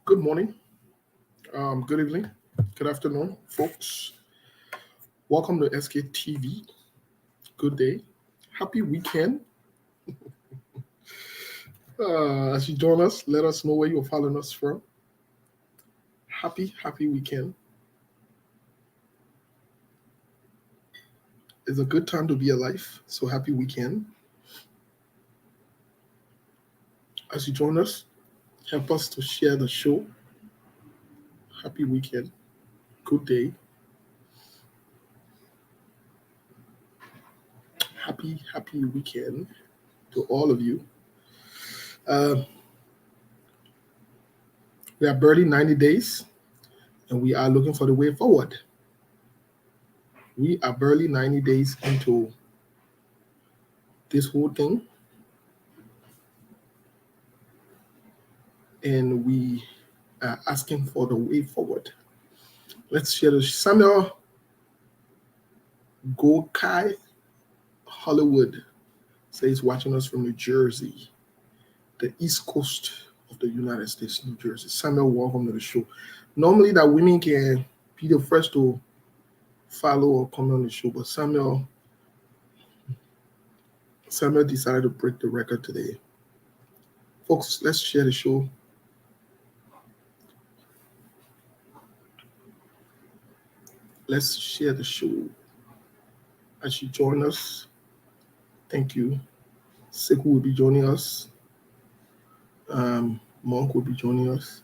Good morning, good evening, good afternoon, folks. Welcome to SKTV. Good day. Happy weekend. As you join us, let us know where you're following us from. Happy weekend. It's a good time to be alive. So happy weekend. As you join us, help us to share the show. Happy weekend. Good day. Happy weekend to all of you. Uh, we are barely 90 days and we are looking for the way forward. We are barely 90 days into this whole thing, and we are asking for the way forward. Let's share this. Samuel Gokai Hollywood says watching us from New Jersey, the East Coast of the United States, New Jersey. Samuel, welcome to the show. Normally that women can be the first to follow or comment on the show, but Samuel decided to break the record today. Folks, let's share the show. Let's share the show. As you join us, thank you. Seku will be joining us. Monk will be joining us.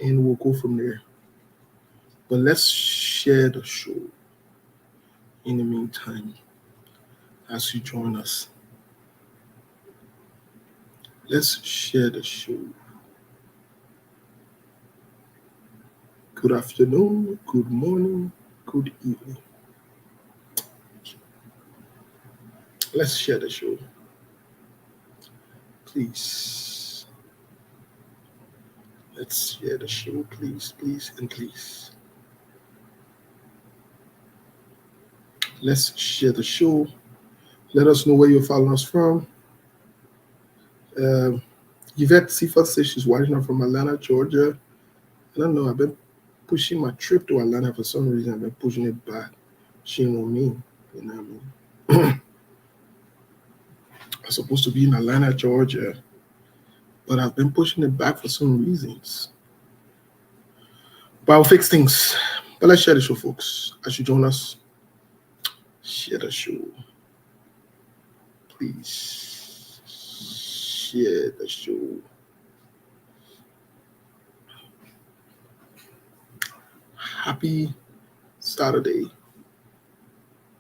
And we'll go from there. But let's share the show in the meantime as you join us. Let's share the show. Good afternoon, good morning, good evening. Let's share the show. Please. Let's share the show, please, and please. Let's share the show. Let us know where you're following us from. Yvette Sifa says she's watching us from Atlanta, Georgia. I don't know. I've been pushing my trip to Atlanta for some reason. I've been pushing it back. Shame on me. You know what I mean? I'm supposed to be in Atlanta, Georgia, but I've been pushing it back for some reasons. But I'll fix things. But let's share the show, folks. As you join us, share the show. Please share the show. Happy Saturday.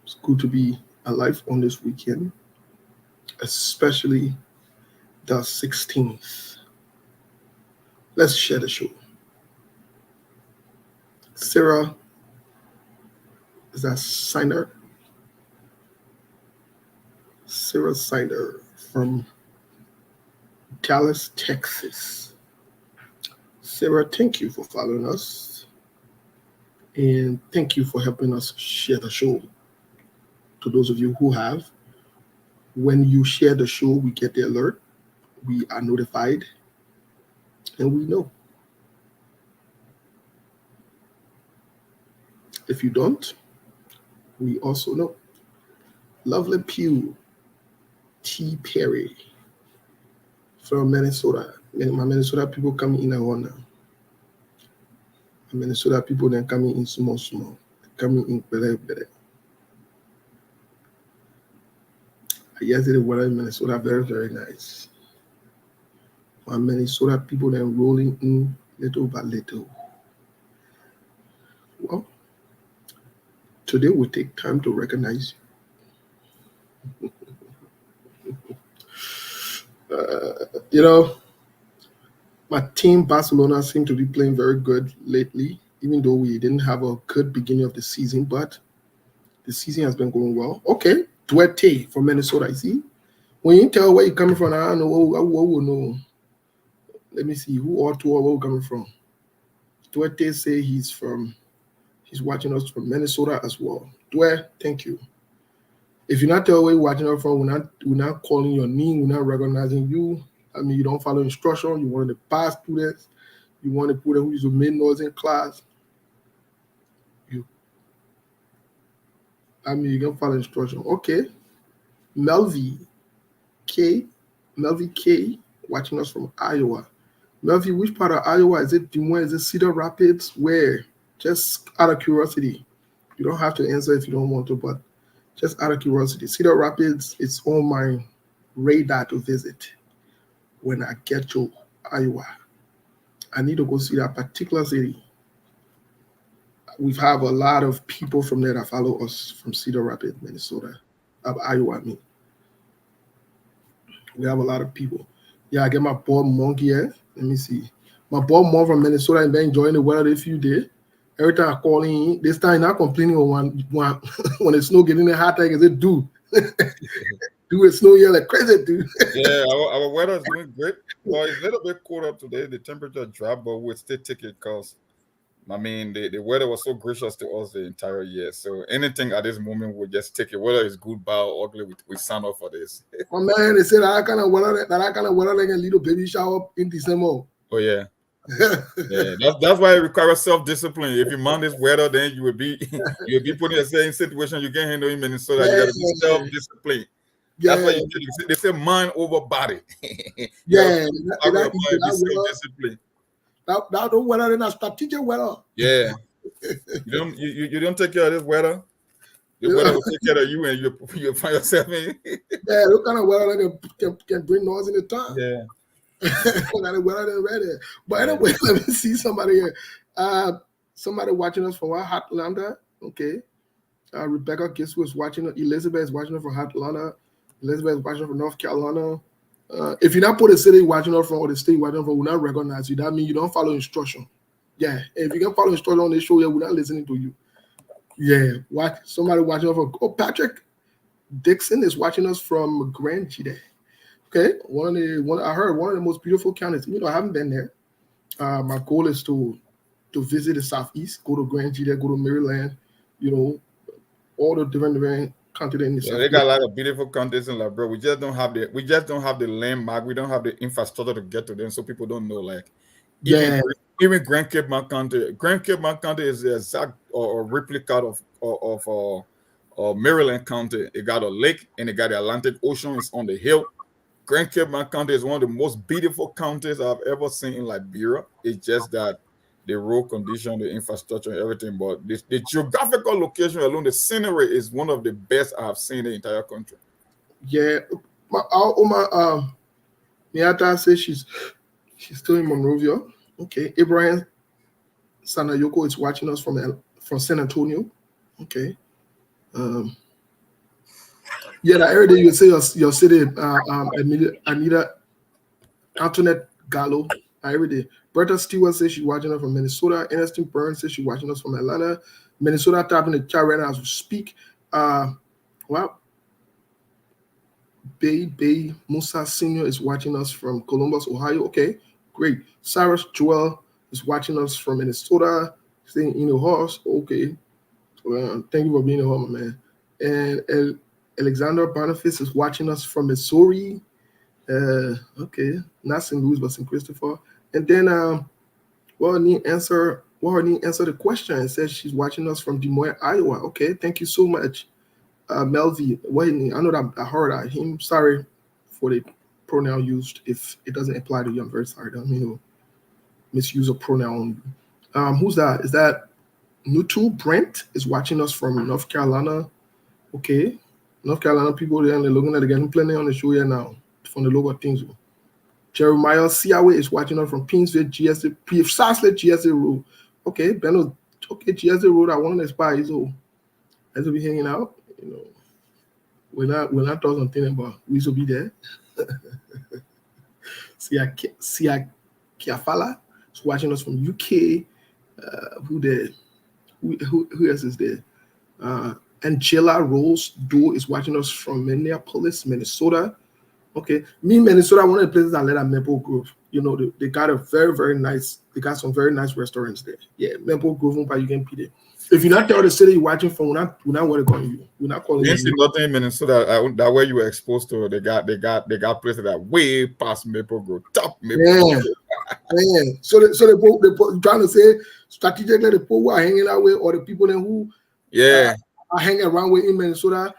It's good to be alive on this weekend, especially the 16th. Let's share the show. Sarah, is that Signer? Sarah Signer from Dallas, Texas. Sarah, thank you for following us. And thank you for helping us share the show. To those of you who have, when you share the show, we get the alert. We are notified. And we know. If you don't, we also know. Lovely Pew T. Perry from Minnesota. My Minnesota people coming in now. Minnesota people then coming in small, coming in better. Yesterday, weather in Minnesota very nice. My Minnesota people then rolling in little by little. Well, today we take time to recognize you. My team Barcelona seem to be playing very good lately, even though we didn't have a good beginning of the season, but the season has been going well. Okay, Duarte from Minnesota, you see? When you tell where you're coming from, I don't know what know. Let me see, who or two are where we're coming from? Duarte say he's from He's watching us from Minnesota as well. Dwayne, thank you. If you're not telling where you're watching us from, we're not calling your name, we're not recognizing you. I mean, you don't follow instruction. You want to pass students. You want to put them who use to make noise in class. You, I mean, you can follow instruction. Okay. Melvi K. Melvi K. Watching us from Iowa. Melvi, which part of Iowa is it? Des Moines? Is it Cedar Rapids? Where? Just out of curiosity. You don't have to answer if you don't want to, but just out of curiosity. Cedar Rapids, it's on my radar to visit when I get to Iowa. I need to go see that particular city. We have a lot of people from there that follow us from Cedar Rapids, Minnesota, Iowa. I mean, we have a lot of people. Yeah, I get my boy Monk here. Let me see. My boy Monk from Minnesota and been enjoying the weather this few days. Every time I call in, this time not complaining when when the snow getting hot, like is it do? Do it snow here like crazy, dude. Yeah, our weather is doing great. Well, it's a little bit cold up today. The temperature dropped, but we'll still take it because I mean the weather was so gracious to us the entire year. So anything at this moment we'll just take it. Whether it's good, bad, or ugly, we sign up for this. My man, they said that kind of weather like a little baby shower in December. Oh yeah. Yeah, that's why it requires self-discipline. If you mind this weather, then you will be put in the same situation you can't handle in Minnesota. You gotta be self-disciplined. That's why they say mind over body. Yeah, self-discipline. That don't weather in a strategic weather. Yeah. You don't take care of this weather. The weather will take care of you, and you find yourself in. Yeah, what kind of weather can bring noise in the time. Yeah. But anyway, let me see somebody here. Somebody watching us from Atlanta. Okay. Rebecca Giss was watching. Elizabeth is watching us from Atlanta. Elizabeth is watching us from North Carolina. If you not put a city watching us from or the state watching us from, we'll not recognize you. That means you don't follow instruction. Yeah. If you can follow instruction on this show, yeah, we're not listening to you. Yeah. Somebody watching us from Patrick Dixon is watching us from Grand Chile. Okay, I heard one of the most beautiful counties. You know, I haven't been there. My goal is to visit the Southeast, go to Grand Chile, go to Maryland. You know, all the different counties in the Southeast. They got a lot of beautiful counties in Liberia. We just don't have the landmark. We don't have the infrastructure to get to them, so people don't know. Like, even Grand Cape Mount County. Grand Cape Mount County is the exact or replica of Maryland County. It got a lake and it got the Atlantic Ocean. It's on the hill. Grand Cape Mount County is one of the most beautiful counties I've ever seen in Liberia. It's just that the road condition, the infrastructure, and everything. But the geographical location alone, the scenery is one of the best I have seen in the entire country. Yeah. Miata says she's still in Monrovia. Okay. Abraham Sanayoko is watching us from San Antonio. Okay. Yeah, I heard you say your city, Anita Antoinette Gallo. I heard it. Bertha Stewart says she's watching us from Minnesota. Ernestine Burns says she's watching us from Atlanta. Minnesota tapping the chat right now as we speak. Wow. Bay Musa Sr. is watching us from Columbus, Ohio. Okay, great. Cyrus Joel is watching us from Minnesota, staying in the horse. Okay. Thank you for being a home, man. And Alexander Boniface is watching us from Missouri. Okay, not St. Louis, but St. Christopher. And then, her need answer the question. It says she's watching us from Des Moines, Iowa. Okay, thank you so much, Melvi. I know that I heard him. Sorry for the pronoun used. If it doesn't apply to you, I'm very sorry. I don't mean to misuse a pronoun. Who's that? Is that Nutu Brent is watching us from North Carolina? Okay. North Carolina people there and they're looking at getting plenty on the show here now from the local things. Jeremiah Siawe is watching us from Pinsville, GSA, precisely GSA Road. Okay, Benno, okay, GSA Road, I want to spy, so as we be hanging out, you know. We're not talking something about we should be there. Sia Kiafala is watching us from UK. Who else is there? Angela Rose Doe is watching us from Minneapolis, Minnesota. Okay, Minnesota, one of the places I let at Maple Grove. You know, they got a very, very nice. They got some very nice restaurants there. Yeah, Maple Grove, but you can be there. If you not tell the city you're watching from, we're not going to call you. We're not calling You didn't see you. nothing in Minnesota that way you were exposed to. They got places that way past Maple Grove, top Maple Grove. Yeah, yeah. So they trying to say strategically the people who are hanging out with or the people then who Yeah. are hanging around with in Minnesota,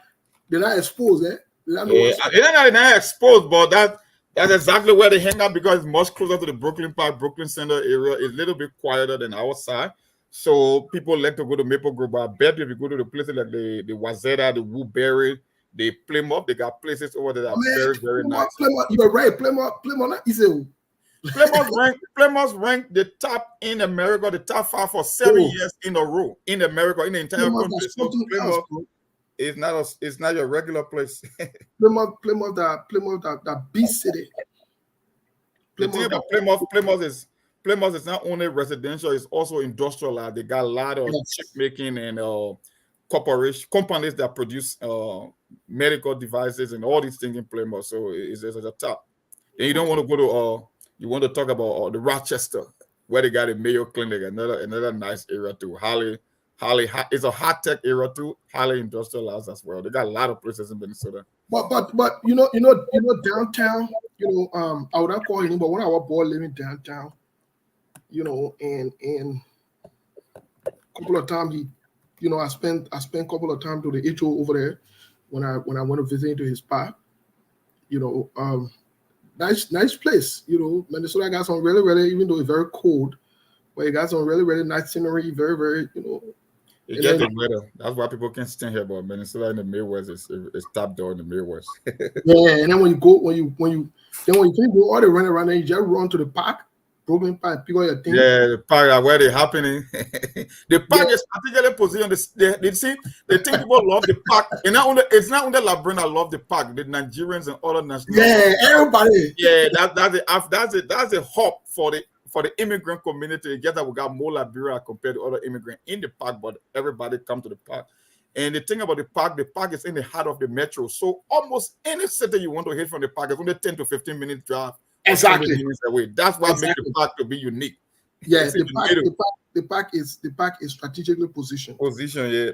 they're not exposed. They're not Yeah, they're not exposed, but that's exactly where they hang out because it's much closer to the Brooklyn Park, Brooklyn Center area. It's a little bit quieter than our side. So people like to go to Maple Grove. But I bet you if you go to the places like the Wazeta, the Woodbury, the Plymouth, they got places over there that are very, very nice. You're right. Plymouth is a Plymouth ranked the top in America, the top 5 for 7 years in a row in America, in the entire country. So Plymouth it's not your regular place. Plymouth, that big city. The thing about Plymouth is not only residential, it's also industrialized. They got a lot of chip making and companies that produce medical devices and all these things in Plymouth. So it's at the top. And you don't want to go to you want to talk about the Rochester, where they got a Mayo Clinic, another nice area too. Holly, it's a high tech area too, highly industrialized as well. They got a lot of places in Minnesota. But you know downtown, I would not call it, but when I was born living downtown, and a couple of times I spent a couple of times to the HO over there when I went to visit to his park. Nice place. Minnesota got some really, really, even though it's very cold, but it got some really, really nice scenery. Very, very, It gets the weather. That's why people can't stand here. But Minnesota in the Midwest is top dog in the Midwest. Yeah, and then when you think go all the run around, then you just run to the park, Brooklyn Park, pick up your thing. Yeah, the park where they're happening. The park is particularly positioned. They see they think people love the park, and it's not only Labrina love the park. The Nigerians and other nationals. Yeah, everybody. Yeah, that's a hub for the immigrant community. Just that we got more Liberia compared to other immigrants in the park, but everybody come to the park. And the thing about the park is in the heart of the metro. So almost any city you want to hit from the park is only 10 to 15 minutes drive. Exactly. Minutes away. That's what makes the park to be unique. Yeah, the park is strategically positioned. Yeah.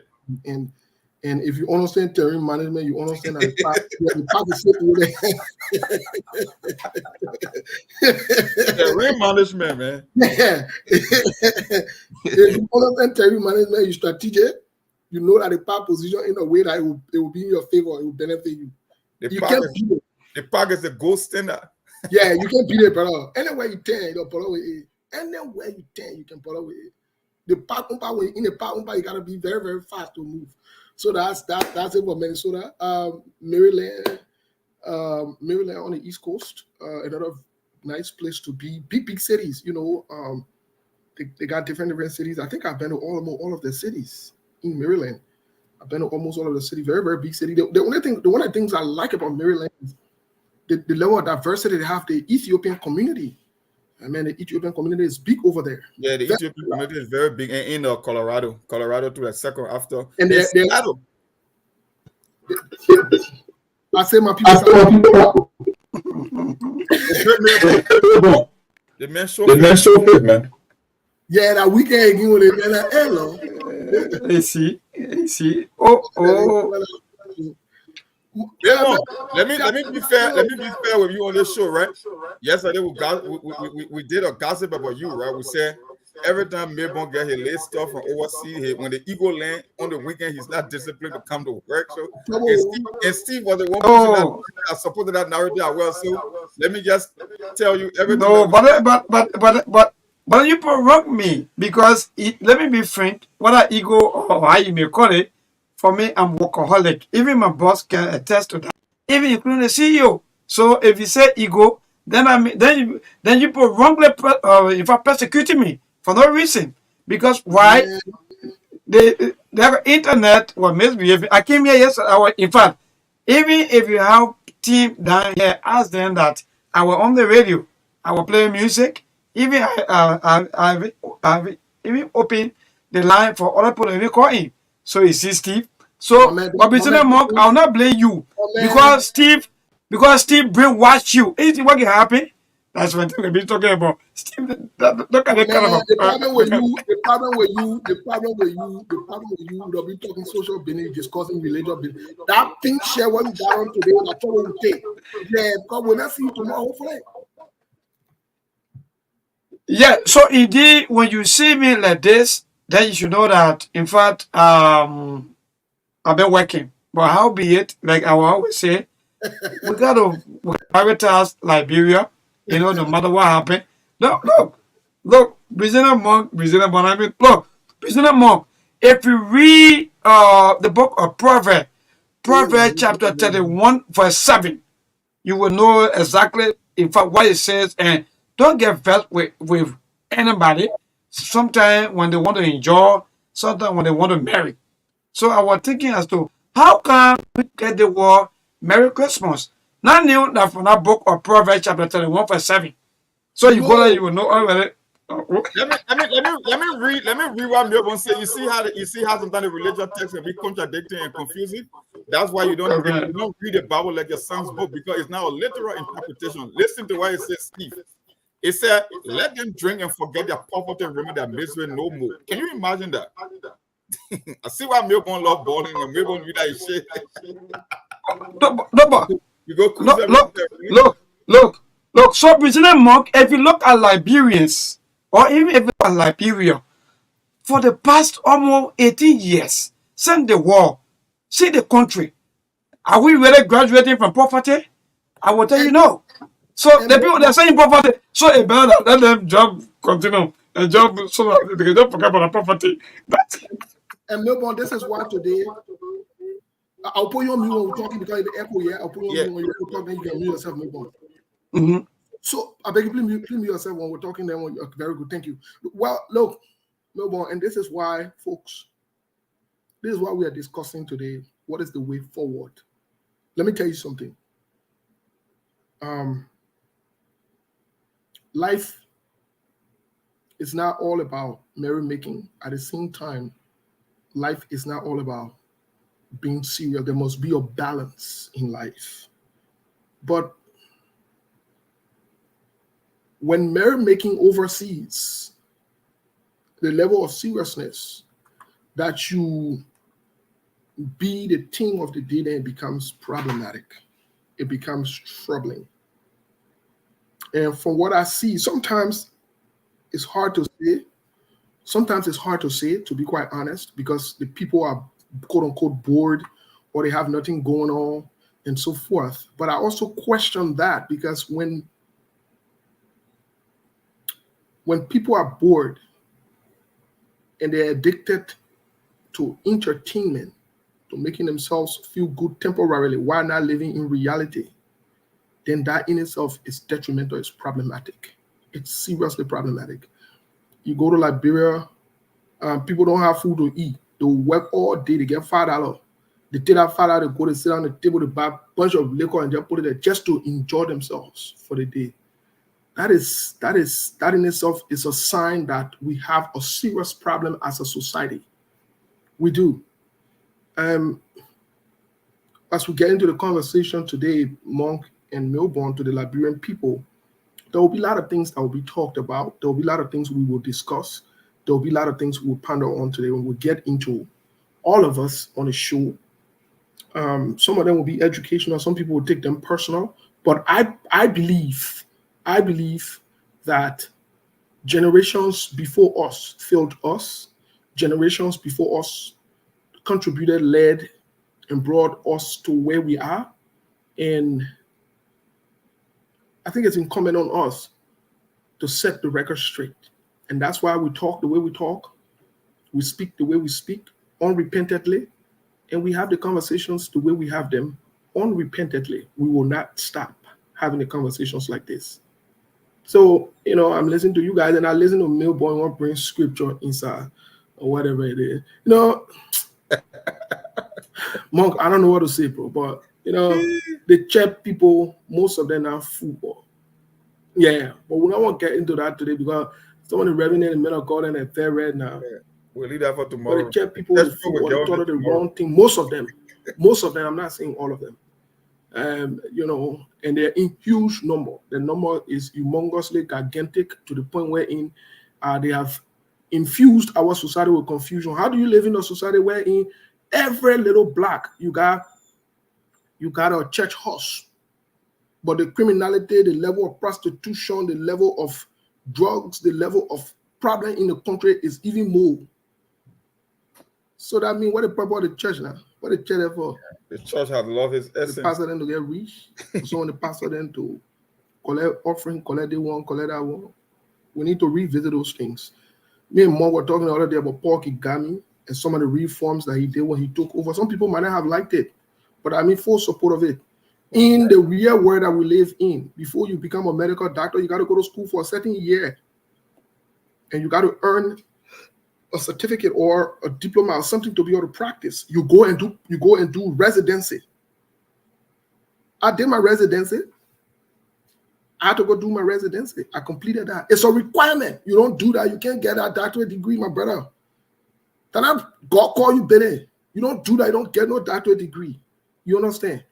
And if you understand terrain management, you understand that the park is sitting terrain management, man. Yeah. If you understand terrain management, you strategic. You know that the park position in a way that it will be in your favor, it will benefit you. The park is the gold standard. Yeah, you can beat it, brother. Anywhere you turn, you pull away it. Anywhere you turn, you can pull away it. The park, in the park, you gotta be very, very fast to move. So that's it for Minnesota. Maryland on the East Coast, another nice place to be. Big cities, they got different cities. I think I've been to all of the cities in Maryland. I've been to almost all of the cities. Very, very big city. The one of the things I like about Maryland is the level of diversity they have. The Ethiopian community. I mean, the Ethiopian community is big over there. Yeah, the Ethiopian community is very big in Colorado. Colorado to the second after. And I say my people. The man show fit, man. Yeah, that weekend again with it, man. Hello. Let's see. Oh. Yeah, let me be fair. Let me be fair with you on this show, right? Yesterday we did a gossip about you, right? We said every time Milburn get his late stuff from overseas, when the Eagle land on the weekend, he's not disciplined to come to work. So and Steve was the one person that supported that narrative as well. So let me just tell you everything. No, but you provoke me because let me be frank. Whether ego or how you may call it. For me, I'm workaholic. Even my boss can attest to that. Even including the CEO. So if you say ego, then you put wrongly in fact persecuting me for no reason. Because why? The internet was misbehaving. I came here yesterday. In fact, even if you have team down here, ask them that I was on the radio. I was playing music. Even I've even opened the line for other people to call in. So you see, Steve. So, I'll not blame you because Steve brainwashed you. Anything what can happen? That's what we'll be talking about. Steve, look at the kind Man, of the problem with you, the problem with you, the problem with you, the problem with you, we'll be talking social business, discussing religious business. That pink share what you got on today, that's what we'll take. Yeah, because we'll not see you tomorrow, hopefully. yeah. So indeed, when you see me like this, then you should know that in fact, I've been working. But how be it, like I will always say, we gotta prioritize Liberia, no matter what happened. Look, Prisoner Monk, I mean, look, Prisoner Monk, if you read the book of Proverbs chapter 31, verse 7, you will know exactly, in fact, what it says, and don't get vexed with anybody. Sometimes when they want to enjoy, sometimes when they want to marry. So I was thinking as to how can we get the word Merry Christmas? Now knew that from that book of Proverbs chapter 31 verse 7. So you go there, you will know already. Let me read what Melbourne said. You see how sometimes the religious text can be contradicting and confusing. That's why you don't read the Bible like your son's book, because it's now a literal interpretation. Listen to what it says, Steve. It said, "Let them drink and forget their poverty and remember their misery no more." Can you imagine that? I see why Melbourne love balling and Melbourne read that shit. You go look. So, President Monk, if you look at Liberians, or even if you look at Liberia, for the past almost 18 years, since the war, see the country, are we really graduating from poverty? I will tell you no. So, the people that are saying poverty, so it better let them job continue, and job so that they don't forget about the poverty. And Melbourne, this is why today, I'll put you on mute when we're talking because of the echo here. I'll put you on mute when you're talking, then you can mute yourself, Melbourne. Mm-hmm. So I beg you, please mute yourself when we're talking. Then when you're very good, thank you. Well, look, Melbourne, and this is why, folks, this is why we are discussing today. What is the way forward? Let me tell you something. Life is not all about merrymaking. At the same time, life is not all about being serious. There must be a balance in life. But when merrymaking oversees the level of seriousness that you be the theme of the day, then it becomes problematic. It becomes troubling. And from what I see, sometimes it's hard to say. Sometimes it's hard to say, to be quite honest, because the people are quote unquote bored or they have nothing going on and so forth. But I also question that because when people are bored and they're addicted to entertainment, to making themselves feel good temporarily while not living in reality, then that in itself is detrimental, it's problematic. It's seriously problematic. You go to Liberia, people don't have food to eat. They work all day, they get $5. They take that $5, they go to sit on the table, they buy a bunch of liquor and just put it there just to enjoy themselves for the day. That in itself is a sign that we have a serious problem as a society. We do. As we get into the conversation today, Monk and Melbourne, to the Liberian people, there will be a lot of things that will be talked about. There will be a lot of things we will discuss. There will be a lot of things we will ponder on today when we get into all of us on the show. Some of them will be educational. Some people will take them personal. But I believe that generations before us failed us. Generations before us contributed, led, and brought us to where we are. And I think it's incumbent on us to set the record straight. And that's why we talk the way we talk. We speak the way we speak, unrepentantly. And we have the conversations the way we have them, unrepentantly. We will not stop having the conversations like this. So, I'm listening to you guys, and I listen to Melbourne won't bring scripture inside or whatever it is. Monk, I don't know what to say, bro, but the church people, most of them are football. Yeah, but we don't want to get into that today because some of the revenue and men of God and they're right now. Yeah. We'll leave that for tomorrow. But the church people, they thought of the wrong thing. Most of them, I'm not saying all of them. You know, and they're in huge number. The number is humongously gigantic to the point wherein they have infused our society with confusion. How do you live in a society wherein every little block you got a church house, but the criminality, the level of prostitution, the level of drugs, the level of problem in the country is even more. So that means what the purpose of the church now? What the church there for? The church has lost its essence. The pastor then to get rich. So when the pastor then to collect offering, collect the one, collect that one. We need to revisit those things. Me and Mom were talking the other day about Paul Kagame and some of the reforms that he did when he took over. Some people might not have liked it, but I'm in full support of it. In the real world that we live in, before you become a medical doctor, you got to go to school for a certain year. And you got to earn a certificate or a diploma or something to be able to practice. You go and do residency. I did my residency. I had to go do my residency. I completed that. It's a requirement. You don't do that, you can't get that doctorate degree, my brother. Then God call you Benny. You don't do that, you don't get no doctorate degree. You understand?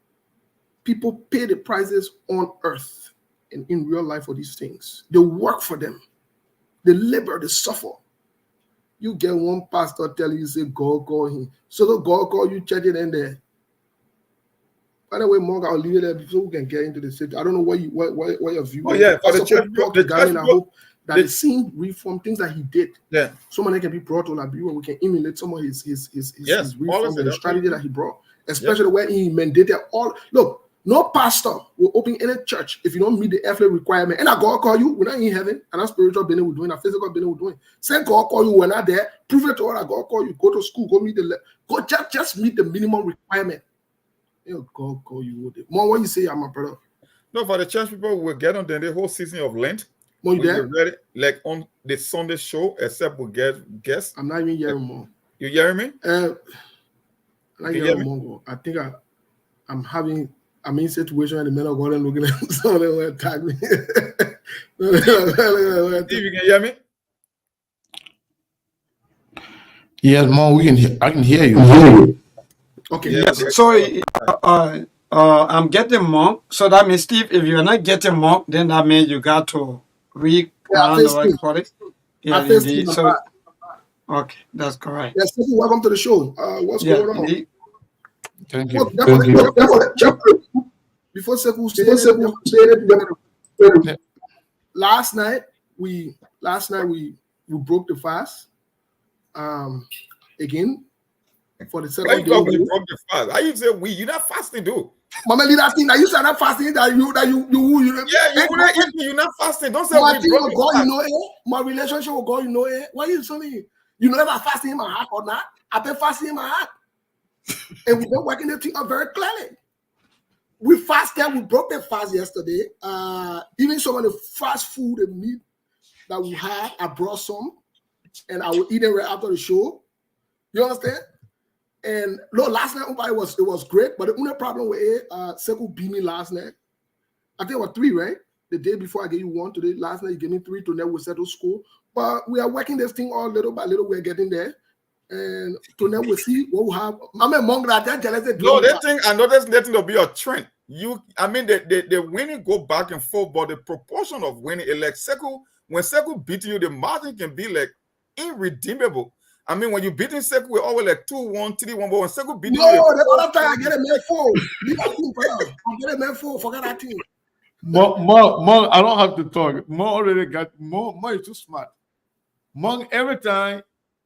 People pay the prices on earth and in real life for these things. They work for them. They labor, they suffer. You get one pastor telling you, say, God call him. So the God call you, check it in there. By the way, Morgan, I'll leave it there before we can get into the city. I don't know what your view is. Yeah, for the church, I hope that the same reform, things that he did, yeah, someone that can be brought to Liberia, we can emulate some of his reforms and the strategy that he brought, especially where he mandated all. Look, no pastor will open any church if you don't meet the earthly requirement. And I God call you, we're not in heaven, and our spiritual business we're doing, our physical business we're doing. Say God call you, we're not there. Prove it to all. God call you, go to school, go just meet the minimum requirement. God call you. More what you say, I'm a brother. No, for the church people, we'll get on the whole season of Lent. More you there? Ready, like on the Sunday show, except we get guests. I'm not even hearing more. You hearing me? I'm not hearing more. I think I'm in a situation where the men of God are looking at some of them will attack me. Steve, you can hear me? Yes, Mom, I can hear you. Okay. Yes. So I'm getting monk. So that means, Steve, if you're not getting monk, then that means you got to read the right for it. Yeah, indeed. So, okay, that's correct. Yes, welcome to the show. What's going on? Indeed. Thank you. Before Sekou last night we broke the fast. Again. For the second day, broke the fast. I you say you're not fasting, dude. Mama, leave that thing that you said not fasting that you yeah, you're not fasting. Don't say my thing with God, you know, my relationship with God, you know, why you telling me? You know, if I fasting in my heart or not, I've been fasting in my heart, and we've been working the thing out very clearly. We fasted, we broke the fast yesterday. Even some of the fast food and meat that we had, I brought some, and I will eat it right after the show. You understand? And no, last night it was great, but the only problem with it, Sekou beat me last night. I think it was 3, right? The day before I gave you 1 today. Last night you gave me 3 to never settle score. But we are working this thing all little by little. We're getting there, and to now we'll see what we have. I'm among that. No, that thing I noticed nothing to be a trend. The winning go back and forth, but the proportion of winning, like Sekou, when Sekou beat you, the margin can be like irredeemable. I mean, when you beating Sekou, we're always like 2-1, 3-1, but when Sekou beat you, the other time I get a man 4. I get a man 4. Forget that team. Mong, I don't have to talk. Mong already got Mong is too smart. Mong, every time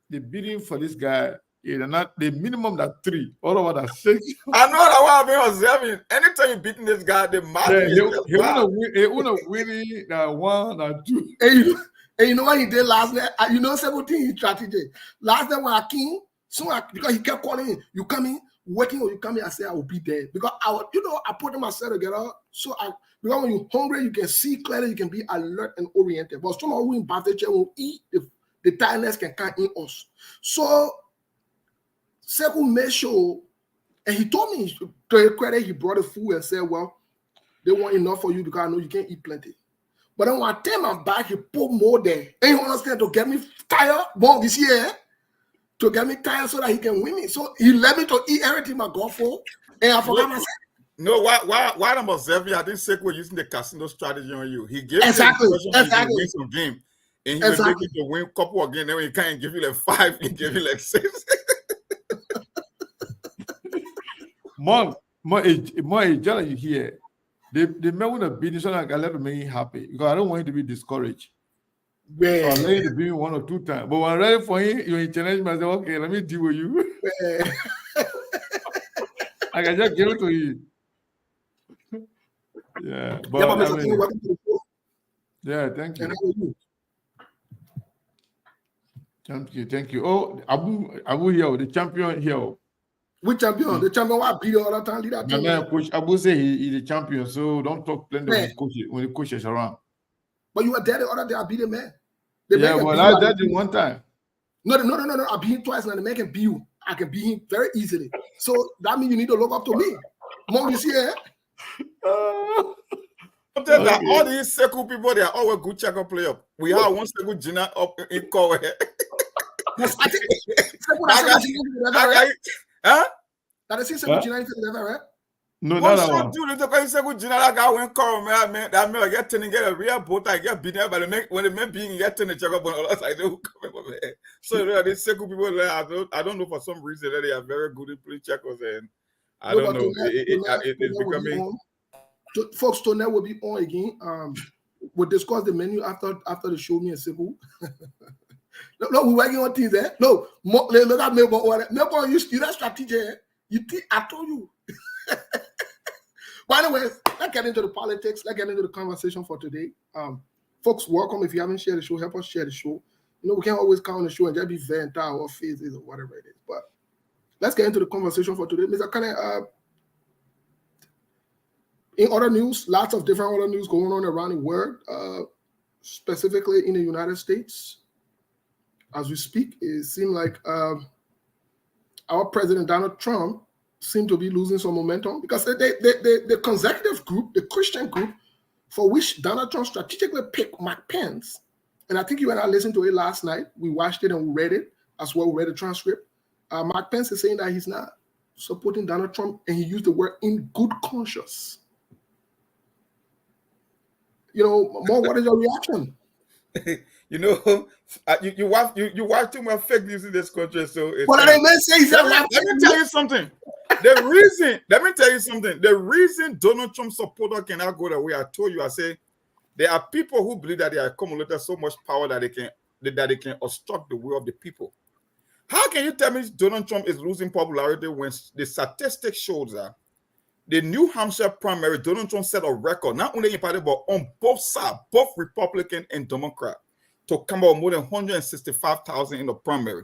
they beating for this guy, they're not the minimum that 3, all over that 6. I know that what I've been observing. Anytime you beating this guy, the margin he wanna win that 1 or 2. And you know what he did last night? You know 17 strategy. Last night when I came, because he kept calling in, you coming, working or you coming, I said I will be there. Because I put myself together. So because when you're hungry, you can see clearly, you can be alert and oriented. But someone who in battle will eat, the tiredness can come in us. So Sekou made sure, and he told me to his credit, he brought the food and said, well, they want enough for you because I know you can't eat plenty. But then when I turn my back, he put more there. And you understand, to get me tired, this year, to get me tired so that he can win me. So he let me to eat everything I got for, and I forgot myself. No, why I'm observing, I didn't say we're using the casino strategy on you. He gave Exactly. you the impression that he win some game, and he will make you to win a couple of games. Then when he can't give you like 5, he give you like 6. More you hear. They may want to be so like I let me happy because I don't want him to be discouraged. Yeah. So I let him to be 1 or 2 times. But when I'm ready for him, you challenge me. I say, okay, let me deal with you. Yeah. I can just give it to you. Yeah, but Yeah, I Mr. mean, King, welcome to the show. yeah, thank And you. how are you? Thank you. Oh, Abu here, the champion here. Which champion? The champion who beat you all the time. Lead that My team. man, Coach Abu say he's the champion, so don't talk plenty Man. when the coach is around. But you were there the other day. I beat the man. The Yeah, man can but beat I you. did it one time. No. I beat him twice, and the man can beat you. I can beat him very easily. So that means you need to look up to me. Mom, you see it? That all these Seku people, they are always good checker player. We have one Seku Gina up in Kowe. I think Huh? That is Seku Gina right? No, not that one. Dude, the Seku Gina that guy went call man. That man get to get a real boat. I get beat there, but when the men being get to check up on us, I know. So these Seku people, I don't know for some reason that they are very good at play checkers, and I don't know. It's becoming. Folks, tonight will be on again. We'll discuss the menu after the show. Me and Seku. No, we're working on things there. No, look at Melbourne. Melbourne, you that strategy. You think I told you. By the way, let's get into the politics. Let's get into the conversation for today. Folks, welcome. If you haven't shared the show, help us share the show. You know, we can't always count on the show and just be vent out or phases or whatever it is. But let's get into the conversation for today. Mr. Kane, in other news, lots of different other news going on around the world, specifically in the United States. As we speak, it seems like our president, Donald Trump, seemed to be losing some momentum because the conservative group, the Christian group, for which Donald Trump strategically picked Mike Pence, and I think you and I listened to it last night. We watched it and we read it as well. We read the transcript. Mike Pence is saying that he's not supporting Donald Trump, and he used the word "in good conscience." You know, Mo, what is your reaction? You know, you watch too much fake news in this country, so it's. What did they say? Let me tell you something. Let me tell you something. The reason Donald Trump supporter cannot go the way I told you, I say, there are people who believe that they are accumulated so much power that they can obstruct the will of the people. How can you tell me Donald Trump is losing popularity when the statistics shows that the New Hampshire primary, Donald Trump set a record, not only in party, but on both sides, both Republican and Democrat, to come out more than 165,000 in the primary.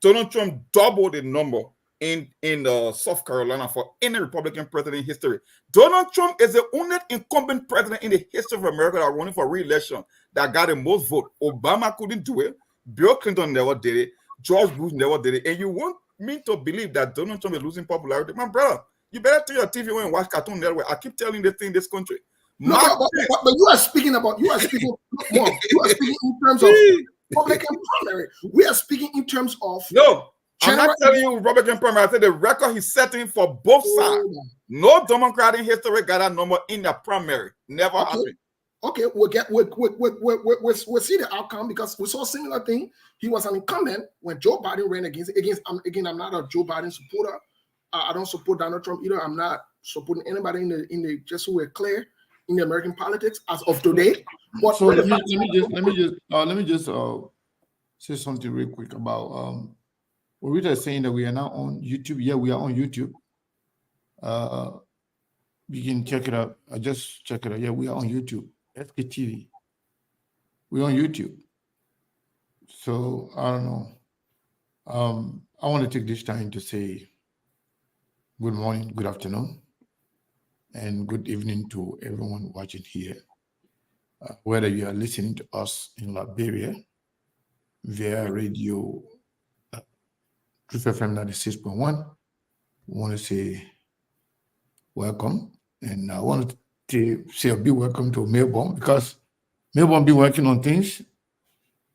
Donald Trump doubled the number in South Carolina for any Republican president in history. Donald Trump is the only incumbent president in the history of America that running for re-election that got the most vote. Obama couldn't do it. Bill Clinton never did it. George Bush never did it. And you want me to believe that Donald Trump is losing popularity? My brother, you better turn your TV on and watch Cartoon Network. I keep telling this thing in this country. No, but you are speaking more. You are speaking in terms of Republican primary. We are speaking in terms of I'm not telling you Republican primary. I said the record he's setting for both sides. No Democrat in history got that number in the primary. Never happened. Okay, we'll see the outcome because we saw a similar thing. He was an incumbent when Joe Biden ran against. Again, I'm not a Joe Biden supporter. I don't support Donald Trump either. I'm not supporting anybody in the just so we're clear in the American politics as of today. But so let me just say something real quick about what we are saying that we are now on YouTube. Yeah, we are on YouTube. You can check it out. I just check it out. Yeah, we are on YouTube. SKTV. We're on YouTube. So I don't know. I want to take this time to say good morning, good afternoon, and good evening to everyone watching here. Whether you are listening to us in Liberia via radio Truth FM 96.1, we want to say welcome. And I want to say a big welcome to Melbourne because Melbourne been working on things,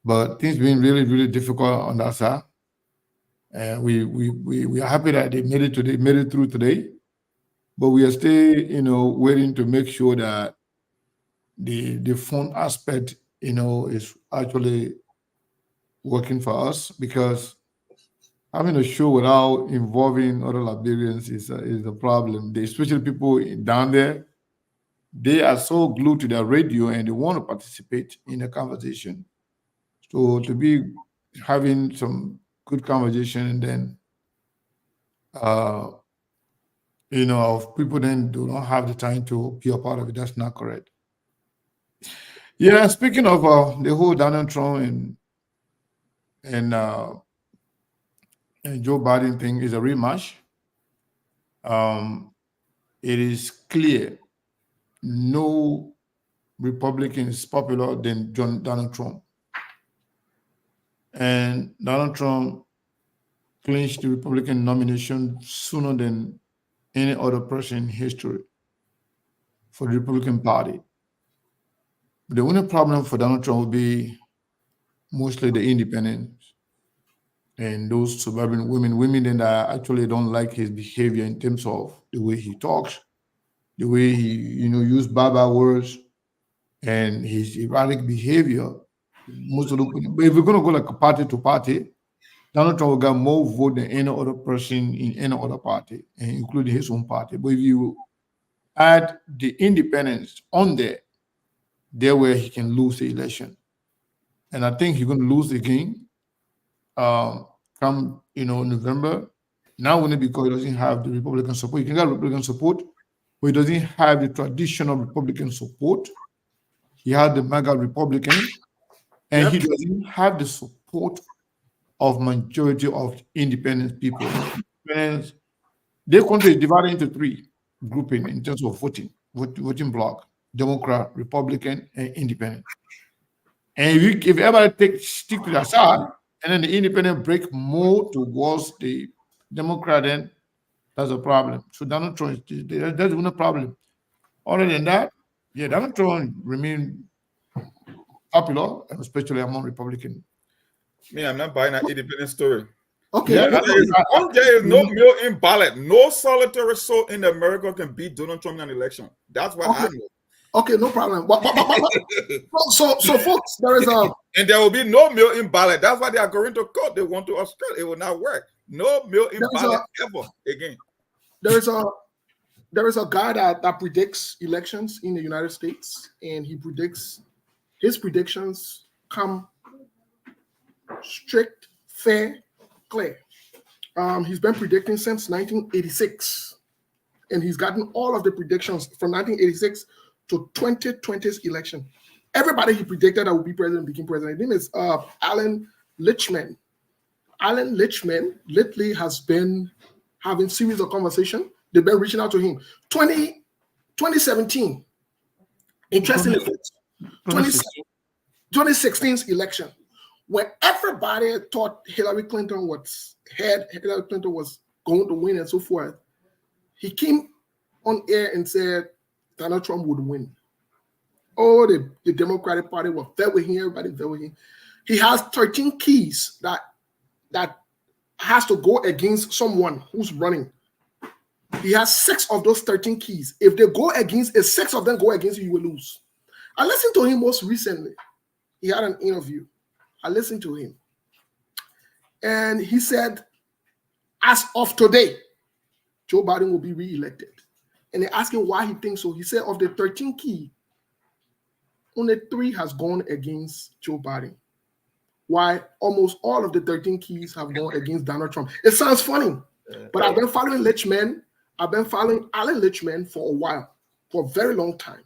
but things been really, really difficult on that side. And we are happy that they made it through today. but we are still, waiting to make sure that the fund aspect, is actually working for us, because having a show without involving other Liberians is a problem. Especially people down there, they are so glued to their radio and they want to participate in the conversation. So to be having some good conversation and then, uh, of people then do not have the time to be a part of it, that's not correct. Yeah, speaking of the whole Donald Trump and Joe Biden thing is a rematch. It is clear no Republican is popular than Donald Trump. And Donald Trump clinched the Republican nomination sooner than any other person in history for the Republican Party. The only problem for Donald Trump will be mostly the independents and those suburban women that actually don't like his behavior in terms of the way he talks, the way he, use baba words, and his erratic behavior. Most of but if we're going to go like a party to party, Donald Trump will get more vote than any other person in any other party, including his own party. But if you add the independents on there where he can lose the election. And I think he's going to lose again come, November. Not only because he doesn't have the Republican support. He can get Republican support, but he doesn't have the traditional Republican support. He had the MAGA Republican, and he doesn't have the support of majority of independent people. Independents, their country is divided into three grouping in terms of voting bloc: Democrat, Republican, and Independent. And if everybody stick to their side, and then the Independent break more towards the Democrat, then that's a problem. So Donald Trump, that's no problem. Other than that, yeah, Donald Trump remain popular, especially among Republicans. Me, I'm not buying that independent story. Okay. There is no mail-in ballot. No solitary soul in America can beat Donald Trump in an election. That's what I know. Okay, no problem. So folks, there is a and there will be no mail-in ballot. That's why they are going to court. They want to Australia. It will not work. No mail-in ballot ever again. There is a guy that predicts elections in the United States, and his predictions come strict, fair, clear. He's been predicting since 1986, and he's gotten all of the predictions from 1986 to 2020's election. Everybody he predicted that would be president became president. His name is Alan Lichtman. Alan Lichtman lately has been having series of conversation. They've been reaching out to him. 2017, interestingly, 2016's election, when everybody thought Hillary Clinton was going to win and so forth, he came on air and said Donald Trump would win. Oh, the Democratic Party was there with him, everybody there with him. He has 13 keys that has to go against someone who's running. He has 6 of those 13 keys. If they go against, if 6 of them go against you, you will lose. I listened to him most recently. He had an interview. I listened to him. And he said, as of today, Joe Biden will be reelected. And they asked him why he thinks so. He said, of the 13 keys, only 3 has gone against Joe Biden. Why almost all of the 13 keys have gone against Donald Trump. It sounds funny, but I've been following Lichtman. I've been following Alan Lichtman for a while, for a very long time.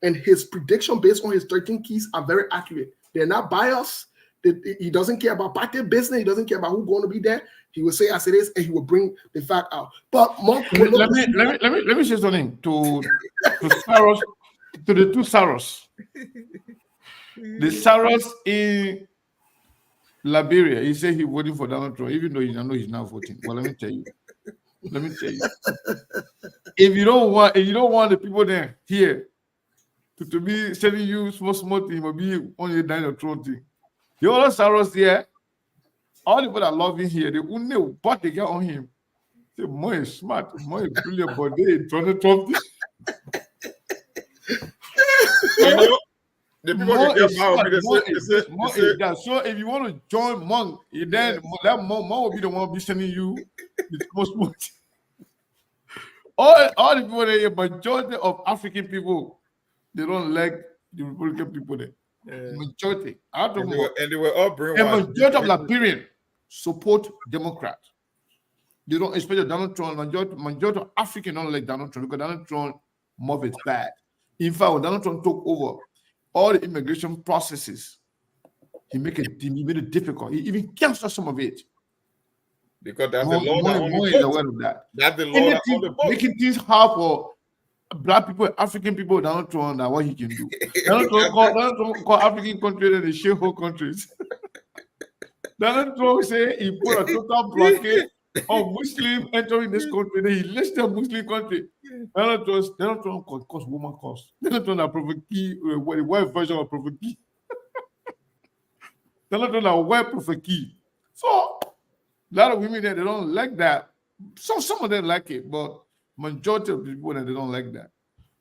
And his prediction based on his 13 keys are very accurate. They're not biased. He doesn't care about party business. He doesn't care about who's going to be there. He will say as it is, and he will bring the fact out. But let me say something to Saros, to the 2 Saros. The Saros in Liberia, he said he voted for Donald Trump, even though I know he's not voting. Well, let me tell you. If you don't want the people there here to be sending you small thing, will be only Donald Trump thing. The other Saros here, all the people that love him here, they wouldn't know what they get on him. Say, Mo is smart, Mo is brilliant, but they Donald Trump. You know, the people Mo can get is mad smart, with me. Mo They is say, this, Mo is that. So if you want to join Monk, then that Mo will be the one be sending you the most money. All the people there, majority of African people, they don't like the Republican people there. Majority. I don't know. and they were all A brainwashed. majority of Liberian support Democrats. They don't, especially Donald Trump. Majority of African don't like Donald Trump because Donald Trump more of it's bad. In fact, when Donald Trump took over all the immigration processes, he made it difficult. He even canceled some of it. Because that's the law that only is votes. aware of that. That's the law that only votes. Making things hard for Black people, African people, Donald Trump, that what he can do. Donald Trump call African countries and the shithole countries. Donald Trump say he put a total blockade on Muslim entering this country. Then he listed a Muslim country. Donald Trump cause woman cause. Donald Trump provoke the white version of provoke. Donald Trump a white provoke. So a lot of women there, they don't like that. Some of them like it, but majority of the people that they don't like that.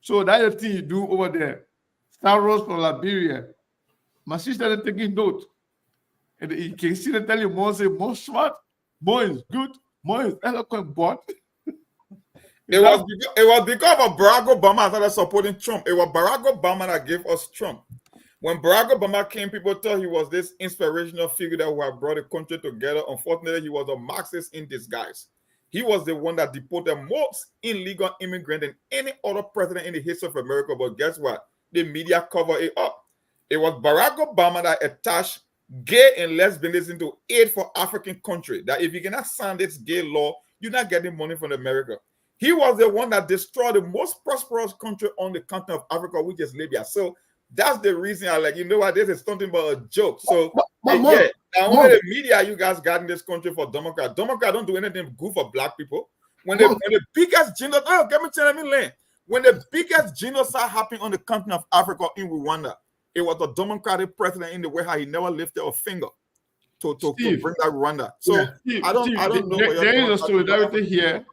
So that's the thing you do over there. Star Wars from Liberia. My sister is taking note. And you can see them tell you more, say more smart, more is good, more is eloquent, but it was because of Barack Obama started supporting Trump. It was Barack Obama that gave us Trump. When Barack Obama came, people thought he was this inspirational figure that would have brought the country together. Unfortunately, he was a Marxist in disguise. He was the one that deported most illegal immigrants than any other president in the history of America. But guess what? The media covered it up. It was Barack Obama that attached gay and lesbianism to aid for African country. That if you cannot sign this gay law, you're not getting money from America. He was the one that destroyed the most prosperous country on the continent of Africa, which is Libya. So that's the reason I like, you know what, this is something but a joke. So only the media you guys got in this country for Democrat. Democrat don't do anything good for Black people. When the biggest genocide, when the biggest genocide happened on the continent of Africa in Rwanda, it was the Democratic president in the White House. He never lifted a finger to bring that Rwanda. So Steve, I don't know. There is a solidarity here.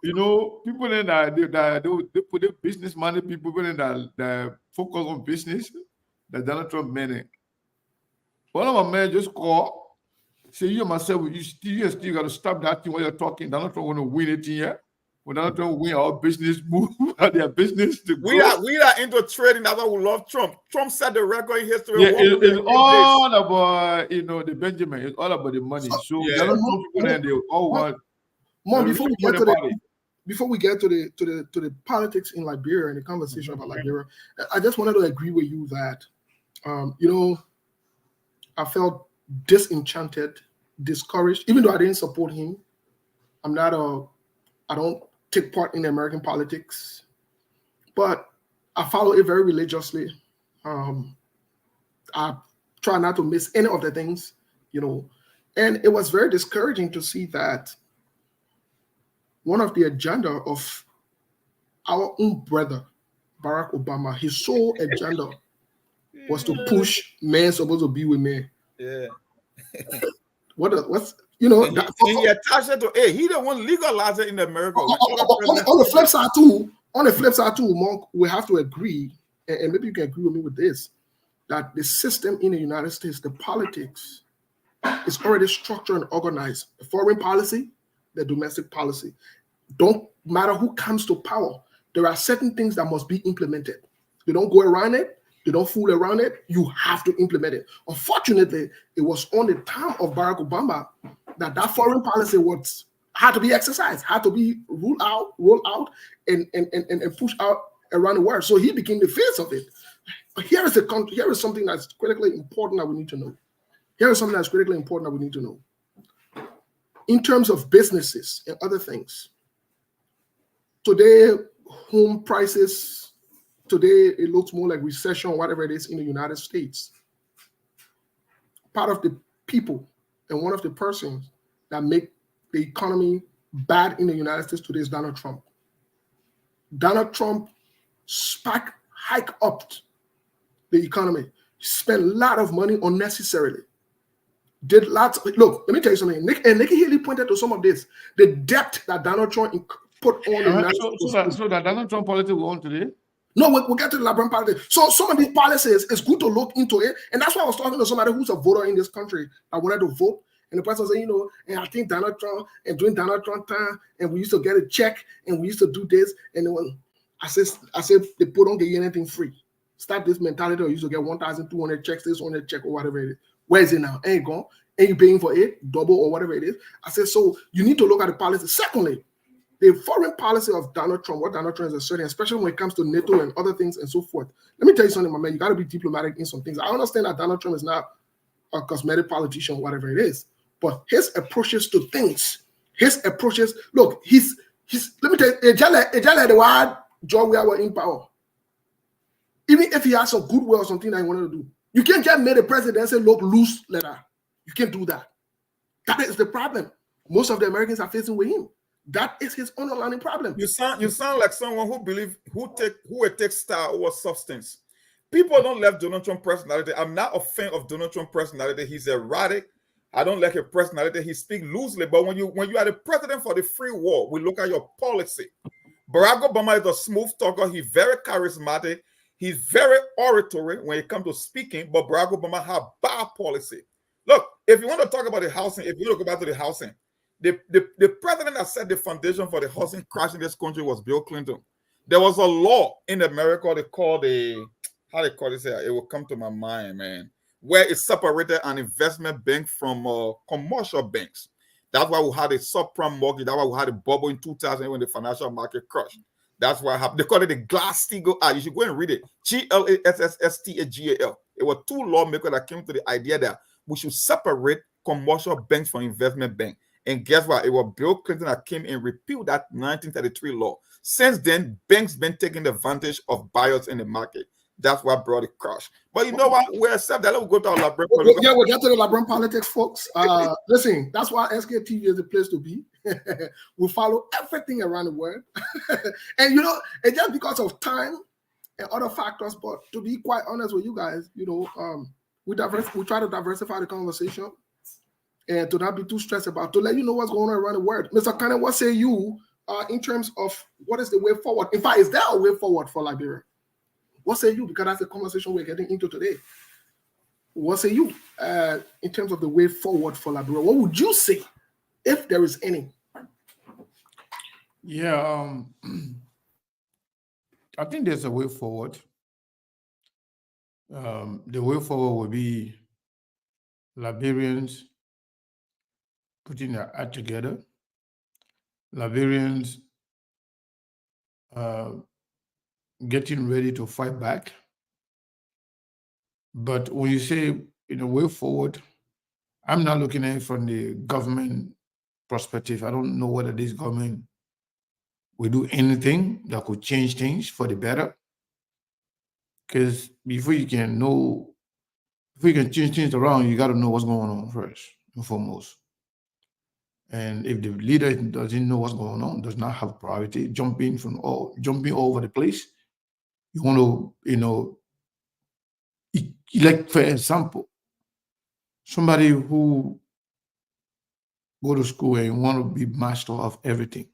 You know, people in that they put their business money, people in that focus on business, that Donald Trump made. One of my men just called, say, you and myself, you still got to stop that thing while you're talking. Donald Trump want to win it here. When Donald Trump win, our business move, their business to we are into trading. That's why we love Trump. Trump set the record in history. Yeah, it's all about the Benjamin. It's all about the money. So Donald Trump people and they all want. Before we get to the politics in Liberia and the conversation about Liberia, I just wanted to agree with you that I felt disenchanted, discouraged, even though I didn't support him. I don't take part in American politics, but I follow it very religiously. I try not to miss any of the things, and it was very discouraging to see that one of the agenda of our own brother, Barack Obama, his sole agenda was to push men supposed to be with men. Yeah. What's he attached it to he the one legalized it in America. On the flip side too, Monk, we have to agree, and maybe you can agree with me with this, that the system in the United States, the politics, is already structured and organized. The foreign policy, the domestic policy. Don't matter who comes to power, there are certain things that must be implemented. They don't go around it. They don't fool around it. You have to implement it. Unfortunately, it was on the time of Barack Obama that foreign policy had to be exercised, had to be rolled out, and pushed out around the world. So he became the face of it. Here is something that's critically important that we need to know. In terms of businesses and other things, today, home prices, it looks more like recession or whatever it is in the United States. Part of the people and one of the persons that make the economy bad in the United States today is Donald Trump. Donald Trump hike up the economy, spent a lot of money unnecessarily. did lots. Look, let me tell you something. Nikki Haley pointed to some of this. The debt that Donald Trump put on the United States. So that Donald Trump politics will on today. No, we'll get to the LeBron politics. So some of these policies, it's good to look into it. And that's why I was talking to somebody who's a voter in this country that wanted to vote. And the person said, and I think Donald Trump, and during Donald Trump time, and we used to get a check, and we used to do this. And then I said, the people don't get you anything free. Stop this mentality. You used to get 1,200 checks, this 100 check, or whatever it is. Where is it now? Ain't gone. Ain't you paying for it, double or whatever it is? I said, so you need to look at the policy. Secondly, the foreign policy of Donald Trump, what Donald Trump is asserting, especially when it comes to NATO and other things and so forth. Let me tell you something, my man. You got to be diplomatic in some things. I understand that Donald Trump is not a cosmetic politician, whatever it is, but his approaches to things, look, he's let me tell you, the word John we are in power. Even if he has some goodwill or something that he wanted to do, you can't just make the president say, look, loose letter. You can't do that. That is the problem most of the Americans are facing with him. That is his underlying problem. You sound like someone who takes style over substance. People don't love Donald Trump personality. I'm not a fan of Donald Trump personality. He's erratic. I don't like his personality. He speaks loosely. But when you are the president for the free world, we look at your policy. Barack Obama is a smooth talker. He's very charismatic. He's very oratory when it comes to speaking. But Barack Obama has bad policy. Look, if you want to talk about the housing, if you want to go back to the housing, the president that set the foundation for the housing crash in this country was Bill Clinton. There was a law in America they call how they call it here? It will come to my mind, man, where it separated an investment bank from commercial banks. That's why we had a subprime mortgage. That's why we had a bubble in 2000 when the financial market crashed. That's why they call it the Glass-Steagall Act. You should go and read it. Glassstagall. It was two lawmakers that came to the idea that we should separate commercial banks from investment banks. And guess what? It was Bill Clinton that came and repealed that 1933 law. Since then, banks been taking advantage of buyers in the market. That's what brought it crash. But you know what? We accept that. Let's go to our LeBron politics. Yeah, we'll get to the LeBron politics, folks. Listen, that's why SKTV is the place to be. We follow everything around the world. And it's just because of time and other factors. But to be quite honest with you guys, we try to diversify the conversation and to not be too stressed about, to let you know what's going on around the world. Mr. Kanye, what say you in terms of what is the way forward? In fact, is there a way forward for Liberia? What say you? Because that's the conversation we're getting into today. What say you in terms of the way forward for Liberia? What would you say, if there is any? Yeah, I think there's a way forward. The way forward will be Liberians putting their act together, Liberians getting ready to fight back. But when you say in a way forward, I'm not looking at it from the government perspective. I don't know whether this government will do anything that could change things for the better. Because before you can change things around, you got to know what's going on first and foremost. And if the leader doesn't know what's going on, does not have priority, jumping all over the place, you want to, like for example, somebody who go to school and want to be master of everything,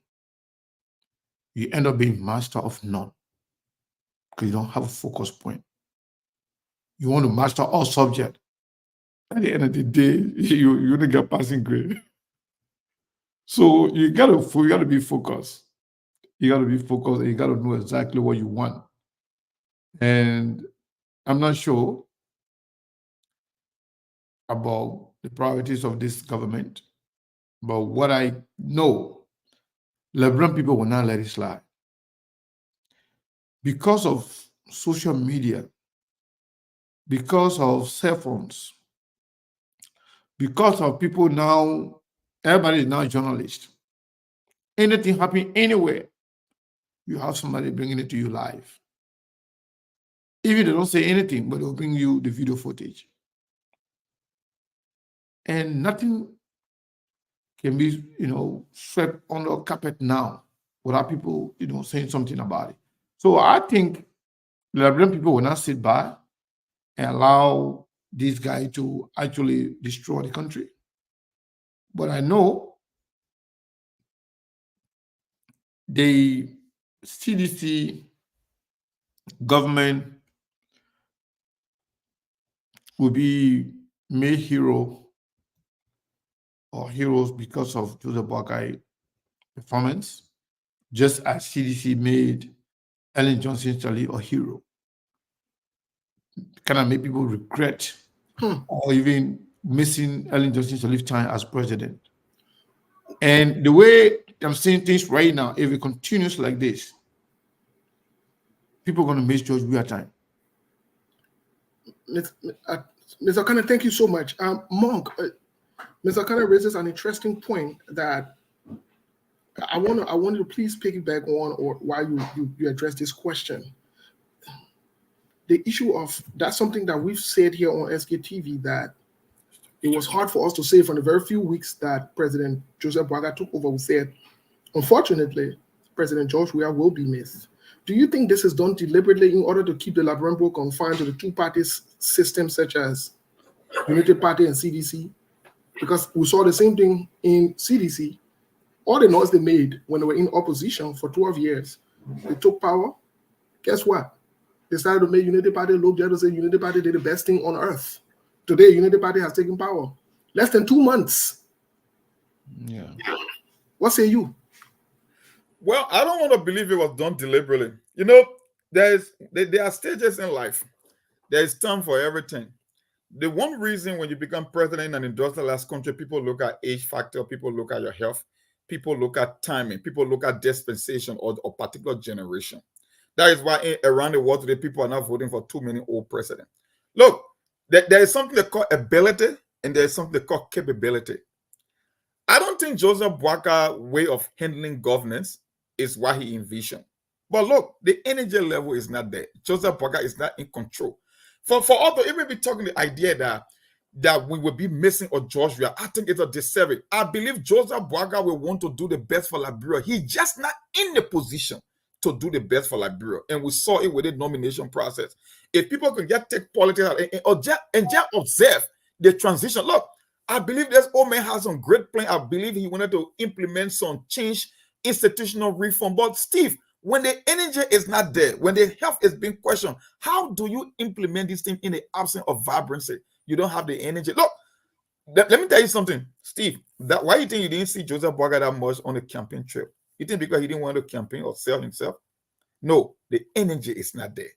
you end up being master of none because you don't have a focus point. You want to master all subject. At the end of the day, you only get passing grade. So you gotta be focused. You gotta be focused and you gotta know exactly what you want. And I'm not sure about the priorities of this government, but what I know, Liberian people will not let it slide. Because of social media, because of cell phones, because of people now, everybody is now a journalist. Anything happening anywhere, you have somebody bringing it to you live. Even they don't say anything, but they'll bring you the video footage. And nothing can be, swept under the carpet now without people, saying something about it. So I think the Liberian people will not sit by and allow this guy to actually destroy the country. But I know the CDC government will be made hero or heroes because of Joseph Boakai performance, just as CDC made Ellen Johnson Sirleaf a hero. Kind of make people regret or even missing Ellen Johnson Sirleaf time as president. And the way I'm seeing things right now, if it continues like this, people are going to miss George Weah time. Mr. Kane, thank you so much. Monk, Mr. Kane raises an interesting point that I want you to please piggyback on, or while you address this question. The issue of that's something that we've said here on SKTV, that it was hard for us to say from the very few weeks that President Joseph Boakai took over. We said, unfortunately, President George Weah will be missed. Do you think this is done deliberately in order to keep the Liberian people confined to the two-party system, such as United Party and CDC? Because we saw the same thing in CDC. All the noise they made when they were in opposition for 12 years, they took power. Guess what? They started to make United Party look there to say United Party did the best thing on earth. Today, United Party has taken power. Less than 2 months. Yeah. What say you? Well, I don't want to believe it was done deliberately. You know, there are stages in life. There is time for everything. The one reason when you become president in an industrialized country, people look at age factor, people look at your health, people look at timing, people look at dispensation or particular generation. That is why around the world today, people are not voting for too many old presidents. Look, there is something they call ability and there is something they call capability. I don't think Joseph Boakai's way of handling governance is what he envisioned. But look, the energy level is not there. Joseph Boakai is not in control. For us to even be talking the idea that we will be missing a George Weah, I think it's a disservice. I believe Joseph Boakai will want to do the best for Liberia. He's just not in the position to do the best for Liberia. And we saw it with the nomination process. If people can just take politics out and just observe the transition. Look, I believe this old man has some great plan. I believe he wanted to implement some change, institutional reform. But Steve, when the energy is not there, when the health is being questioned, how do you implement this thing in the absence of vibrancy? You don't have the energy. Look, let me tell you something, Steve. Why you think you didn't see Joseph Boakai that much on the campaign trail? You think because he didn't want to campaign or sell himself? No, the energy is not there.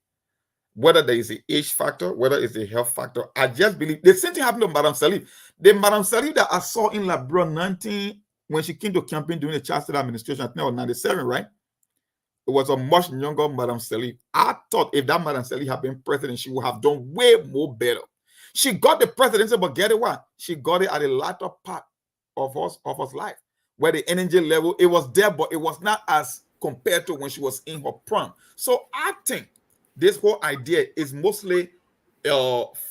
Whether there is an age factor, whether it's a health factor, I just believe the same thing happened to Madame Sirleaf. The Madame Sirleaf that I saw in Liberia 19 when she came to campaign during the Chancellor administration, I think it was 97, right? It was a much younger Madame Sirleaf. I thought if that Madame Sirleaf had been president, she would have done way more better. She got the presidency, but get it what? She got it at the latter part of her life, where the energy level, it was there, but it was not as compared to when she was in her prime. So I think this whole idea is mostly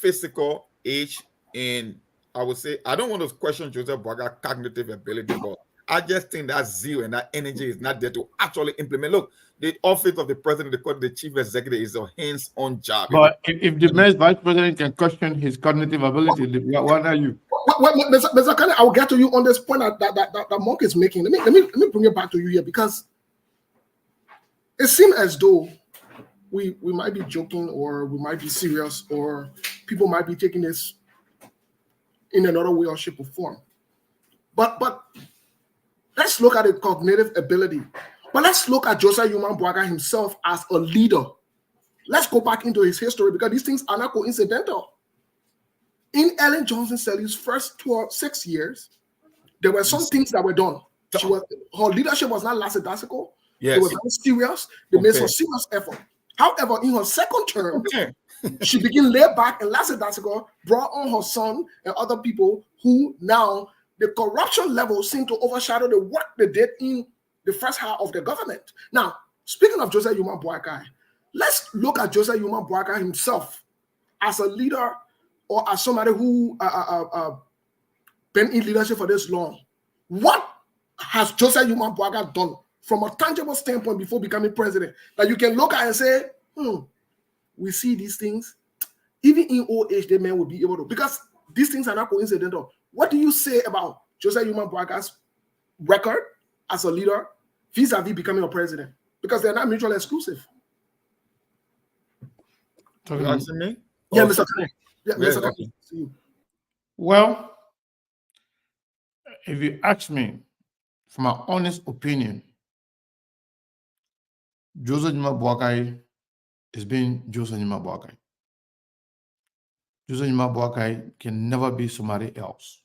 physical age, and I would say I don't want to question Joseph Boakai's cognitive ability, but I just think that zeal and that energy is not there to actually implement. Look, the office of the president, the chief executive, is a hands-on job. But if the next vice president can question his cognitive ability, what are you? Mr. Kane, I will get to you on this point that Monk is making. Let me bring it back to you here, because it seems as though we might be joking, or we might be serious, or people might be taking this in another way or shape or form. But let's look at the cognitive ability. But let's look at Joseph Boakai himself as a leader. Let's go back into his history, because these things are not coincidental. In Ellen Johnson Sirleaf's first 6 years, there were some things that were done. Her leadership was not lackadaisical. Yes. It was very serious. They made some serious effort. However, in her second term, she began laid back and lackadaisical, brought on her son and other people who now the corruption level seemed to overshadow the work they did in the first half of the government. Now, speaking of Joseph Boakai, let's look at Joseph Boakai himself as a leader, or as somebody who been in leadership for this long. What has Joseph Boakai done from a tangible standpoint before becoming president that you can look at and say, we see these things, Even in old age, the man will be able to, because these things are not coincidental. What do you say about Joseph Yuma Boaka's record as a leader vis-a-vis becoming a president? Because they're not mutually exclusive. You asking me? Yeah, Mr. Kane. Yeah, Yeah, Mr. okay. Kane. Well, if you ask me, from my honest opinion, Joseph Nima Boakai is being Joseph Nima Boakai. Joseph Nima Boakai can never be somebody else.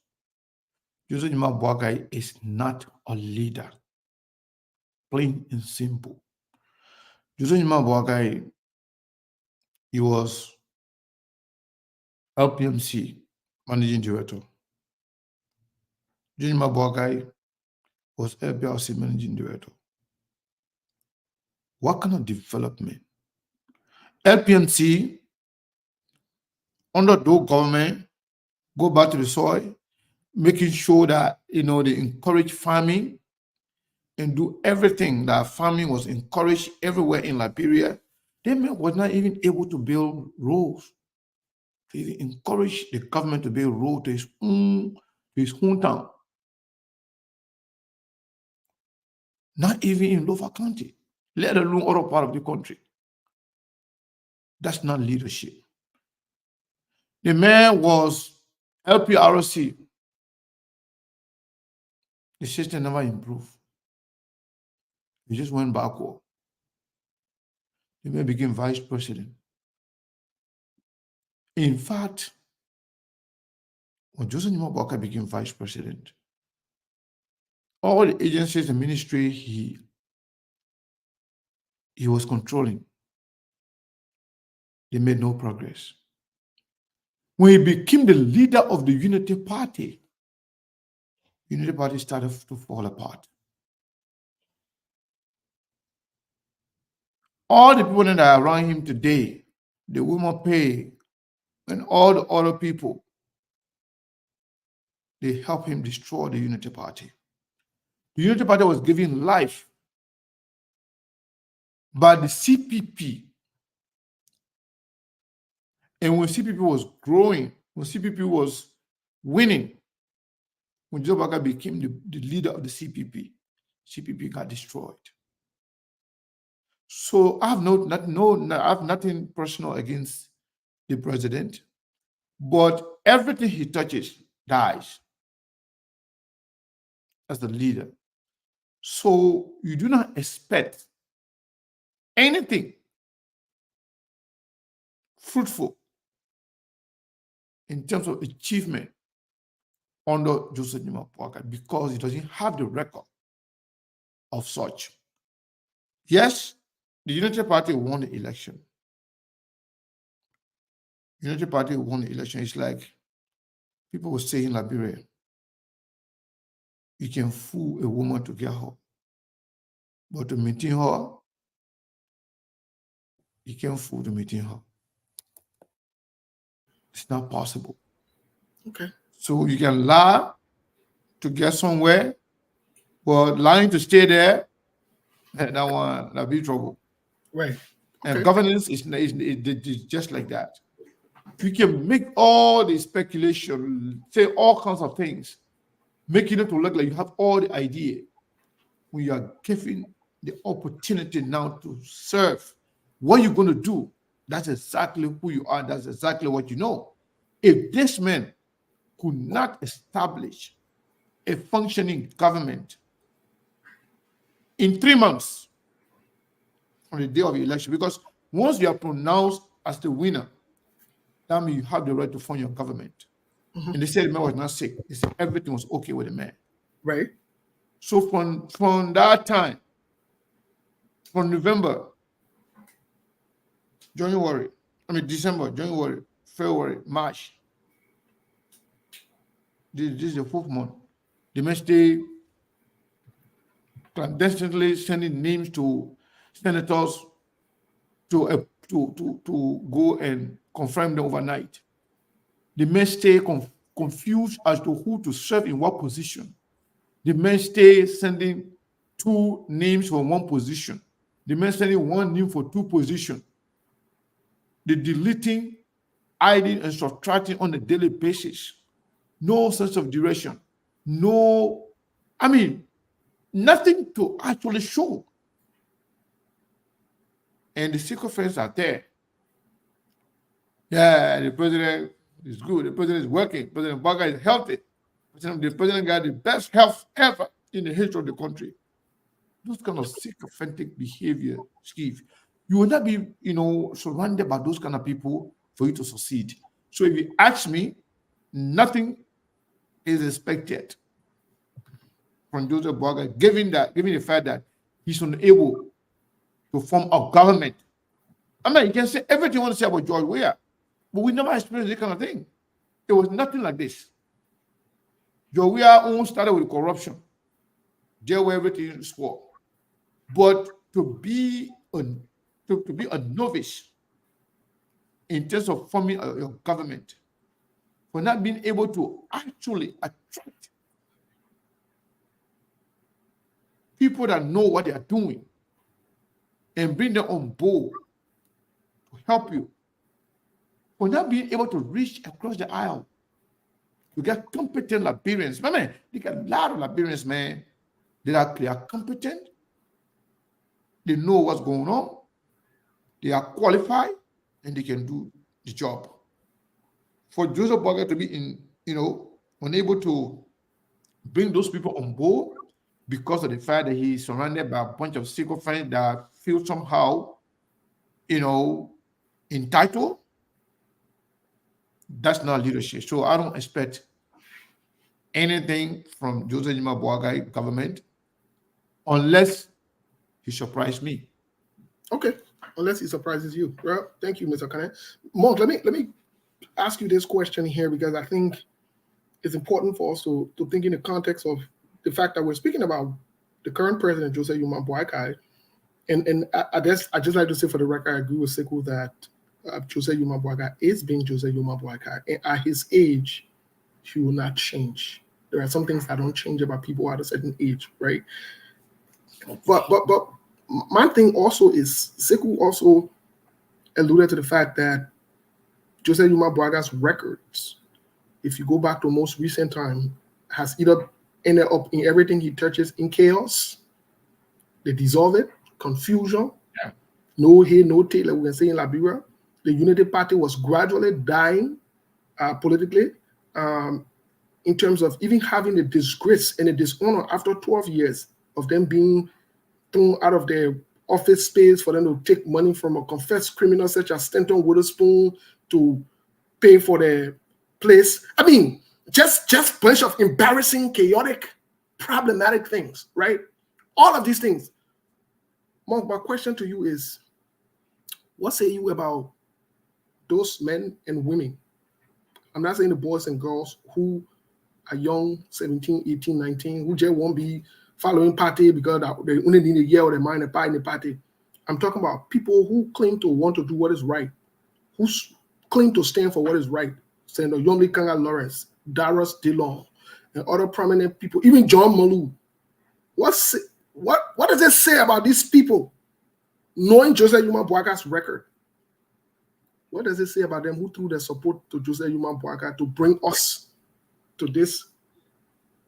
Joseph Nima Boakai is not a leader. Plain and simple. Joseph Nima Boakai, he was LPMC managing director. Joseph Nima Boakai was LPLC managing director. What kind of development? LPMC, under the government, go back to the soil, making sure that they encourage farming and do everything that farming was encouraged everywhere in Liberia. They was not even able to build roads. They encouraged the government to build roads to his hometown. Not even in Lofa County, let alone other part of the country. That's not leadership. The man was LPRC. The system never improved. He just went backward. The man became vice president. In fact, when Joseph Nima Boakai became vice president, all the agencies and ministry he was controlling, they made no progress. When he became the leader of the Unity Party started to fall apart. All the people that are around him today, the women pay, and all the other people, they helped him destroy the Unity Party. The Unity Party was given life by the CPP. And when CPP was growing, when CPP was winning, when Joe Baka became the leader of the CPP, CPP got destroyed. So I have I have nothing personal against the president, but everything he touches dies as the leader. So you do not expect anything fruitful in terms of achievement under Joseph Nima Boakai because he doesn't have the record of such. Yes, the Unity Party won the election. Unity Party won the election. It's like people will say in Liberia, you can fool a woman to get her, but to maintain her, you can't fool to maintain her. It's not possible. Okay. So you can lie to get somewhere, but lying to stay there, that'll be trouble. Right. Okay. And governance is just like that. You can make all the speculation, say all kinds of things, making it to look like you have all the idea. When you are given the opportunity now to serve, what you're going to do, that's exactly who you are. That's exactly what you know. If this man could not establish a functioning government in 3 months on the day of the election, because once you are pronounced as the winner, that means you have the right to form your government. Mm-hmm. And they said the man was not sick. They said everything was okay with the man. Right. So from that time, from November, December, January, February, March, this is the 4th month, the man stay clandestinely sending names to senators to go and confirm them overnight. The men stay confused as to who to serve in what position. The men stay sending 2 names for 1 position. The men sending 1 name for 2 positions. The deleting adding and subtracting on a daily basis. No sense of direction. No, I mean, nothing to actually show. And the sycophants are there. Yeah, the president is good. The president is working. President Baga is healthy. The president got the best health ever in the history of the country. Those kind of sycophantic behavior, Steve, you will not be, surrounded by those kind of people for you to succeed. So if you ask me, nothing is expected from Joseph Baga, given the fact that he's unable to form a government. I mean, you can say everything you want to say about George Weah, but we never experienced this kind of thing. It was nothing like this. George Weah almost started with corruption. There where everything is for. But to be a novice in terms of forming a government, for not being able to actually attract people that know what they are doing and bring them on board to help you, for not being able to reach across the aisle. You get competent Liberians. Man, they got a lot of Liberians, man. They are competent. They know what's going on. They are qualified, and they can do the job. For Joseph Baga to be unable to bring those people on board because of the fact that he's surrounded by a bunch of sycophants that feel somehow, entitled, that's not leadership. So I don't expect anything from Joseph Yuma Boagai government unless he surprised me. Okay, unless he surprises you. Well, thank you, Mr. Kane. Monk, let me ask you this question here, because I think it's important for us to think in the context of the fact that we're speaking about the current president, Joseph Yuma Boakai. And I guess I just like to say for the record, I agree with Sekou that Joseph Yuma Boakai is being Joseph Yuma Boakai. And at his age, he will not change. There are some things that don't change about people at a certain age, right? But my thing also is, Sekou also alluded to the fact that Joseph Yuma Boagai's records, if you go back to most recent time, has either ended up in everything he touches in chaos, they dissolve it, confusion, no hay, no tail, like we can say in Liberia. The Unity Party was gradually dying politically, in terms of even having the disgrace and the dishonor after 12 years of them being thrown out of their office space for them to take money from a confessed criminal such as Stanton Witherspoon to pay for their place. I mean, just a bunch of embarrassing, chaotic, problematic things, right? All of these things. Monk, my question to you is, what say you about those men and women? I'm not saying the boys and girls who are young, 17, 18, 19, who just won't be following party because they only need a year or they mind a pie in the party. I'm talking about people who claim to want to do what is right, who claim to stand for what is right. Senator Yomli Kanga Lawrence, Darius Dillon, and other prominent people, even John Malou. What does it say about these people, knowing Joseph Yuma Boagai's record? What does it say about them who threw their support to Joseph Yuma Boagai to bring us to this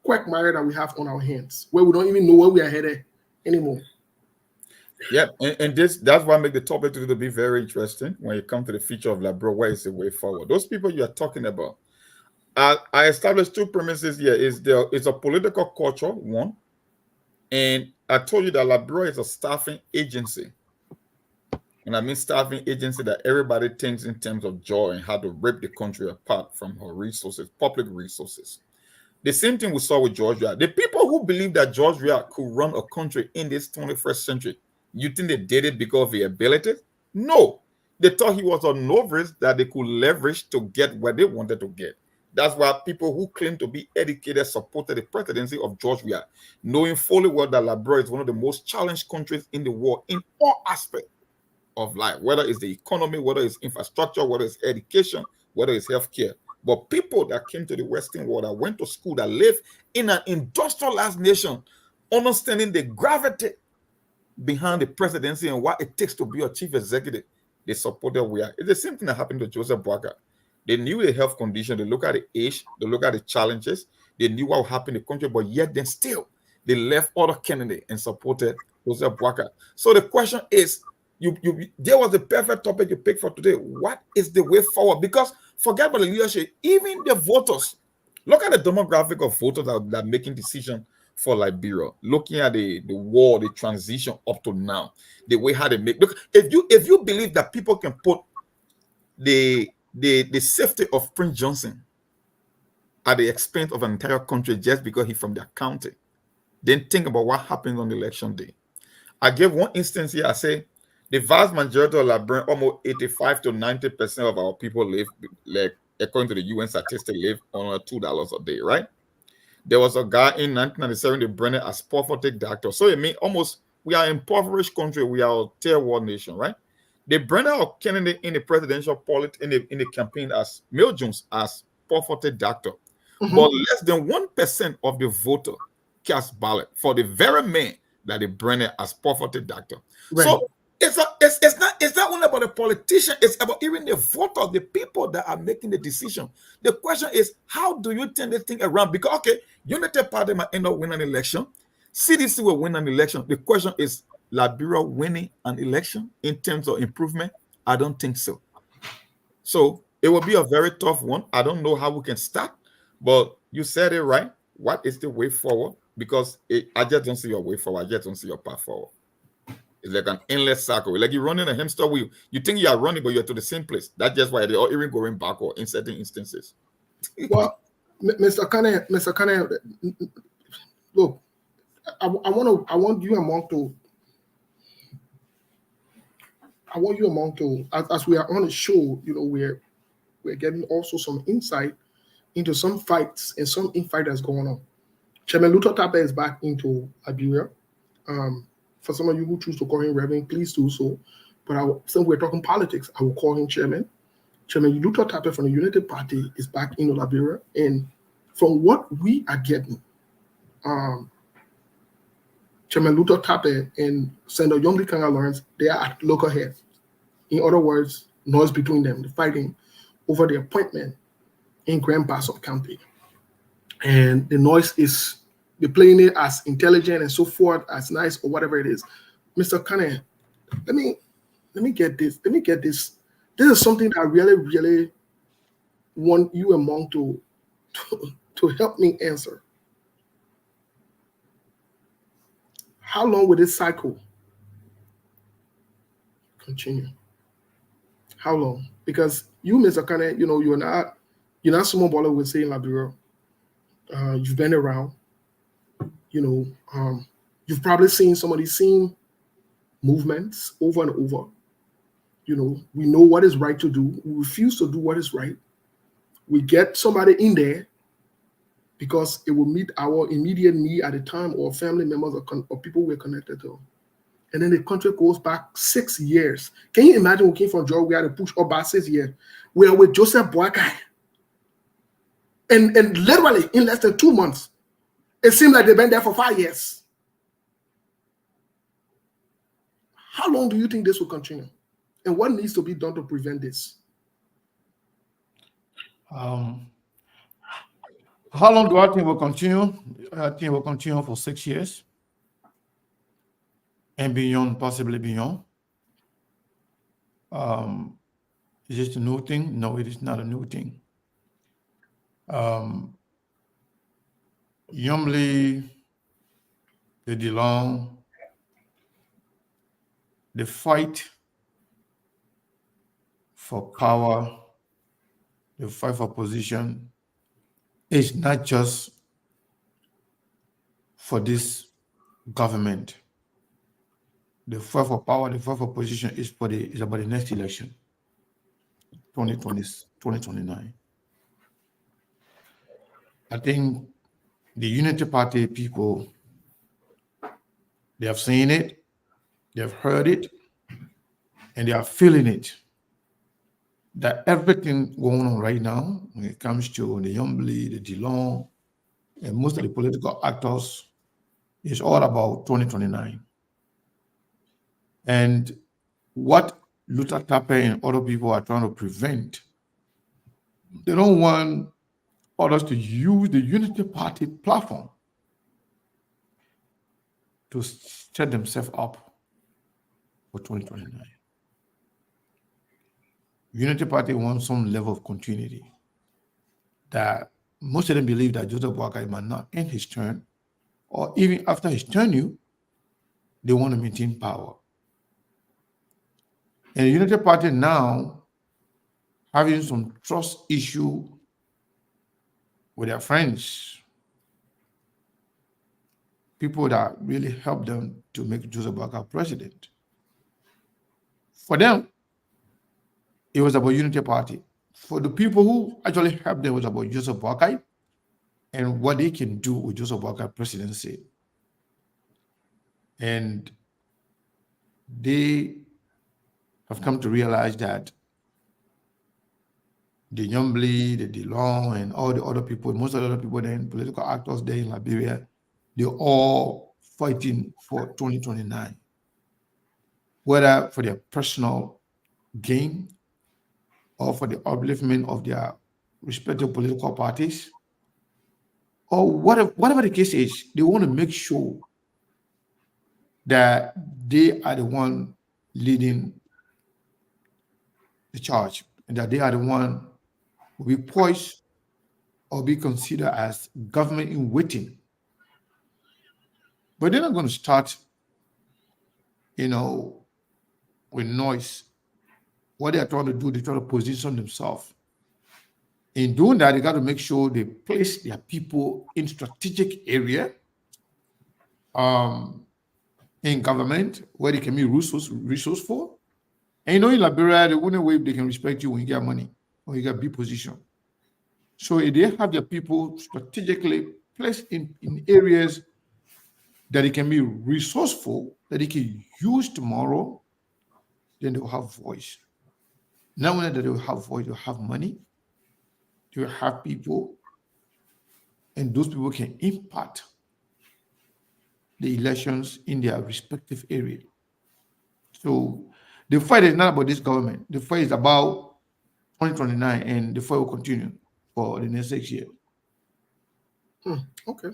quagmire that we have on our hands, where we don't even know where we are headed anymore? Yeah, and that's why I make the topic to be very interesting when you come to the feature of Labro. Where is the way forward? Those people you are talking about, I established two premises here. It's a political culture, one, and I told you that Labro is a staffing agency. And I mean staffing agency that everybody thinks in terms of joy and how to rip the country apart from her resources, public resources. The same thing we saw with George Weah. The people who believe that George Weah could run a country in this 21st century, you think they did it because of the ability? No. They thought he was a novice that they could leverage to get where they wanted to get. That's why people who claim to be educated supported the presidency of George Weah, knowing fully well that Liberia is one of the most challenged countries in the world in all aspects of life, whether it's the economy, whether it's infrastructure, whether it's education, whether it's healthcare. But people that came to the Western world, that went to school, that live in an industrialized nation, understanding the gravity behind the presidency and what it takes to be a chief executive, they supported Weah. It's the same thing that happened to Joseph Boagai. They knew the health condition, they look at the age, they look at the challenges, they knew what would happen in the country, but yet then still they left other candidates and supported Joseph Boakai. So the question is, there was the perfect topic you picked for today. What is the way forward? Because forget about the leadership, even the voters. Look at the demographic of voters that are making decisions for Liberia. Looking at the war, the transition up to now, the way how they make. Look, if you believe that people can put the safety of Prince Johnson at the expense of an entire country just because he's from their county, then think about what happens on election day. I gave one instance here. I say the vast majority of Liberians, almost 85 to 90% of our people live, like according to the UN statistic, live on $2 a day, right? There was a guy in 1997, they branded as poverty doctor. So it means almost we are impoverished country. We are a tier 1 nation, right? They branded our candidate in the presidential politics in the campaign as Mel Jones as poverty doctor. But less than 1% of the voter cast ballot for the very man that they branded as poverty doctor. Right. So it's not only about the politician, it's about even the voters, the people that are making the decision. The question is, how do you turn this thing around? Because okay, United Party might end up winning an election, CDC will win an election. The question is, Liberia winning an election in terms of improvement? I don't think so. So it will be a very tough one. I don't know how we can start, but you said it right. What is the way forward? Because I just don't see your way forward. I just don't see your path forward. It's like an endless circle. Like you're running a hamster wheel. You think you are running, but you're to the same place. That's just why they're even going backward in certain instances. Well, Mr. Kane, look, I want you and Monk to, as we are on the show, you know, we're getting also some insight into some fights and some infight that's going on. Chairman Luther Tappe is back into Liberia. For some of you who choose to call him Reverend, please do so. But since we're talking politics, I will call him Chairman. Chairman Luther Tappe from the United Party is back into Liberia. And from what we are getting, Chairman Luther Tappe and Senator Yomli Kanga Lawrence, they are at loggerheads. In other words, noise between them, they're fighting over the appointment in Grand Bassa County. And the noise is, they're playing it as intelligent and so forth, as nice or whatever it is. Mr. Kane, let me get this. This is something that I really, really want you and Monk to help me answer. How long will this cycle continue? How long? Because you, Mr. Kane, you know, you're not someone Bola would say in Liberia. You've been around. You know, you've probably seen some of these same movements over and over. You know, we know what is right to do. We refuse to do what is right. We get somebody in there because it will meet our immediate need at the time, or family members or people we're connected to. And then the country goes back 6 years. Can you imagine we came from Georgia, we had to push up by 6 years. We're with Joseph Boakai. And literally in less than 2 months, it seemed like they've been there for 5 years. How long do you think this will continue? And what needs to be done to prevent this? How long do I think will continue? I think it will continue for 6 years. And beyond, possibly beyond. Is this a new thing? No, it is not a new thing. Yomli, the DeLong, the fight for power, the fight for position is not just for this government. The fight for power, the fight for position is about the next election, 2029. I think the Unity Party people, they have seen it, they have heard it, and they are feeling it. That everything going on right now, when it comes to the Yombly, the DeLong, and most of the political actors, is all about 2029. And what Luther Tappe and other people are trying to prevent They don't want others to use the Unity Party platform to set themselves up for 2029. Unity Party wants some level of continuity. That most of them believe that Joseph Boakai might not end his term, or even after his tenure, they want to maintain power. And the Unity Party now having some trust issue with their friends, people that really helped them to make Joseph Boakai president. For them, it was about Unity Party. For the people who actually helped them, it was about Joseph Boakai and what they can do with Joseph Boakai presidency. And they have come to realize that the Yombly, the DeLong, and all the other people, most of the other people then, political actors there in Liberia, they're all fighting for 2029. Whether for their personal gain or for the upliftment of their respective political parties, or whatever the case is, they want to make sure that they are the one leading the charge, and that they are the one who will be poised or be considered as government in waiting. But they're not going to start, with noise. What they are trying to do, they're trying to position themselves. In doing that, they got to make sure they place their people in strategic area, in government where they can be resourceful. And in Liberia, the only way they can respect you when you get money or you get big position. So if they have their people strategically placed in areas that they can be resourceful, that they can use tomorrow, then they will have voice. Not only that they will have voice, they will have money, they will have people, and those people can impact the elections in their respective area. So the fight is not about this government. The fight is about 2029, and the fight will continue for the next 6 years. Okay.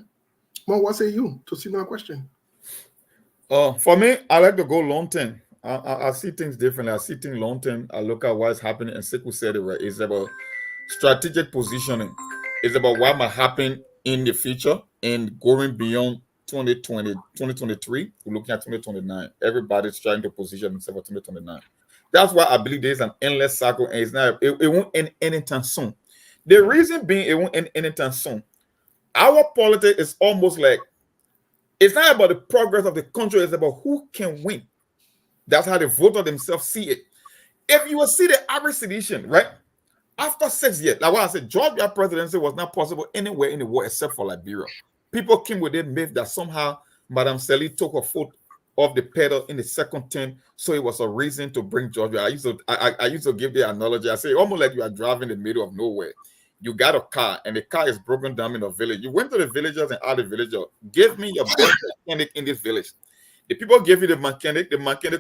Well, what say you to see my question? For me, I like to go long term. I see things differently. I see things long term. I look at what's happening, and Sekou said it right. It's about strategic positioning. It's about what might happen in the future and going beyond 2020, 2023. We're looking at 2029. Everybody's trying to position themselves for 2029. That's why I believe there's an endless cycle, and it won't end anytime soon. The reason being it won't end anytime soon. Our politics is almost like, it's not about the progress of the country, it's about who can win. That's how the voters themselves see it. If you will see the average citizen, right? After 6 years, like what I said, Georgia presidency was not possible anywhere in the world except for Liberia. People came with a myth that somehow Madame Sally took her foot off the pedal in the second term, so it was a reason to bring Georgia. I used to give the analogy. I say almost like you are driving in the middle of nowhere. You got a car and the car is broken down in a village. You went to the villagers and asked the villager, give me your best mechanic in this village. The people gave you the mechanic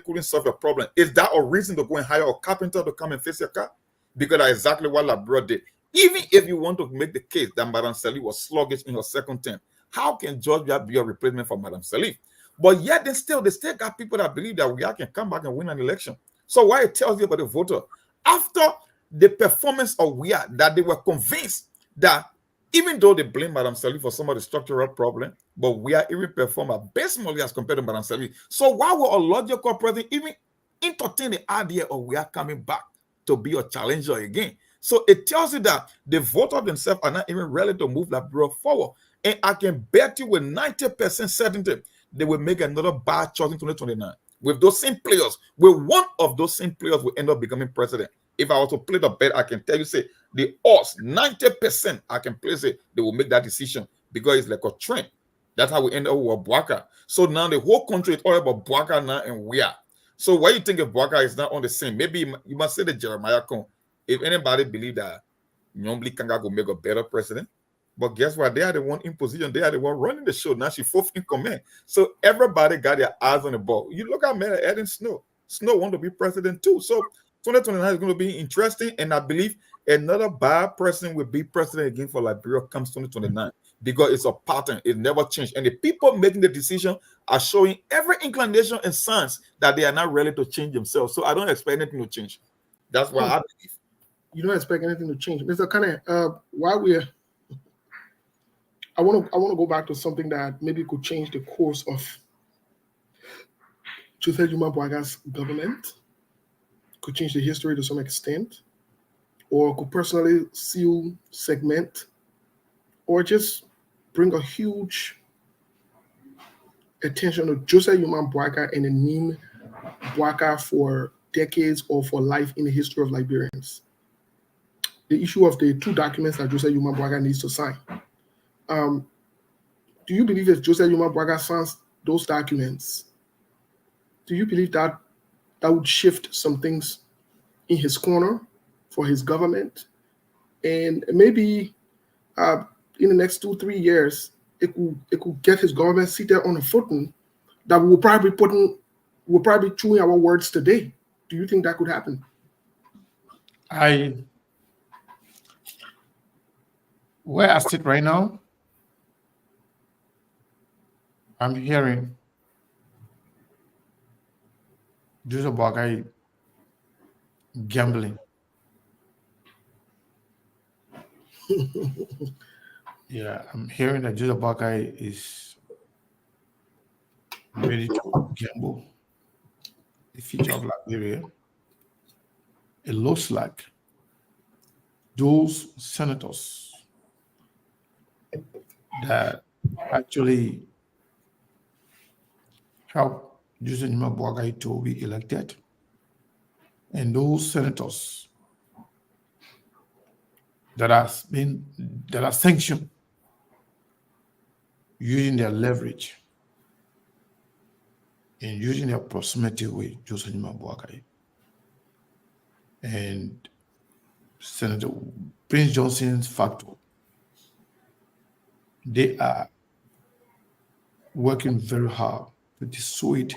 couldn't solve your problem. Is that a reason to go and hire a carpenter to come and fix your car? Because that's exactly what Labrador did. Even if you want to make the case that Madame Sally was sluggish in her second term, how can Georgia be a replacement for Madame Sally? But yet they still got people that believe that we can come back and win an election. So why it tells you about the voter, after the performance of that they were convinced that even though they blame Madame Sally for some of the structural problem, but even perform abysmally as compared to Madame Sally. So why would a logical president even entertain the idea of coming back to be a challenger again? So it tells you that the voters themselves are not even ready to move Liberia forward. And I can bet you with 90% certainty they will make another bad choice in 2029. With those same players, with one of those same players will end up becoming president. If I was to play the bet, I can tell you, say, the odds, 90%, I can place it, they will make that decision because it's like a trend. That's how we end up with Boakai. So now the whole country is all about Boakai now and we are. So why you think if Boakai is not on the same? Maybe you must say the Jeremiah Kong. If anybody believe that Nyombli Kanga will make a better president, but guess what? They are the one in position. They are the one running the show. Now she's fourth in command. So everybody got their eyes on the ball. You look at Eden Snow. Snow want to be president too. So 2029 is going to be interesting. And I believe another bad person will be president again for Liberia comes 2029 because it's a pattern. It never changed. And the people making the decision are showing every inclination and signs that they are not ready to change themselves. So I don't expect anything to change. That's why I believe. You don't expect anything to change. Mr. Kane, while we're I want to go back to something that maybe could change the course of Joseph Juma Bwaga's government, could change the history to some extent, or could personally seal, segment, or just bring a huge attention to Joseph Juma Bwaga and the name Bwaga for decades or for life in the history of Liberians. The issue of the 2 documents that Joseph Juma Bwaga needs to sign. Do you believe if Joseph Juma Bwaga signs those documents, do you believe that that would shift some things in his corner for his government? And maybe in the next 2-3 years, it could get his government seated on a footing that we'll probably chewing our words today. Do you think that could happen? Where I sit right now, I'm hearing Joseph Bwaga gambling. Yeah, I'm hearing that Joseph Bwaga is ready to gamble the future of Liberia. It looks like those senators that actually helped Joseph Juma Bwaga to be elected, and those senators that are sanctioned using their leverage and using their proximity with Joseph Juma Bwaga and Senator Prince Johnson's factor, they are working very hard to dissuade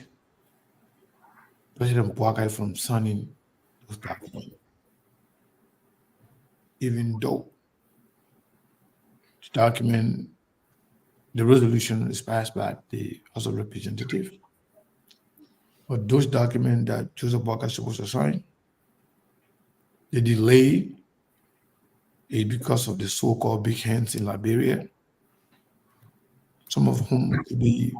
President Bwaga from signing those documents, even though the resolution is passed by the House of Representatives. But those documents that Joseph Bwaga is supposed to sign, the delay is because of the so-called big hands in Liberia, some of whom could be,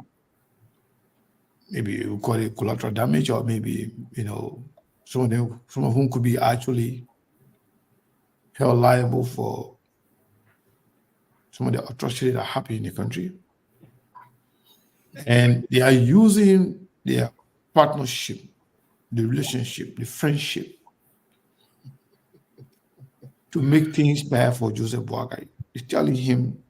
maybe we call it collateral damage, or maybe, some of whom could be actually held liable for some of the atrocities that happen in the country. And they are using their partnership, the relationship, the friendship to make things bad for Joseph Bwaga. It's telling him,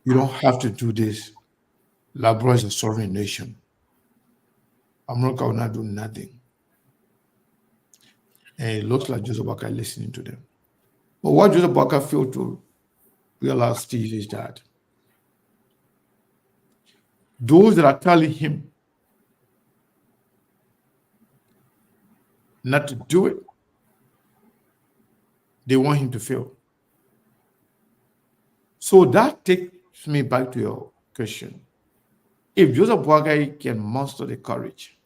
you don't have to do this. Liberia is a sovereign nation. America will not do nothing. And it looks like Joseph Bwaga is listening to them. But what Joseph Bwaga failed to realize, Steve, is that those that are telling him not to do it, they want him to fail. So that takes me back to your question. If Joseph Bwaga can muster the courage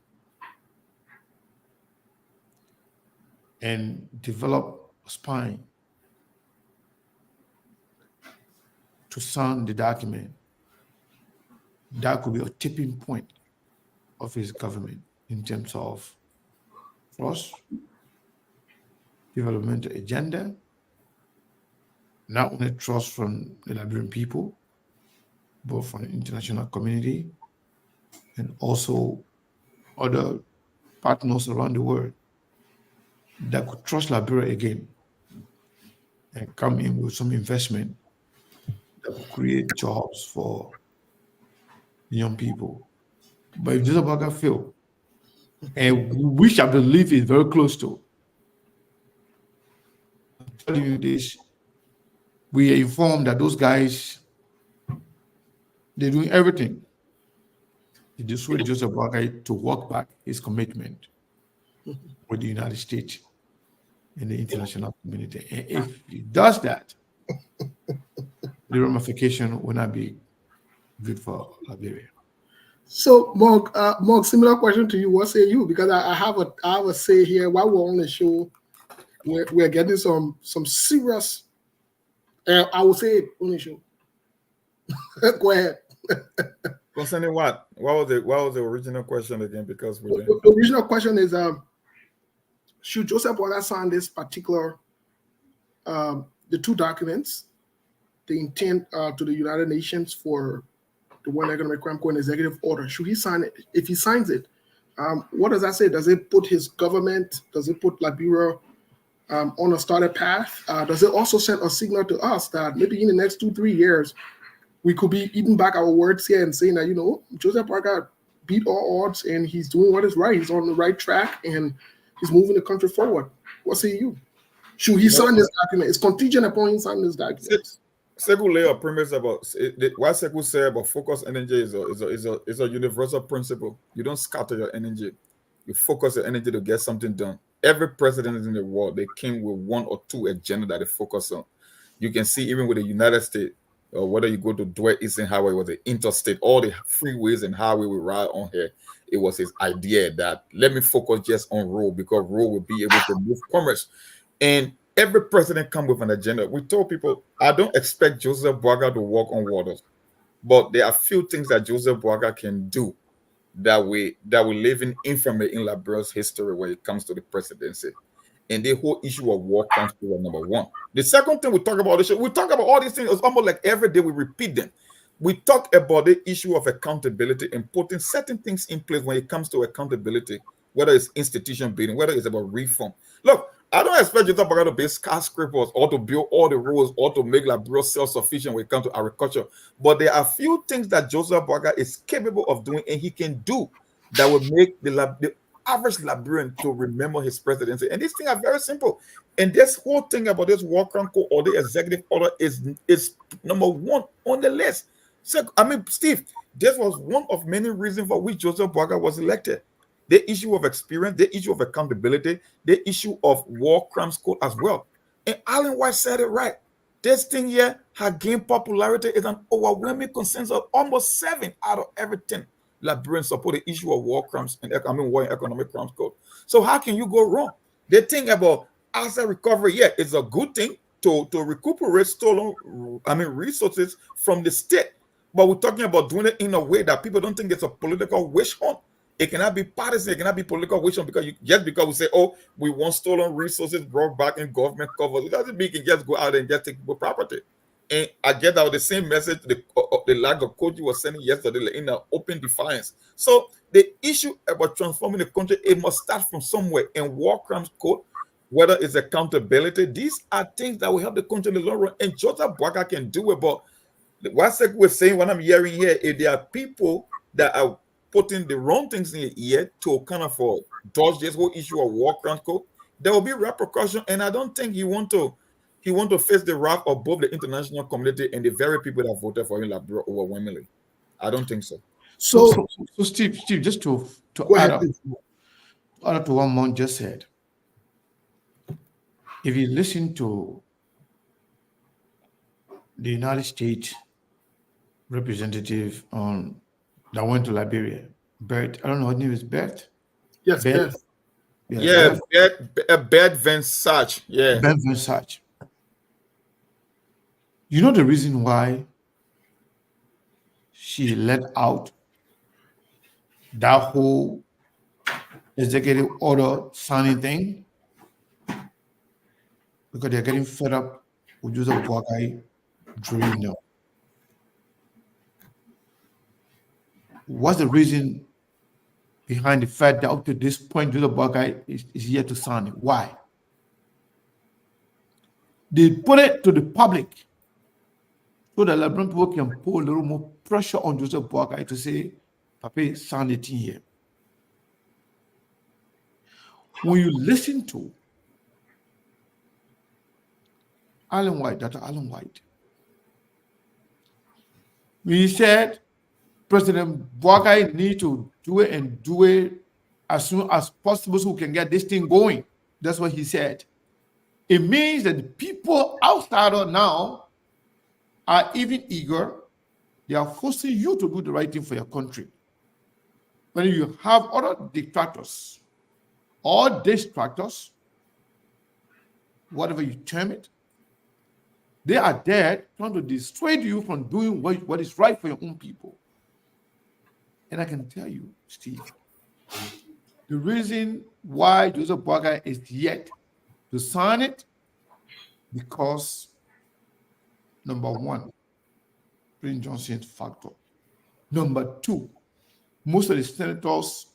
and develop a spine to sign the document, that could be a tipping point of his government in terms of trust, developmental agenda, not only trust from the Liberian people, but from the international community and also other partners around the world that could trust Liberia again and come in with some investment that could create jobs for young people. But if Joseph Bwaga fail, and which I believe is very close to, I'm telling you this, we are informed that those guys, they're doing everything to dissuade Joseph Bwaga to walk back his commitment with the United States. in the international community. And if he does that, the ramification will not be good for Liberia. So, Mark, similar question to you. What say you? Because I have a say here. While we're on the show, we're getting some serious. I will say it on the show. Go ahead. Concerning what? What was the original question again? Because we didn't. The original question is: should Joseph Boaga sign this particular the two documents, the intent to the United Nations for the World Economic Crime Court executive order? Should he sign it? If he signs it, what does that say? Does it put his government? Does it put Liberia on a started path? Does it also send a signal to us that maybe in the next 2-3 years we could be eating back our words here and saying that, you know, Joseph Boaga beat all odds and he's doing what is right. He's on the right track and he's moving the country forward. What say you? Should he sign this document? It's contingent upon him signing this document. Sekou lay a premise about what Sekou said about focus energy is a universal principle. You don't scatter your energy. You focus your energy to get something done. Every president in the world, they came with one or two agenda that they focus on. You can see even with the United States, or whether you go to Dwell Eastern Highway or the interstate, all the freeways and highway we ride on here, it was his idea that let me focus just on road because road will be able to move commerce. And every president come with an agenda. We told people, I don't expect Joseph Boaga to walk on waters, but there are few things that Joseph Boaga can do that we live in infamy in Liberia's history when it comes to the presidency. And the whole issue of war crimes was number one. The second thing we talk about, we talk about all these things. It's almost like every day we repeat them. We talk about the issue of accountability and putting certain things in place when it comes to accountability, whether it's institution building, whether it's about reform. Look, I don't expect Joseph Boaga to build skyscrapers or to build all the roads or to make Liberia self-sufficient when it comes to agriculture. But there are few things that Joseph Boaga is capable of doing and he can do that will make the average Liberian to remember his presidency. And these things are very simple. And this whole thing about this war crime court or the executive order is number one on the list. So, I mean, Steve, this was one of many reasons for which Joseph Boaga was elected. The issue of experience, the issue of accountability, the issue of war crimes court as well. And Alan White said it right. This thing here has gained popularity. Is an overwhelming consensus of almost 7 out of every 10 Liberians support the issue of war crimes and war and economic crimes code. So how can you go wrong? They think about asset recovery. Yeah, it's a good thing to recuperate stolen resources from the state. But we're talking about doing it in a way that people don't think it's a political wish hunt. It cannot be partisan. It cannot be political wish hunt because just because we say, oh, we want stolen resources brought back in government covers, it doesn't mean you can just go out and just take people's property. And I get that with the same message the lack of coach was sending yesterday in an open defiance. So the issue about transforming the country, it must start from somewhere. And war crimes code, whether it's accountability, these are things that will help the country in the long run. And Joseph Boaga can do it. But what Sekou was saying, what I'm hearing here, if there are people that are putting the wrong things in the ear to kind of dodge this whole issue of war crimes code, there will be repercussion. And I don't think he want to face the wrath of both the international community and the very people that voted for him Liberia overwhelmingly. I don't think so. So Steve, just to add up to what Mon just said, if you listen to the United States representative that went to Liberia, Bert, I don't know, his name is Bert. Yes, Bert. Yeah, Bert Van Sach. Yeah, Bert Van Sach. You know the reason why she let out that whole executive order signing thing? Because they're getting fed up with Joseph Boaga drilling them. What's the reason behind the fact that up to this point Joseph Boaga is yet to sign it? Why? They put it to the public so that Liberian people can put a little more pressure on Joseph Boaga to say, Papa, sign it in here. When you listen to Dr. Alan White, when he said President Boaga needs to do it as soon as possible so we can get this thing going. That's what he said. it means that the people outside of now are even eager. They are forcing you to do the right thing for your country. When you have other dictators or distractors, whatever you term it, they are there trying to dissuade you from doing what is right for your own people. And I can tell you, Steve, the reason why Joseph Boakai is yet to sign it, because number one, Prince Johnson's factor. Number two, most of the senators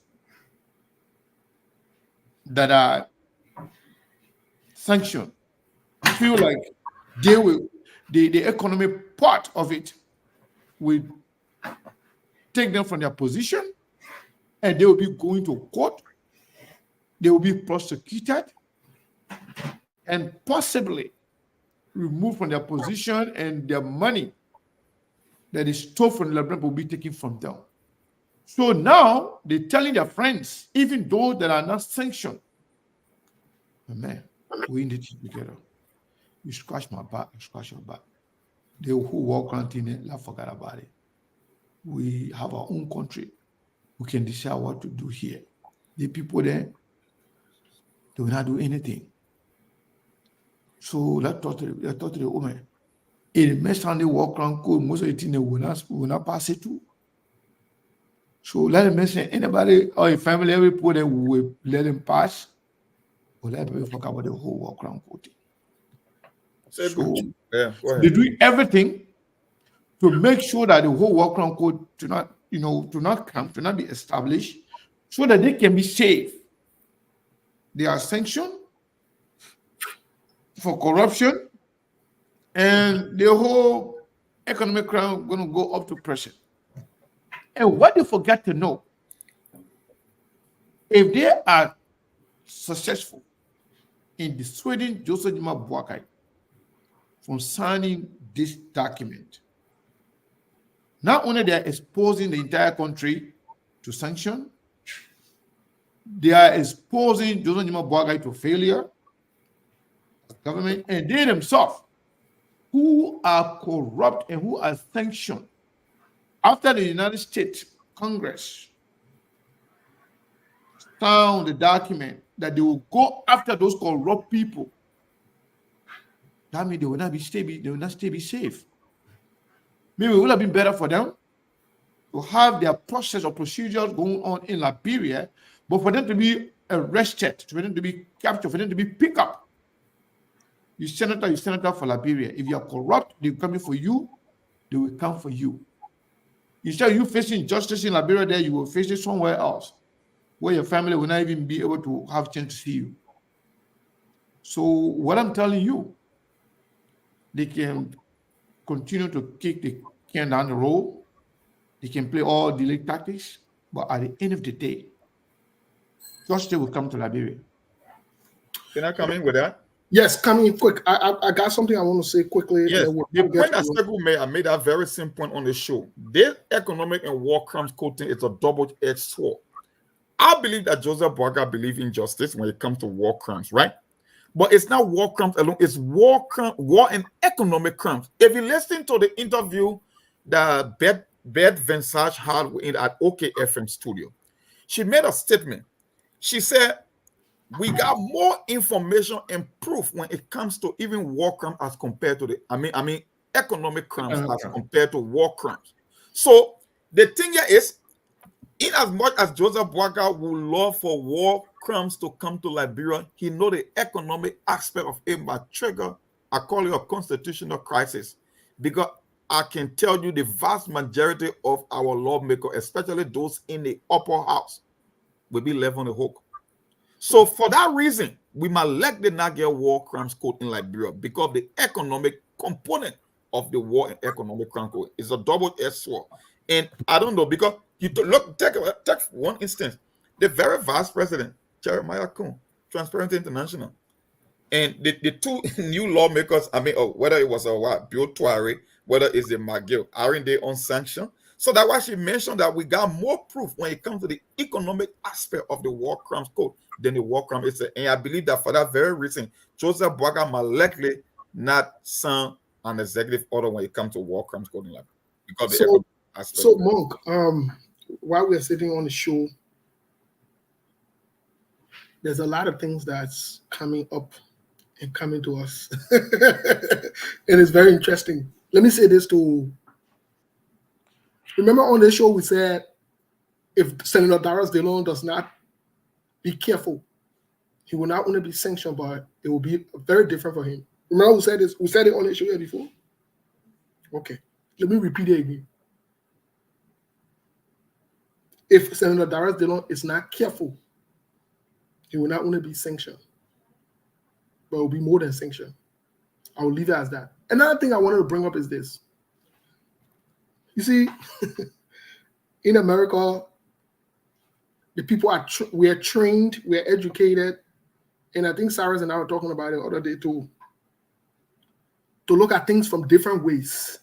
that are sanctioned feel like the economic part of it will take them from their position, and they will be going to court, they will be prosecuted, and possibly removed from their position, and their money that is stolen from the Liberian will be taken from them. So now they're telling their friends, even those that are not sanctioned, man, we need to together. You scratch my back, you scratch your back. They who walk around in it, I forgot about it. We have our own country. We can decide what to do here. The people there, they will not do anything. So let's talk to the woman. In the next time they walk around, most of the things they will not pass it to. So let them mention anybody or a family, every people that will let them pass. But let people forget about the whole walk around code. So they do everything to make sure that the whole walk around code do not be established, so that they can be safe. They are sanctioned for corruption, and the whole economic crime going to go up to pressure. And what they forget to know, if they are successful in dissuading Joseph Jima Boakai from signing this document, not only they are exposing the entire country to sanction, they are exposing Joseph Jima Boakai to failure as government, and they themselves, who are corrupt and who are sanctioned after the United States Congress found the document that they will go after those corrupt people. That means they will not be safe. Maybe it would have been better for them to have their process or procedures going on in Liberia, but for them to be arrested, for them to be captured, for them to be picked up. You senator for Liberia. If you are corrupt, they're coming for you, they will come for you. Instead of you facing justice in Liberia there, you will face it somewhere else, where your family will not even be able to have a chance to see you. So what I'm telling you, they can continue to kick the can down the road. They can play all delay tactics, but at the end of the day, justice will come to Liberia. Can I come in with that? Yes, coming in quick. I got something I want to say quickly. Yes, the point that Segu made, I made that very simple point on the show. This economic and war crimes coating is a double-edged sword. I believe that Joseph Boakai believes in justice when it comes to war crimes, right? But it's not war crimes alone, it's war and economic crimes. If you listen to the interview that Beth Vinsage had at OKFM studio, she made a statement. She said, we got more information and proof when it comes to even war crimes as compared to economic crimes as compared to war crimes. So the thing here is, in as much as Joseph Boakai would love for war crimes to come to Liberia, he knows the economic aspect of it might trigger, I call it a constitutional crisis. Because I can tell you the vast majority of our lawmakers, especially those in the upper house, will be left on the hook. So for that reason, we might let the not get war crimes code in Liberia, because the economic component of the war and economic crime code is a double-edged sword. And I don't know, because you look, take one instance, the very vice president, Jeremiah Kuhn, Transparency International, and the two new lawmakers, whether it was Bill Twari, whether it's the McGill, aren't they on sanction? So that's why she mentioned that we got more proof when it comes to the economic aspect of the war crimes code than the war crime itself. And I believe that for that very reason, Joseph Boaga might likely not sign an executive order when it comes to war crimes code in Liberia because of the economic aspect. So Monk, while we're sitting on the show, there's a lot of things that's coming up and coming to us. And it's very interesting. Let me say this to, remember on the show we said, if Senator Darius DeLong does not be careful, he will not only be sanctioned, but it will be very different for him. Remember who said this? We said it on the show here before? Okay, let me repeat it again. If Senator Darius DeLong is not careful, he will not only be sanctioned, but it will be more than sanctioned. I will leave it as that. Another thing I wanted to bring up is this. You see, in America, the people are we are trained, we are educated, and I think Cyrus and I were talking about it the other day too, to look at things from different ways.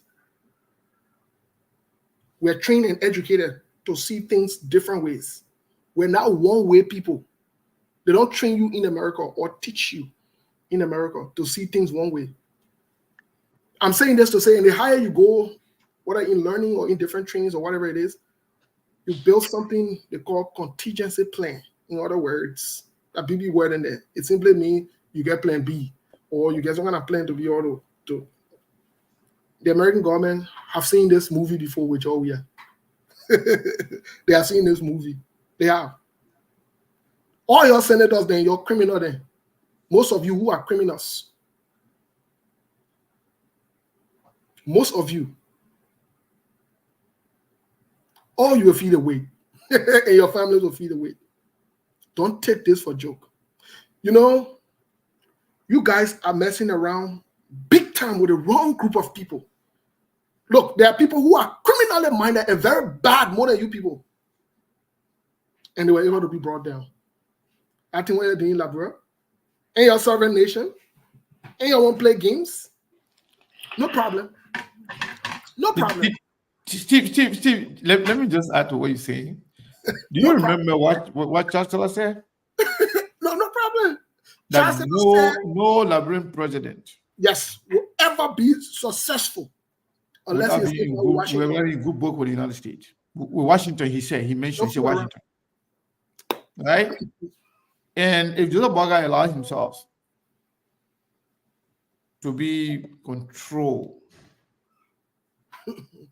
We're trained and educated to see things different ways. We're not one-way people. They don't train you in America or teach you in America to see things one way. I'm saying this to say, and the higher you go, whether in learning or in different trainings or whatever it is, you build something they call contingency plan. In other words, a BB word in there. It simply means you get plan B, or you get some kind of plan to be able to. The American government have seen this movie before with Joe Weir. They have seen this movie. They have. All your senators, then you're criminal then. Most of you who are criminals. Most of you. All you will feel the weight. And your families will feel the weight. Don't take this for a joke. You know, you guys are messing around big time with the wrong group of people. Look, there are people who are criminally minded and very bad more than you people. And they were able to be brought down. I think what you're doing in Liberia, and your sovereign nation, and you want to play games, no problem. No problem. Steve, let me just add to what you're saying. Do you remember what Chancellor said? No problem. That no Liberian president. Yes, will ever be successful unless he's in Washington. We're in good book with the United States. With Washington, he mentioned Washington. Right? And if Joseph Boaga allows himself to be controlled,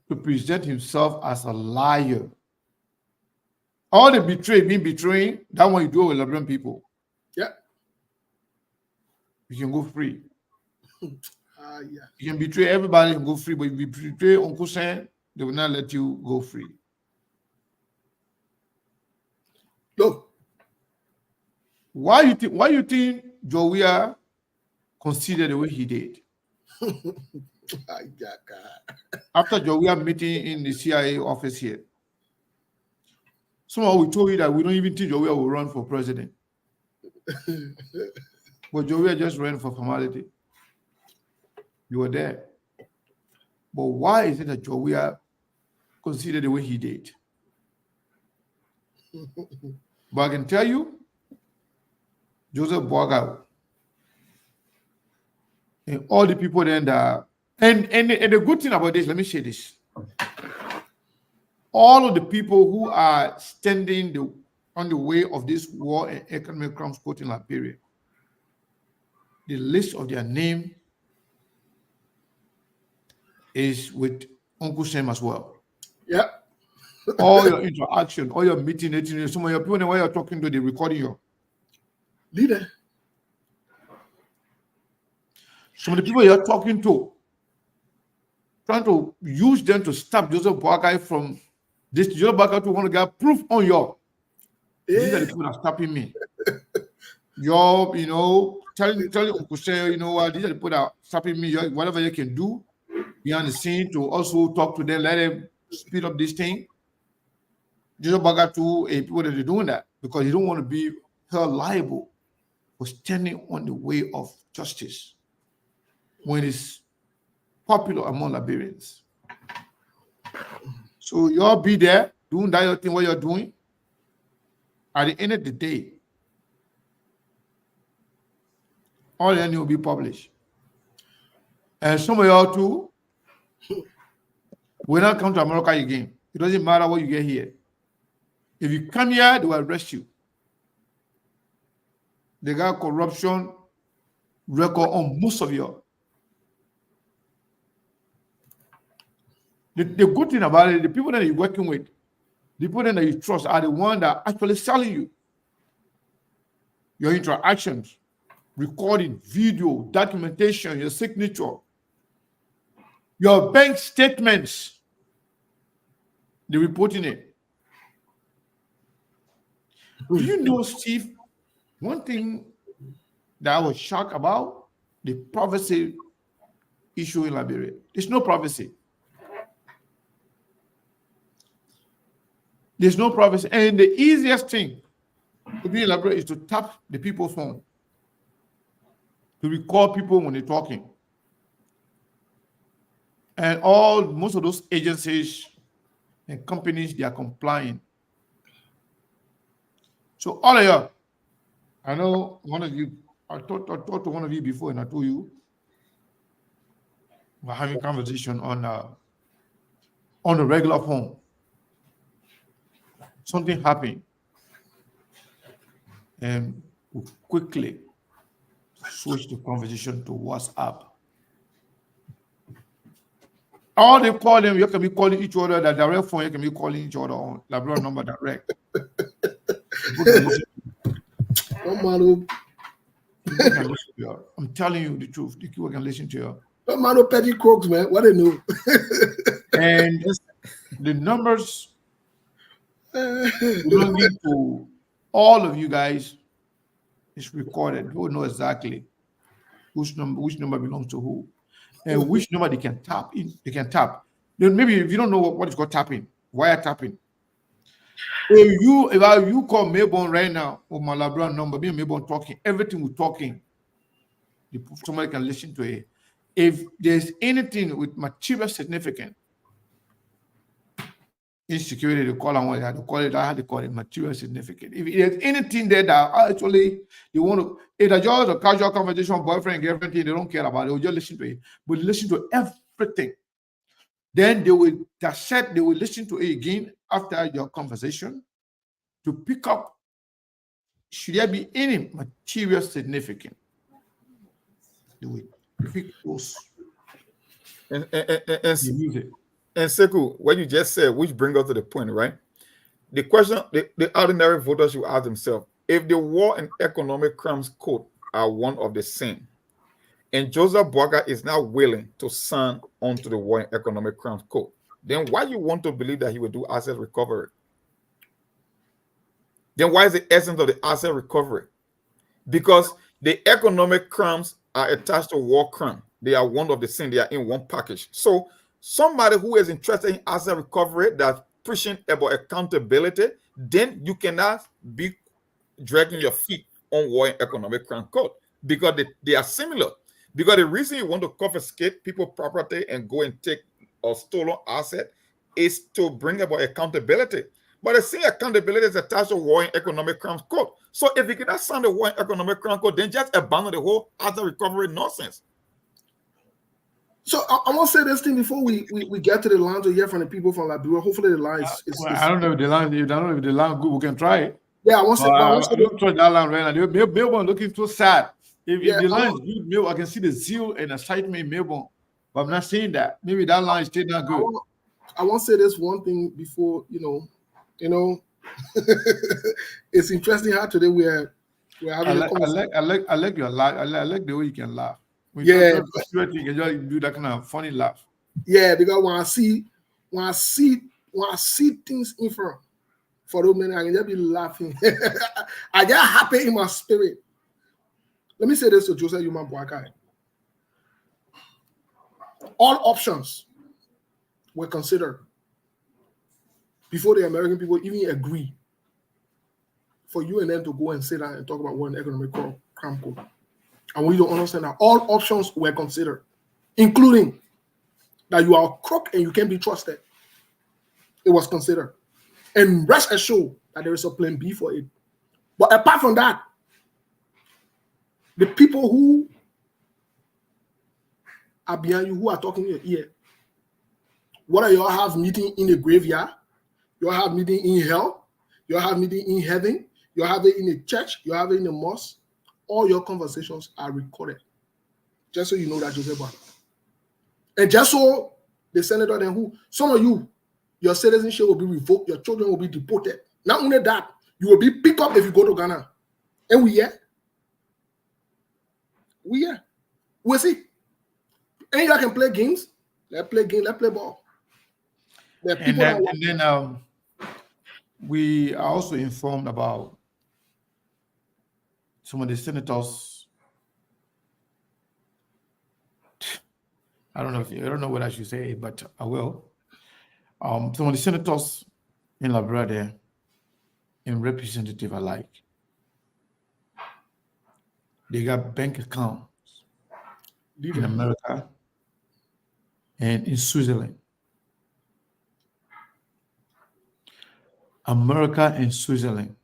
to present himself as a liar, all the betraying, that one you do with Liberian people. Yeah. You can go free. Yeah. You can betray everybody and go free, but if you betray Uncle Sam, they will not let you go free. Look. Why you think Joe Weir considered the way he did? After Joe Weir meeting in the CIA office here, somehow we told you that we don't even think Joe Weir will run for president. But Joe Weir just ran for formality. You were there. But why is it that Joe Weir considered the way he did? But I can tell you, Joseph Boaga and all the people then that, and the good thing about this, let me say this. All of the people who are standing on the way of this war and economic crimes court in Liberia, the list of their name is with Uncle Sam as well. Yeah. All your interaction, all your meeting, some of your people when you're talking to, they're recording you. Leader. Some of the people you're talking to, trying to use them to stop Joseph Boaga from this. Joseph Boaga to want to get proof on you. Yeah. These are the people that are stopping me. Tell Uncle Sam, you know what, these are the people that are stopping me. Whatever you can do behind the scene to also talk to them, let them speed up this thing. Joseph Boaga to people that are doing that because you don't want to be held liable for standing on the way of justice when it's popular among Liberians. So y'all be there doing that your thing, what you're doing. At the end of the day, all the will be published. And some of y'all too will not come to America again. It doesn't matter what you get here. If you come here, they will arrest you. They got corruption record on most of you. The good thing about it, the people that you're working with, the people that you trust are the ones that are actually selling you. Your interactions, recording, video, documentation, your signature, your bank statements, they're reporting it. Do you know, Steve, one thing that I was shocked about, the privacy issue in Liberia. There's no privacy. There's no privacy. And the easiest thing to be in Liberia is to tap the people's phone, to record people when they're talking. And most of those agencies and companies, they are complying. So all of you, I know one of you, I talked to one of you before, and I told you we're having a conversation on a regular phone. Something happened, and we quickly switched the conversation to WhatsApp. All they call them, you can be calling each other, the direct phone, you can be calling each other on Labrador number direct. I'm telling you the truth. The people can listen to you. Don't matter petty crooks, man. What they know. And the numbers belonging to all of you guys is recorded. Who know exactly which number belongs to who, and which number they can tap in. They can tap. Then maybe if you don't know what is called tapping, wire tapping. If you call Melbourne right now with my Labrador number, me and Melbourne talking, everything we're talking, somebody can listen to it. If there's anything with material significance, insecurity, they call on what they call it. I had to call it material significant. If there's anything there that actually they want to, it's just a casual conversation, boyfriend and girlfriend thing, they don't care about it. They will just listen to it. But listen to everything. Then they will dissect, they will listen to it again after your conversation to pick up, should there be any material significance? They will pick those. And Sekou, what you just said, which brings us to the point, right? The question, the ordinary voter should ask themselves, if the War and Economic Crimes Code are one of the same, and Joseph Boakai is now willing to sign onto the War and Economic Crimes Code, then why you want to believe that he will do asset recovery? Then why is the essence of the asset recovery? Because the economic crimes are attached to war crime. They are one of the same. They are in one package. So somebody who is interested in asset recovery, that's pushing about accountability, then you cannot be dragging your feet on War and Economic Crime Code because they are similar. Because the reason you want to confiscate people's property and go and take a stolen asset is to bring about accountability. But the same accountability is attached to War and Economic Crimes Code. So if you cannot sign the War and Economic Crime Code, then just abandon the whole asset recovery nonsense. So I want to say this thing before we get to the line to hear from the people from Liberia. Hopefully the line is I don't know if the line. I don't know if the line good. We can try it. Yeah, I want to say. I don't trust that line right now. Melbourne looking so sad. If the line is good, Melbourne, I can see the zeal and excitement in Melbourne. But I'm not saying that. Maybe that line is still not good. I want to say this one thing before it's interesting how today we're having I like your laugh. I like the way you can laugh. When you can just do that kind of funny laugh. Yeah, because when I see things in front for those minutes, I can just be laughing. I get happy in my spirit. Let me say this to Joseph Boakai. All options were considered before the American people even agree for you and them to go and sit down and talk about one economic crime code. And we don't understand that all options were considered, including that you are a crook and you can't be trusted. It was considered. And rest assured that there is a plan B for it. But apart from that, the people who are behind you, who are talking in your ear, whether you all have meeting in the graveyard, you all have meeting in hell, you all have meeting in heaven, you all have it in a church, you have it in a mosque, all your conversations are recorded. Just so you know that, Joseph. And just so the senator then who, some of you, your citizenship will be revoked, your children will be deported. Not only that, you will be picked up if you go to Ghana. And we here. We here. We'll see. And you can play games. Let's play games, let's play ball. And then we are also informed about some of the senators. I don't know what I should say, but I will. Some of the senators in Liberia and representative alike, they got bank accounts in America and in Switzerland. America and Switzerland.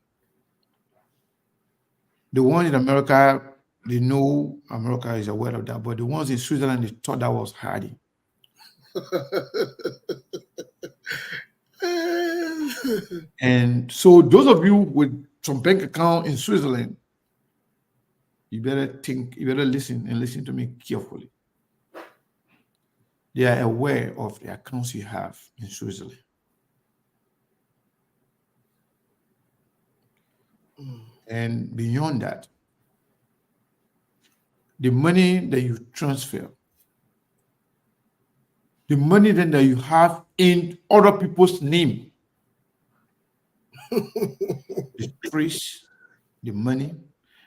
The ones in America, they know America is aware of that, but the ones in Switzerland, they thought that was hiding. And so those of you with some bank account in Switzerland, you better listen and listen to me carefully. They are aware of the accounts you have in Switzerland. And beyond that, the money that you transfer, the money then that you have in other people's name, they trace the money,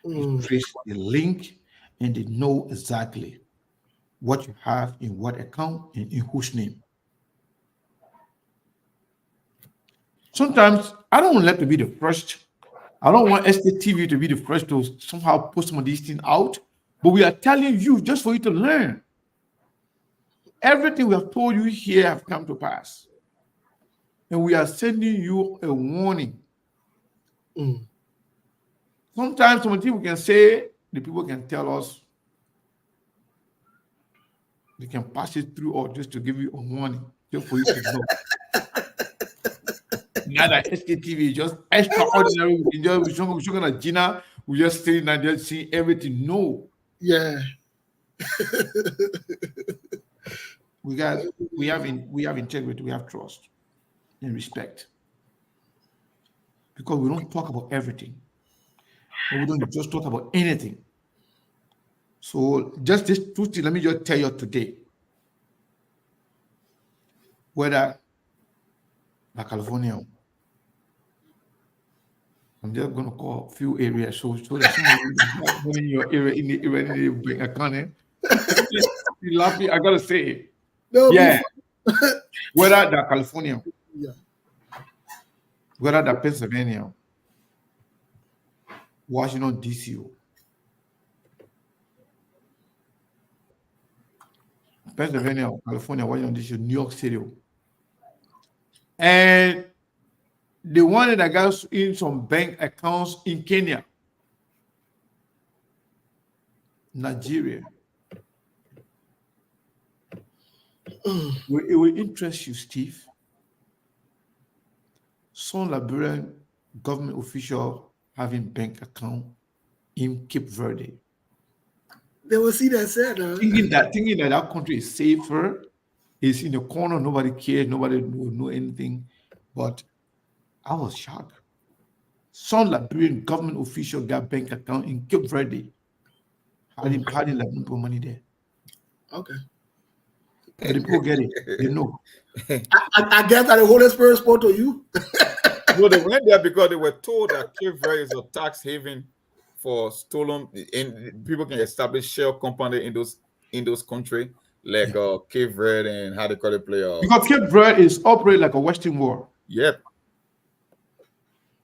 they trace the link, and they know exactly what you have in what account and in whose name. Sometimes I don't want to be the first. I don't want STTV to be the first to somehow put some of these things out, but we are telling you just for you to learn. Everything we have told you here have come to pass. And we are sending you a warning. Sometimes some people can say, the people can tell us, they can pass it through or just to give you a warning, just for you to know. Now that SKTV is just extraordinary. We just Gina, we just sitting and just see everything. No. Yeah. we have integrity, we have trust and respect. Because we don't talk about everything. And we don't just talk about anything. So just this truth, let me just tell you today. Whether by California, I'm just going to call a few areas so that some of you in your area in the bank account. You laughing, I gotta say it. No, yeah. Whether the California, yeah. Whether the Pennsylvania, Washington, D.C., Pennsylvania, California, Washington, D.C., New York City. And the one that got in some bank accounts in Kenya, Nigeria. It will interest you, Steve. Some Liberian government official having bank account in Cape Verde. They will see that said. Thinking that country is safer, is in the corner, nobody cares, nobody will know anything. But I was shocked. Some Liberian government official got bank account in Cape Verde. How did Liberian put money there? Okay. But the people get it. They know. I guess that the Holy Spirit spoke to you. No, they went there because they were told that Cape Verde is a tax haven for stolen, and people can establish shell company in those countries like Cape Verde and how they call it because Cape Verde is operated like a Western world. Yep.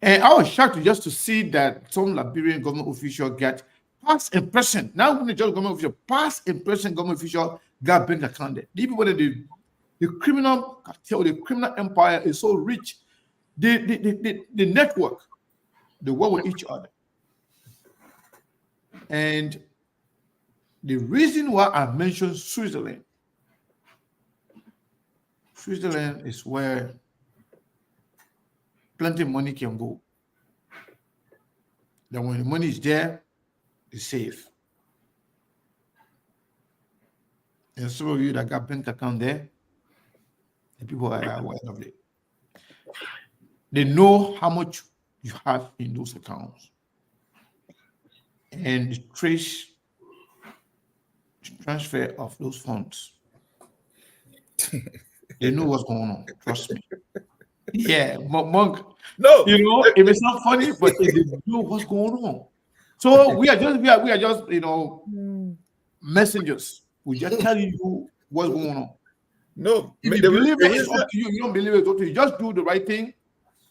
And I was shocked just to see that some Liberian government official get past and present. Not only just government official, past and present government official got bank account there. These people that The criminal cartel, the criminal empire is so rich. The network, they work with each other. And the reason why I mentioned Switzerland is where plenty of money can go. Then when the money is there, it's safe. And some of you that got bank account there, the people are aware of it. They know how much you have in those accounts. And they trace the transfer of those funds. They know what's going on. Trust me. Yeah, Monk. No, you know, it may sound funny, but they know what's going on. So we are just messengers. We just tell you what's going on. No, if you believe it's up to you, you don't believe it's up to you. Just do the right thing.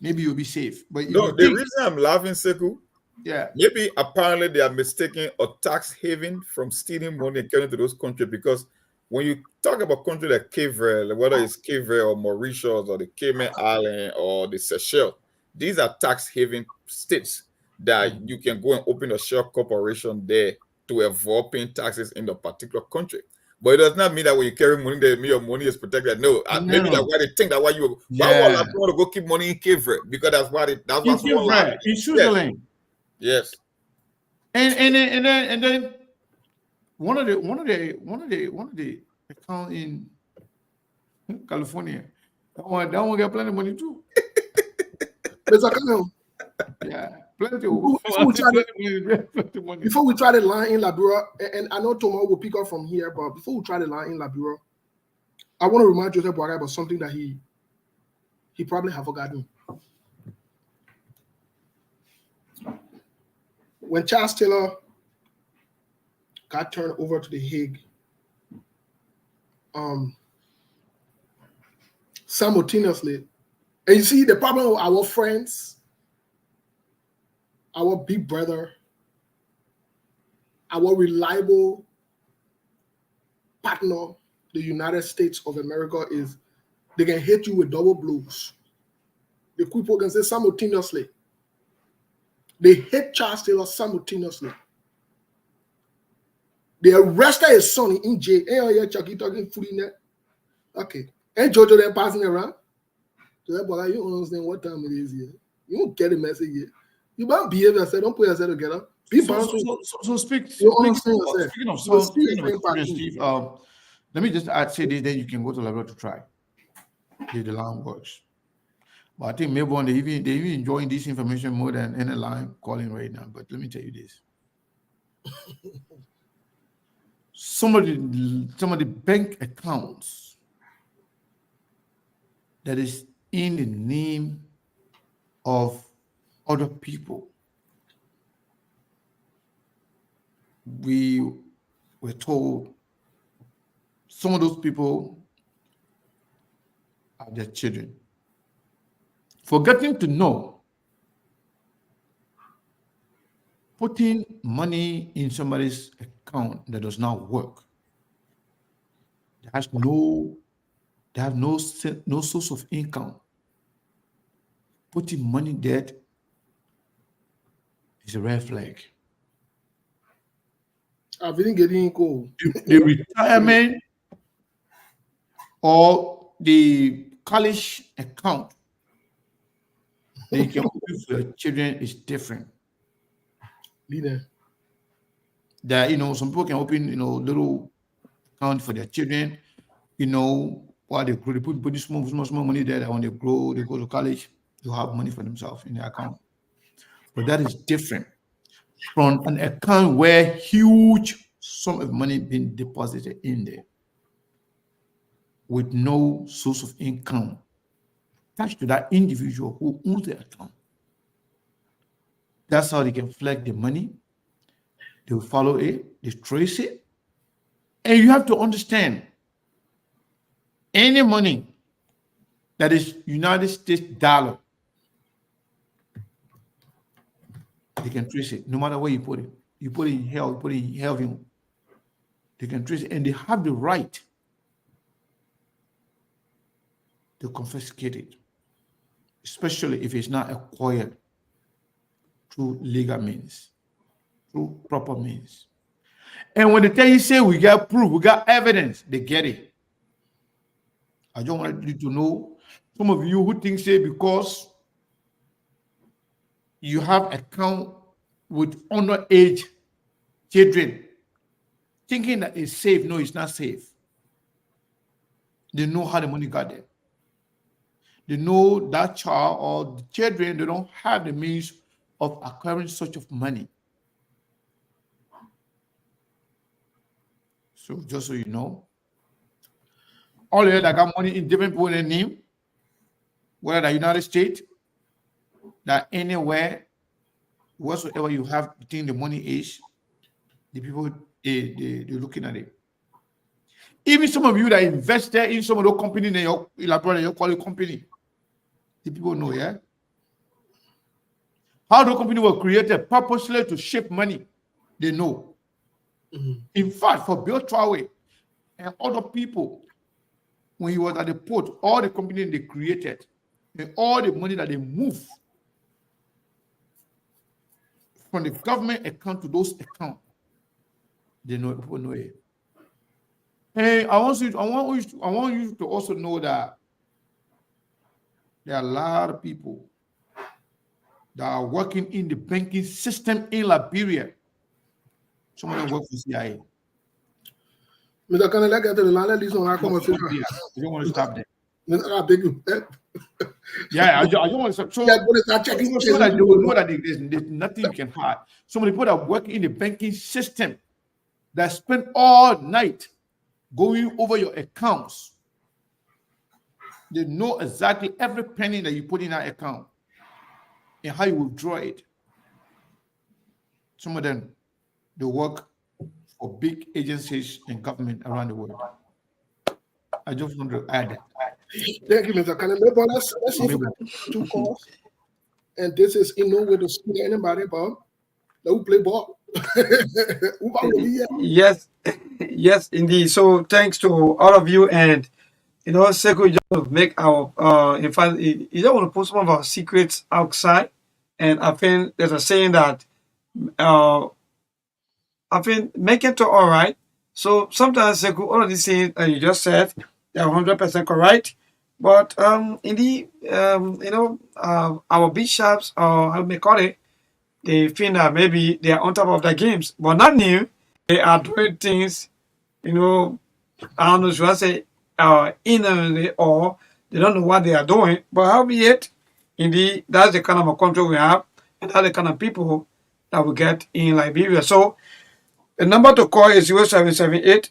Maybe you'll be safe. But no, the reason I'm laughing, Sekou, yeah, maybe apparently they are mistaking a tax haven from stealing money and getting to those countries, because when you talk about countries like Cape Verde, whether it's Cape Verde or Mauritius or the Cayman Island or the Seychelles, these are tax haven states that you can go and open a shell corporation there to avoid paying taxes in the particular country. But it does not mean that when you carry money, that your money is protected. No, maybe that's why they think that why you want to go keep money in Cape Verde, because that's why that's what someone like in Switzerland. Yes. And then one of the account in California, that one get plenty of money too. Yeah, plenty. Before we try the line in Liberia, and I know tomorrow we'll pick up from here, but before we try the line in Liberia, I want to remind Joseph Boakai about something that he probably have forgotten. When Charles Taylor got turned over to the Hague, simultaneously, and you see the problem with our friends, our big brother, our reliable partner, the United States of America, is they can hit you with double blows. The people can say simultaneously. They hit Charles Taylor simultaneously. They arrested his son in jail. Hey, yeah, Chucky talking food in there. Okay. And Jojo then passing around. So that boy, you don't understand what time it is here. You don't get the message here. You better behave yourself. Don't put yourself together. So speaking of Steve, let me just say this, then you can go to Liberia to try if the line works. But I think Melbourne, they even enjoying this information more than any line calling right now. But let me tell you this. Some of the bank accounts that is in the name of other people, we were told some of those people are their children. Forgetting to know, putting money in somebody's account that does not work, they have no source of income. Putting money there is a red flag. I didn't get in cool. The retirement or the college account they can open for your children is different. Leader. That some people can open little account for their children, while they grow, they put small money there. That when they grow, they go to college, they have money for themselves in their account. But that is different from an account where huge sum of money being deposited in there with no source of income attached to that individual who owns the account. That's how they can flag the money. They will follow it, they trace it. And you have to understand, any money that is United States dollar, they can trace it no matter where you put it. You put it in hell, you put it in heaven. They can trace it, and they have the right they confiscate it, especially if it's not acquired through legal means, through proper means. And when they tell you, say, we got proof, we got evidence, they get it. I just want you to know, some of you who think, say, because you have account with underage children, thinking that it's safe. No, it's not safe. They know how the money got there. They know that child or the children, they don't have the means of acquiring such of money. So just so you know, all of you that got money in different people in their name, whether the United States, that anywhere, whatsoever you have, think the money is, the people they're looking at it. Even some of you that invested in some of those companies in your call it company, the people know, yeah? How the company was created purposely to shape money, they know. In fact, for Bill Traore and other people, when he was at the port, all the company they created and all the money that they moved from the government account to those accounts, they know, people know it. And I want you to also know that there are a lot of people that are working in the banking system in Liberia. Some of them work for CIA. Mr. Kane, let's get to the line. Let listen. I come and finish. You don't want to stop there. I beg you. Yeah, I don't want to stop. So Yeah, but it's not checking. so that they will know that there's nothing you can hide. Some of the people that work in the banking system that spend all night going over your accounts, they know exactly every penny that you put in that account and how you withdraw it. Some of them, they work for big agencies and government around the world. I just want to add that. Thank you, Mr. Kane. Let's see if we can two calls. And this is in no way to scare anybody about who play ball. Yes, yes, indeed. So thanks to all of you, and Sekou just make our in fact, you don't want to put some of our secrets outside, and I think there's a saying that I think make it to all right. So sometimes Sekou, all of these things that you just said, they're 100% correct. But indeed, our bishops, or how may call it, they think that maybe they are on top of their games, but not new. They are doing things, I don't know, should I say, inherently, or they don't know what they are doing. But howbeit, indeed, that's the kind of a country we have, and that's the kind of people that we get in Liberia. So the number to call is 0778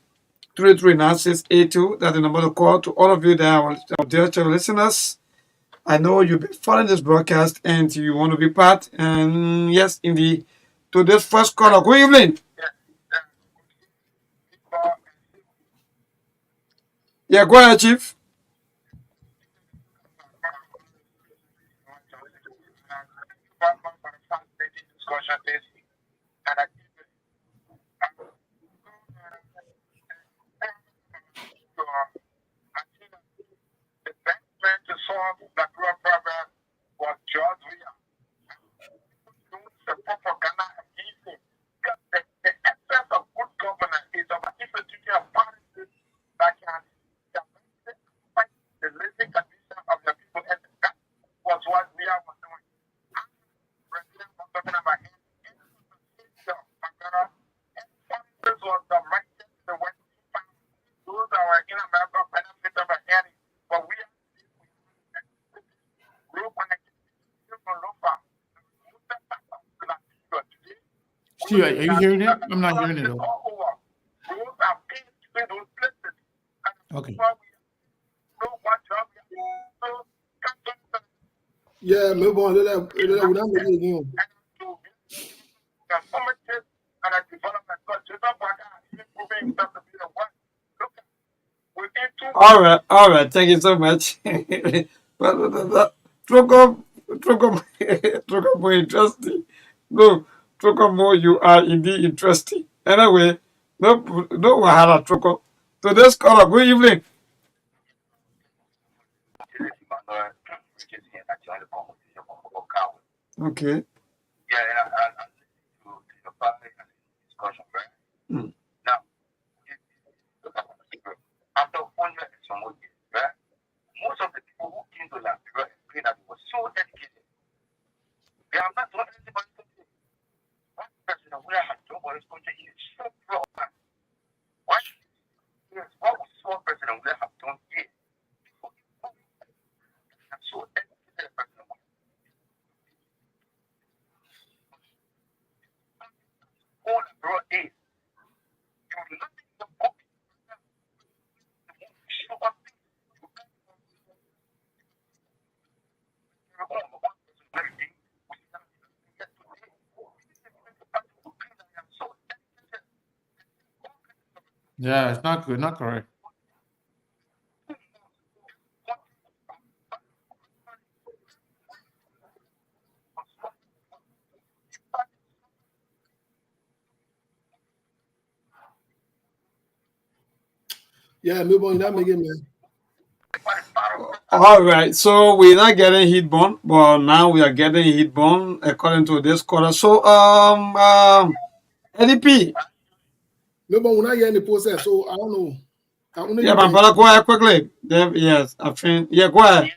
339 That's the number to call to all of you that are our dear listeners. I know you've been following this broadcast and you want to be part. And yes, indeed, to this first caller. Good evening. Yeah, go ahead, Chief. To solve the problem was George Weah. The propaganda against him. The essence of good governance is about instituting a policy that can fight the living condition of the people, and that was what Weah was doing. President was talking about him. This was the right thing to the West. Those that were in America benefit of a hearing, but we Steve, are you hearing it? I'm not hearing it. Okay. Yeah, move on. Let that again. All right. Thank you so much. Troko, more interesting. No, Troko, more you are indeed interesting. Anyway, no, Wahala, Troko. So this caller, good evening. join the conversation from Kawa. Okay. Yeah, I listen to your family and discussion, right? Now, after 1 year and some more years, right? Most of the people who came to Liberia explained that they were so educated. They have not done anything but something. One person where I had done for this country is so proud. Why? Yes, what was one person where I have done here? I'm so educated person. All the bro is you look at the book, you show up things you can't Yeah, it's not good, not correct. Yeah, move on. That make it, man. All right, so we're not getting heat burn, but now we are getting heat burn according to this quarter. So LDP. Move on. We're not getting the process, so I don't know. Yeah, my brother, go ahead quickly. Yes, I think. Yeah, go ahead.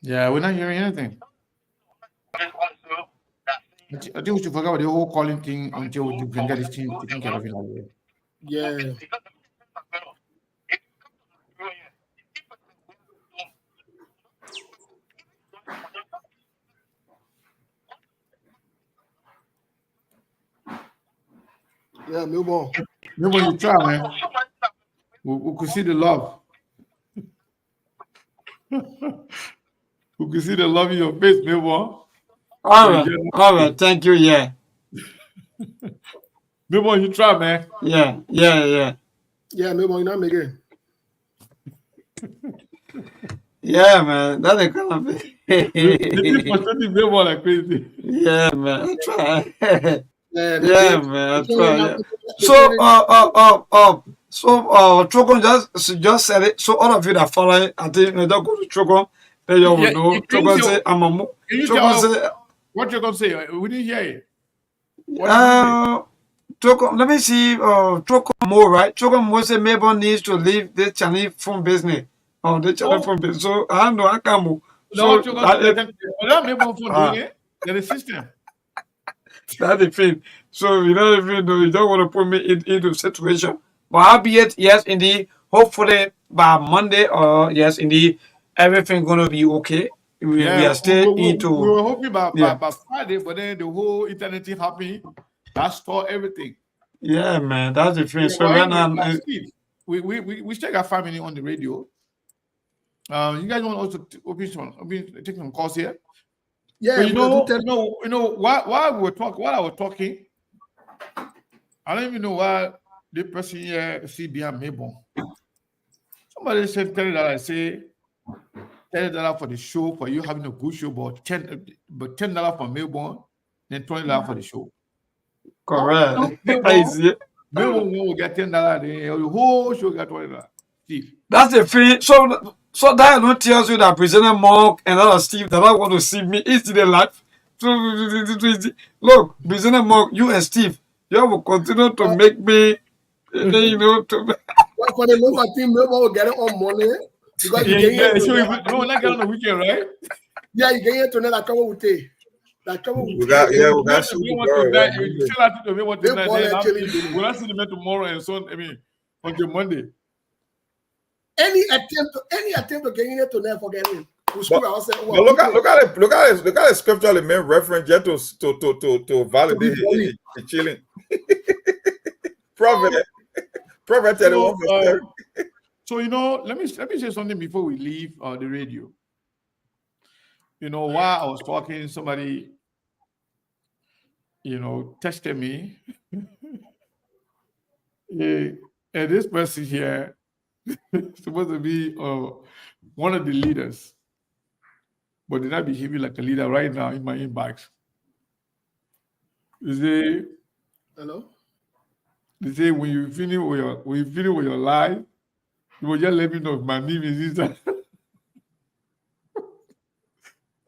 Yeah, we're not hearing anything. I think we should forget about the whole calling thing until we can get this thing taken care of in a way. Yeah. Yeah, move on. Maybe when you try, man, we could see the love. We could see the love in your face, maybe. All right, thank you. Yeah. Maybe when you try, man. Yeah. Yeah, move on. You're not making. Yeah, man, that's a kind of This frustrating maybe like crazy. Yeah, man, I try. Yeah, man, I try. Yeah. So, Chokon just said it. So all of you that follow it, I think don't go to Chokon. Then you will know. Chokon say, "I'm a." Chokon say, what you gonna say? We didn't hear it. Chokon, let me see. Chokon Mo, right? Chokon Mo say Mabel needs to leave this Chinese phone business. The Chinese phone business. So I don't know. I can't move. No, Chokon, that Mabel phone doing it. There's a system. That's the thing. So you don't even know, you don't want to put me into a situation. But albeit, yes, indeed, hopefully by Monday or yes, indeed, everything gonna be okay. We are still into. We were hoping by Friday, but then the whole internet thing happened. That store everything. Yeah, man, that's the thing. So right now, we still got 5 minutes on the radio. You guys want also take some calls here? Yeah, but you know, while I was talking, I don't even know why the person here see behind Mabon. Somebody said $30. Say $30 for the show for you having a good show, but $10 for Mabon, then $20 for the show. Correct. Mabon will get $10, the whole show got $20. Steve. That's the thing. So that not tells you that President Mark and other Steve that I want to see me is the life. So look, President Mark, you and Steve, you will continue to make me, you know. Well, for the most of team, Mabel will get it on Monday because we're not getting on the weekend, right? Yeah, you get it tonight. Like we got we'll not see the man tomorrow and so until Monday. Any attempt to get in it tonight, forget it. Look at the scripture the main reference just to validate his chilling. Prophet 31 verse. So let me say something before we leave the radio. While I was talking, somebody texted me. And this person here supposed to be one of the leaders, but did not behaving like a leader right now in my inbox. You say, hello? They say when you finish with your life, You will just let me know if my name is inside.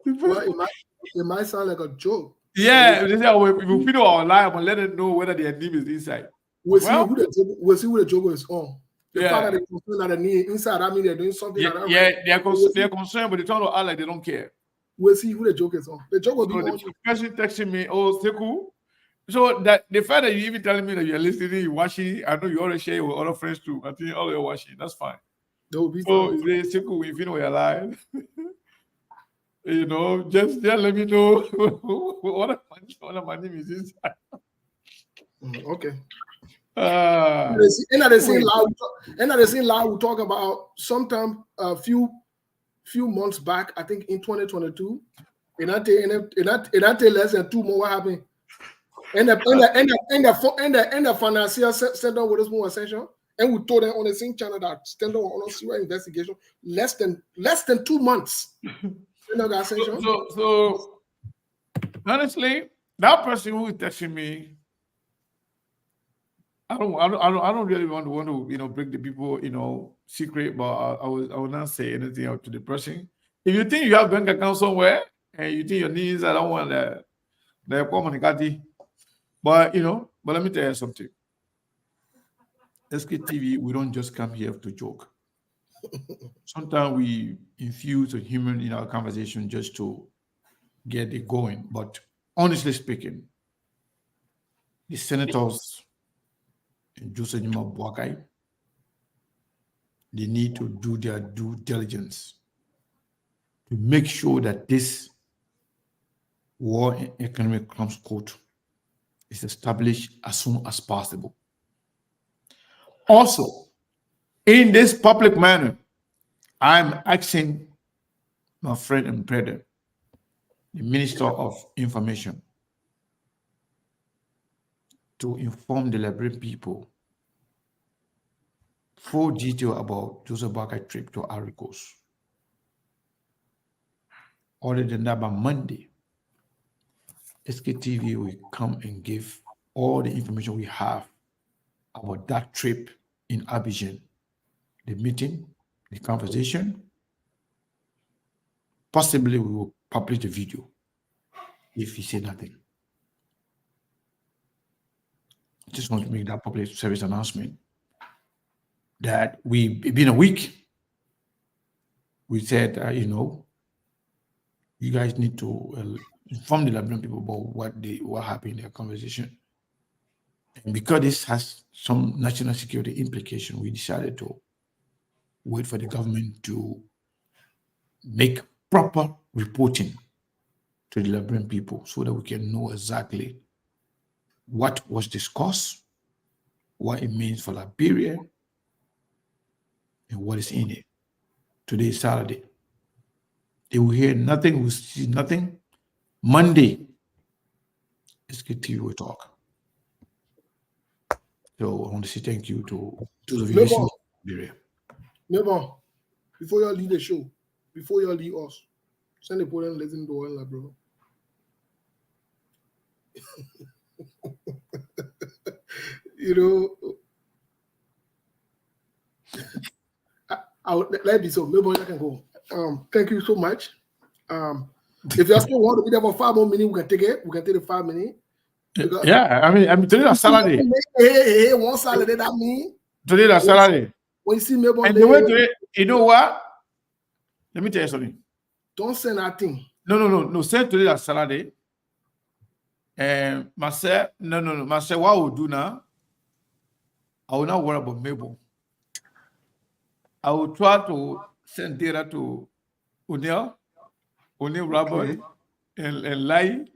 Well, it might sound like a joke. Yeah, they say, oh, if we video our live and let them know whether their name is inside. We'll see who the joke is on. The fact that they concerned that the name inside, I mean they're doing something like that. Yeah, they're concerned, but they're trying to act like they don't care. We'll see who the joke is on. The joke will be on. The person texting me, oh, Seku. So that the fact that you even telling me that you're listening, you're watching, I know you already share with other friends too. I think all you're watching, that's fine. That will be so is it Seku if you know you're alive? You know, just let me know what my name is inside. Okay. Uh, And at the same loud, we talk about sometime a few months back, I think in 2022, and I tell less than 2 more what happened. And the financier sent down with this more essential, and we told them on the same channel that stand on a serious investigation less than 2 months. So honestly, that person who is texting me, I don't really want to break the people secret, but I will not say anything out to the person. If you think you have bank account somewhere and you think your needs, I don't want the communicati. But let me tell you something. SKTV, we don't just come here to joke. Sometimes we infuse a human in our conversation just to get it going. But honestly speaking, the senators in Joseph Buakai, they need to do their due diligence to make sure that this War and Economic Crimes Court is established as soon as possible. Also, in this public manner, I'm asking my friend and brother, the Minister of Information, to inform the Liberian people full detail about Joseph Buakai trip to Ivory Coast. Other than that, by Monday, SKTV will come and give all the information we have about that trip in Abidjan, the meeting, the conversation. Possibly we will publish the video if he say nothing. I just want to make that public service announcement that it's been a week. We said, you guys need to inform the Liberian people about what happened in their conversation. And because this has some national security implication, we decided to wait for the government to make proper reporting to the Liberian people so that we can know exactly what was discussed, what it means for Liberia, and what is in it. Today is Saturday. They will hear nothing, we will see nothing. Monday, SKTV will talk. So I want to say thank you to those of you listening to Liberia. Never. Before you leave the show, before you leave us, send the poem, let him go, bro. Let me so maybe I can go. Thank you so much. If you still want to be there for 5 more minutes, we can take it. We can take the 5 minutes. Yeah, I mean today is Saturday. Hey, one Saturday that mean today is Saturday. When you see me, and the way to it, you know what? Let me tell you something. Don't say nothing. No. Say today is Saturday. And myself, myself, what I will do now? I will not worry about Mabel. I will try to send data to O'Neill, Robert, and Lai.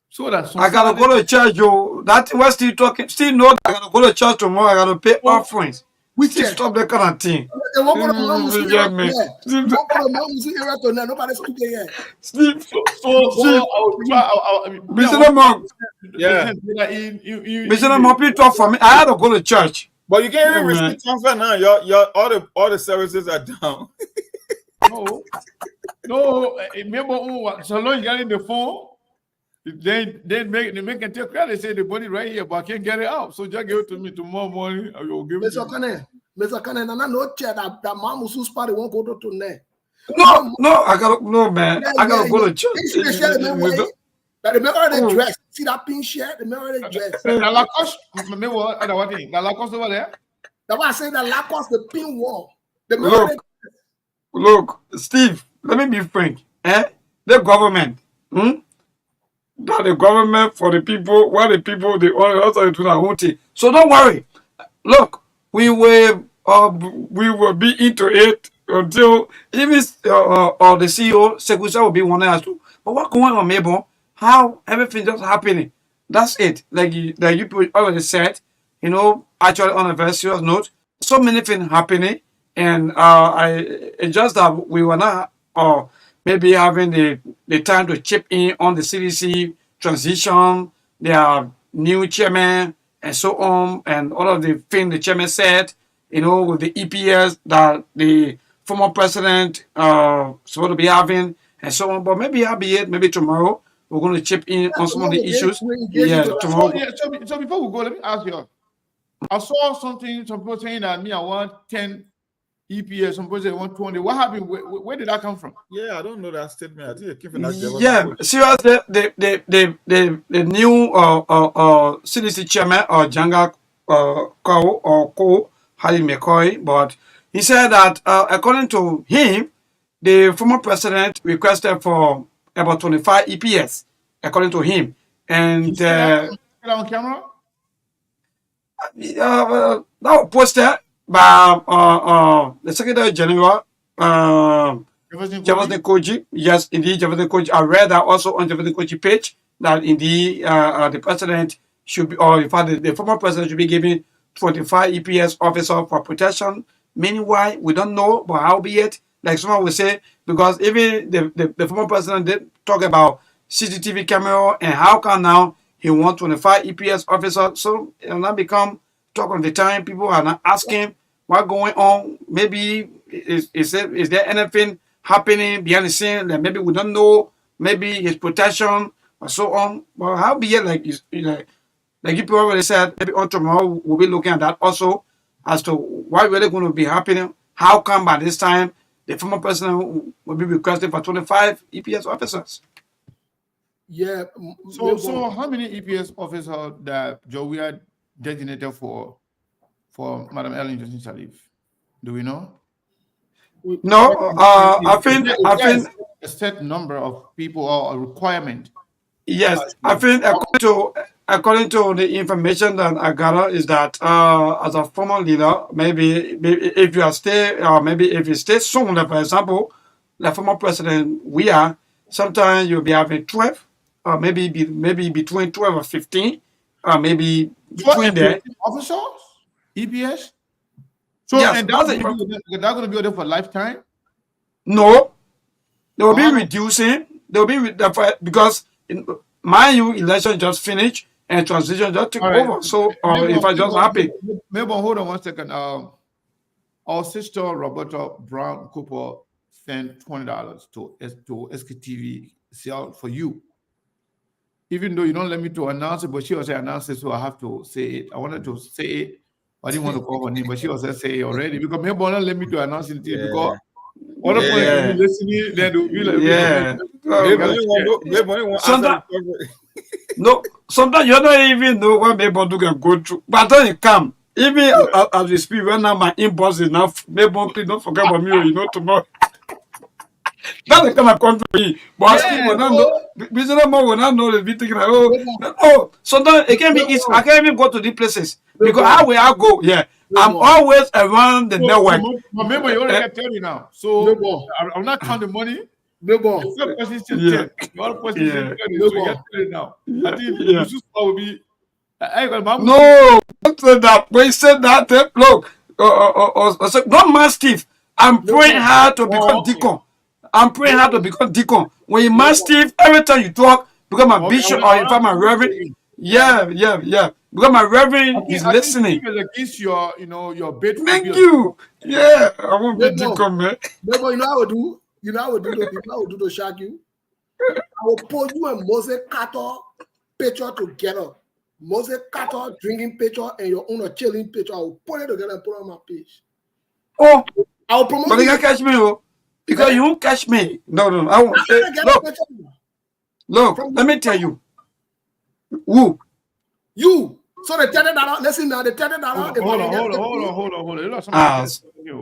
So that I gotta go to church, yo. That we're still talking. Still know that I gotta go to church tomorrow. I gotta pay offerings. We still stop that kind of thing. Nobody speak yet. Sleep. Mr. Mopi talk for me. I had to go to church. But you can't even receive transfer now. All the services are down. No. Remember, so long you got in the phone. Then they make take credit. They say the money right here, but I can't get it out. So just give it to me tomorrow morning. I will give it to you. Mr. Cannon, and I know that mom who's party won't go to tonight. No, I gotta no man. I gotta go to church. Especially that the member they dress. See that pink shirt? The member they dress. The Lacoste, maybe what? What thing? The Lacoste over there. That's why I say the Lacoste, the pink wall. The member look, Steve. Let me be frank. The government. That the government for the people. Why the people they also do their own thing. So don't worry. Look, we will be into it until even or the CEO Sekusa will be one as to. But what going on, Mabel? How everything just happening? That's it. Like you already said, actually on a very serious note, so many things happening, and it's just that we were not maybe having the time to chip in on the CDC transition, their new chairman, and so on, and all of the things the chairman said, with the EPS that the former president supposed to be having, and so on. But maybe I'll be it. Maybe tomorrow we're going to chip in on some of the issues. Yeah, tomorrow. So before we go, let me ask you. I saw some people saying that I want 10 EPS, some people say 120. What happened? Where did that come from? Yeah, I don't know that statement. I think it came from that. Yeah, seriously, the new CDC chairman or Janga Ko Harry McCoy, but he said that according to him, the former president requested for about 25 EPS, according to him, and on camera. That was posted by the Secretary General Jefferson Koji. Yes, indeed, Jefferson Koji. I read that also on Jefferson Koji page that indeed the president should be, or in fact, the former president should be given 25 EPS officer for protection. Meanwhile, we don't know, but how be it? Like someone will say, because even the former president did talk about CCTV camera, and how come now he wants 25 EPS officers? So it will not become talk of the time. People are not asking what's going on. Maybe is there anything happening behind the scene that maybe we don't know? Maybe his protection or so on. But how be it? Like you probably said, maybe on tomorrow we'll be looking at that also as to what really going to be happening. How come by this time the former president will be requesting for 25 EPS officers? Yeah. So how many EPS officers that Joey had designated for Madam Ellen Johnson Sirleaf? Do we know? No, I think a set number of people or a requirement. Yes, I think according to the information that I gather is that as a former leader, maybe if you are if you stay soon, like for example, the former president we are, sometimes you'll be having 12, or maybe between 12 or 15, or maybe between there. Officers, EPS. So yes, and that's going to be there for lifetime. No, they will be reducing. They will be because mind you, election just finished and transition just took over. So if I just happy. Maybe hold on 1 second. Our sister Roberta Brown Cooper sent $20 to SKTV sell for you. Even though you don't let me to announce it, but she also announced it, so I have to say it. I wanted to say it. I didn't want to call her name, but she also say it already because maybe don't let me to announce it because other people will be listening, then they'll be like, no, sometimes you don't even know what people do can go through. But then it come. Even as we speak, right now my inbox is now, maybe please don't forget about me, tomorrow. That's the kind of country. But people don't know. Business more will not know the big thing like, sometimes it can be easy. I can't even go to these places because how will I go? Yeah. I'm always around the network. Remember, you already tell you now. So I'm not counting money. The person still the other person still so you get it now. I think Yusuf will be. No, don't say that. When you said that, look, don't mastiff. I'm praying hard to become deacon. I'm praying hard to become deacon. When you mastiff, every time you talk, become a bishop or in fact my reverend. Yeah. Because my reverend is listening. Against your bid. Thank you. Yeah, I won't be deacon, man. You know how I would do? You know how I would do the people? I would do to shock you. I will put you and Moses Carter picture together. Moses Carter drinking picture and your own chilling picture. I will put it together and put it on my page. Oh, I'll promote but you you. can't catch me, oh, because you won't catch me. No, I won't. Look, let me tell you. Who? You. So the $30, listen now, the $30. Hold on. You know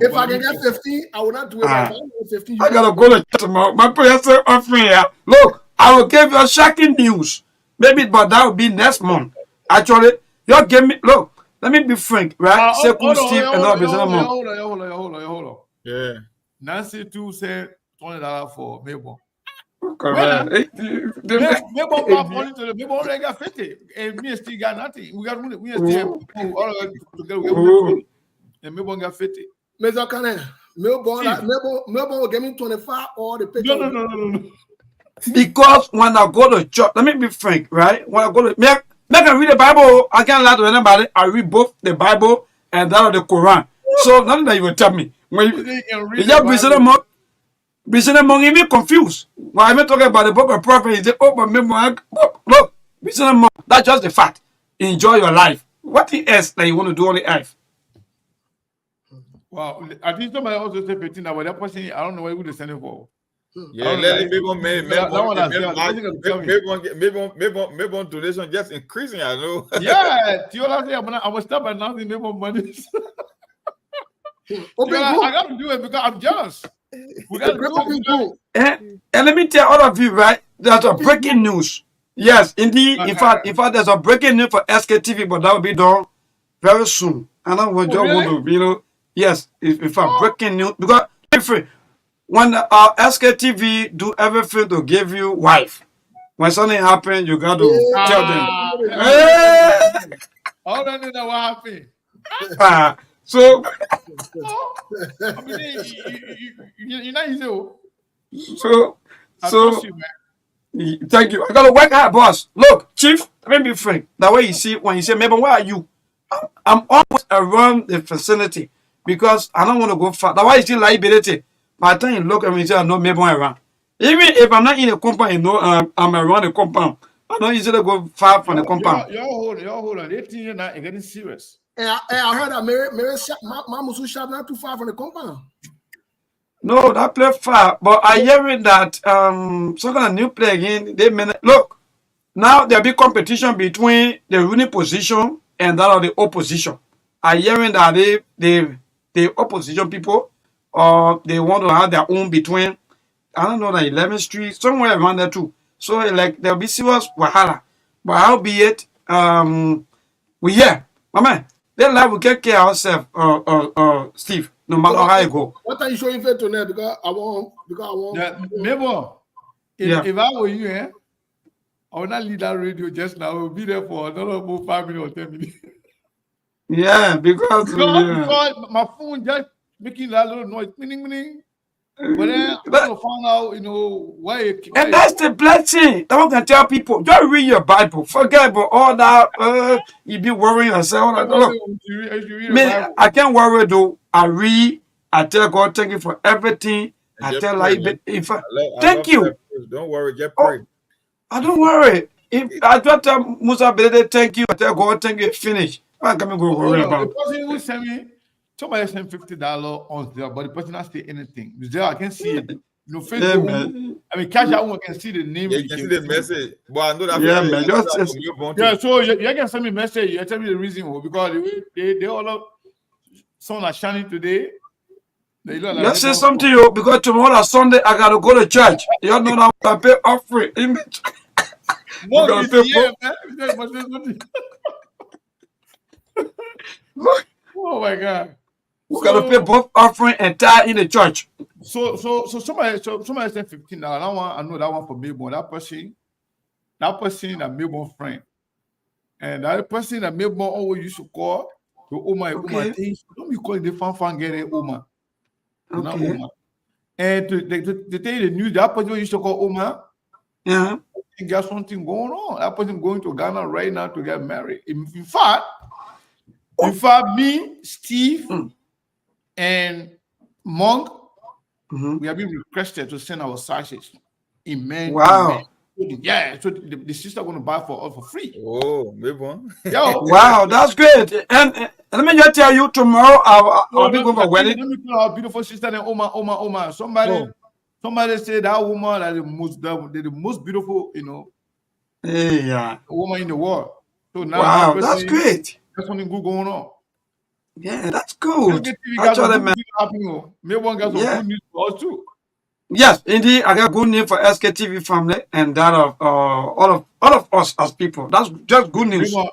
If I can get 50, I will not do it. But if I can get 50, I gotta go to church tomorrow. My prayer say offering here. Look, I will give you shocking news. Maybe, but that will be next month. Actually, you give me. Look, let me be frank, right? Sekou, Steve, and all business month. Hold on. Yeah. Nancy too said $20 for Mabel. Correct. Mabel pop money to the Mabel already got 50, and me and Steve got nothing. We still together. And Mabel got 50. Mr. Kane, Melbourne will give me 25 or the picture. No. Because when I go to church, let me be frank, right? When I go to make I read the Bible, I can't lie to anybody. I read both the Bible and that of the Quran. So nothing that you will tell me. When you just Bishop Among even confused. When I'm talking about the book of Proverbs, he said, oh, but look, Bishop Among, that's just the fact. Enjoy your life. What else that you want to do on the earth? Wow, I think somebody also said 15 now, but that person, I don't know what they send it for. Yeah, let people maybe donation just increasing, I know. Yeah, Tiola say I will stop announcing maybe money. I got to do it because I'm jealous. We got to do it. And let me tell all of you, right? There's a breaking news. Yes, indeed. In fact, there's a breaking news for SKTV, but that will be done very soon. I don't want to, yes, in fact, breaking news because when SKTV do everything to give you wife, when something happens, you got to tell them. Hey! I don't know what happened. So, I mean, you're not easy. So, thank you. I got to work hard, boss. Look, Chief, let me be frank. That way you see, when you say, maybe where are you? I'm always around the vicinity because I don't want to go far. That's why you see liability. By the time you look at me, you say, I know maybe I'm around. Even if I'm not in a compound, I'm around the compound. I don't usually go far from the compound. You're hold on. They think you're not getting serious. And I heard that Mary Musu shop not too far from the compound. No, that play far. But I hearing that some kind of new play again. Look, now there'll be competition between the ruling position and that of the opposition. I hearing that the opposition people they want to have their own between, I don't know, the 11th Street, somewhere around there too. So like there'll be serious wahala. But albeit we my man, that life will take care of ourselves, Steve, no matter how it go. What are you showing for tonight? Because I want yeah, maybe if I were you, I would not leave that radio just now. I will be there for another 5 minutes or 10 minutes. Yeah, because my phone just making that little noise, meaning. But then I'm gonna find out, why. And that's the blessing. That one can tell people, just read your Bible. Forget about all that. You be worrying yourself. I can't worry though. I read. I tell God, thank you for everything. I tell thank you. Don't worry, just pray. I don't worry. If I just tell Musa Bede, thank you. I tell God, thank you. Finish. What can I go worry about? The person who sent me. Somebody sent $50 on there, but the person not say anything. There, I can see it. Facebook. I mean, cash out. I can see the name. Yeah, you can see the message. But I know that. So you can send me a message. You tell me the reason because they all up. Some are shining today. Let's say something to you because tomorrow Sunday I gotta go to church. You know that I pay offering. Oh my God. We gotta pay both offering and tithe in the church. So somebody said $15. I know that one for Melbourne. That person a Melbourne friend. And that person that Melbourne always used to call the Oma. Don't be calling the fan get it Oma. Not Oma. And to tell you the news, that person used to call Oma. Yeah. He got something going on. That person going to Ghana right now to get married. In fact, me, Steve, and Monk, we have been requested to send our sashes in men. Wow. Yeah, so the sister going to buy for us for free. Oh, maybe one. Yo, Wow, that's great. And let me just tell you, tomorrow I'll be going for a wedding. Let me tell our beautiful sister and Oma. Somebody said that woman is the most beautiful, Yeah. woman in the world. So now Wow, that's great. That's something good going on. Yeah, that's good. SKTV got some Actually, good man. things happening. Maybe one got some Yeah. good news for us too. Yes, indeed, I got good news for SKTV family and that of all of us as people. That's just good news. Maybe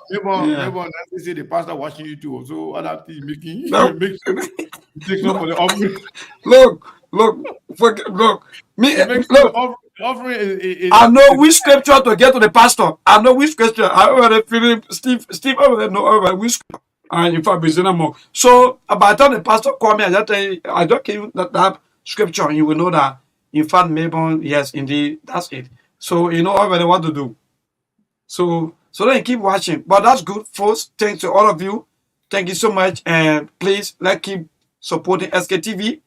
say the pastor watching you too. So other things making No. make sure you take some for the offering. Look. Me, Make sure look. the offering is I know which scripture to get to the pastor. I know which scripture. I already feeling Steve already know already which scripture. And in fact, more. So by the time the pastor called me, I just came that scripture, and you will know that in fact, Mabon, yes, indeed, that's it. So you know already what to do. So then keep watching. But that's good, folks. Thanks to all of you. Thank you so much, and please let's keep supporting SKTV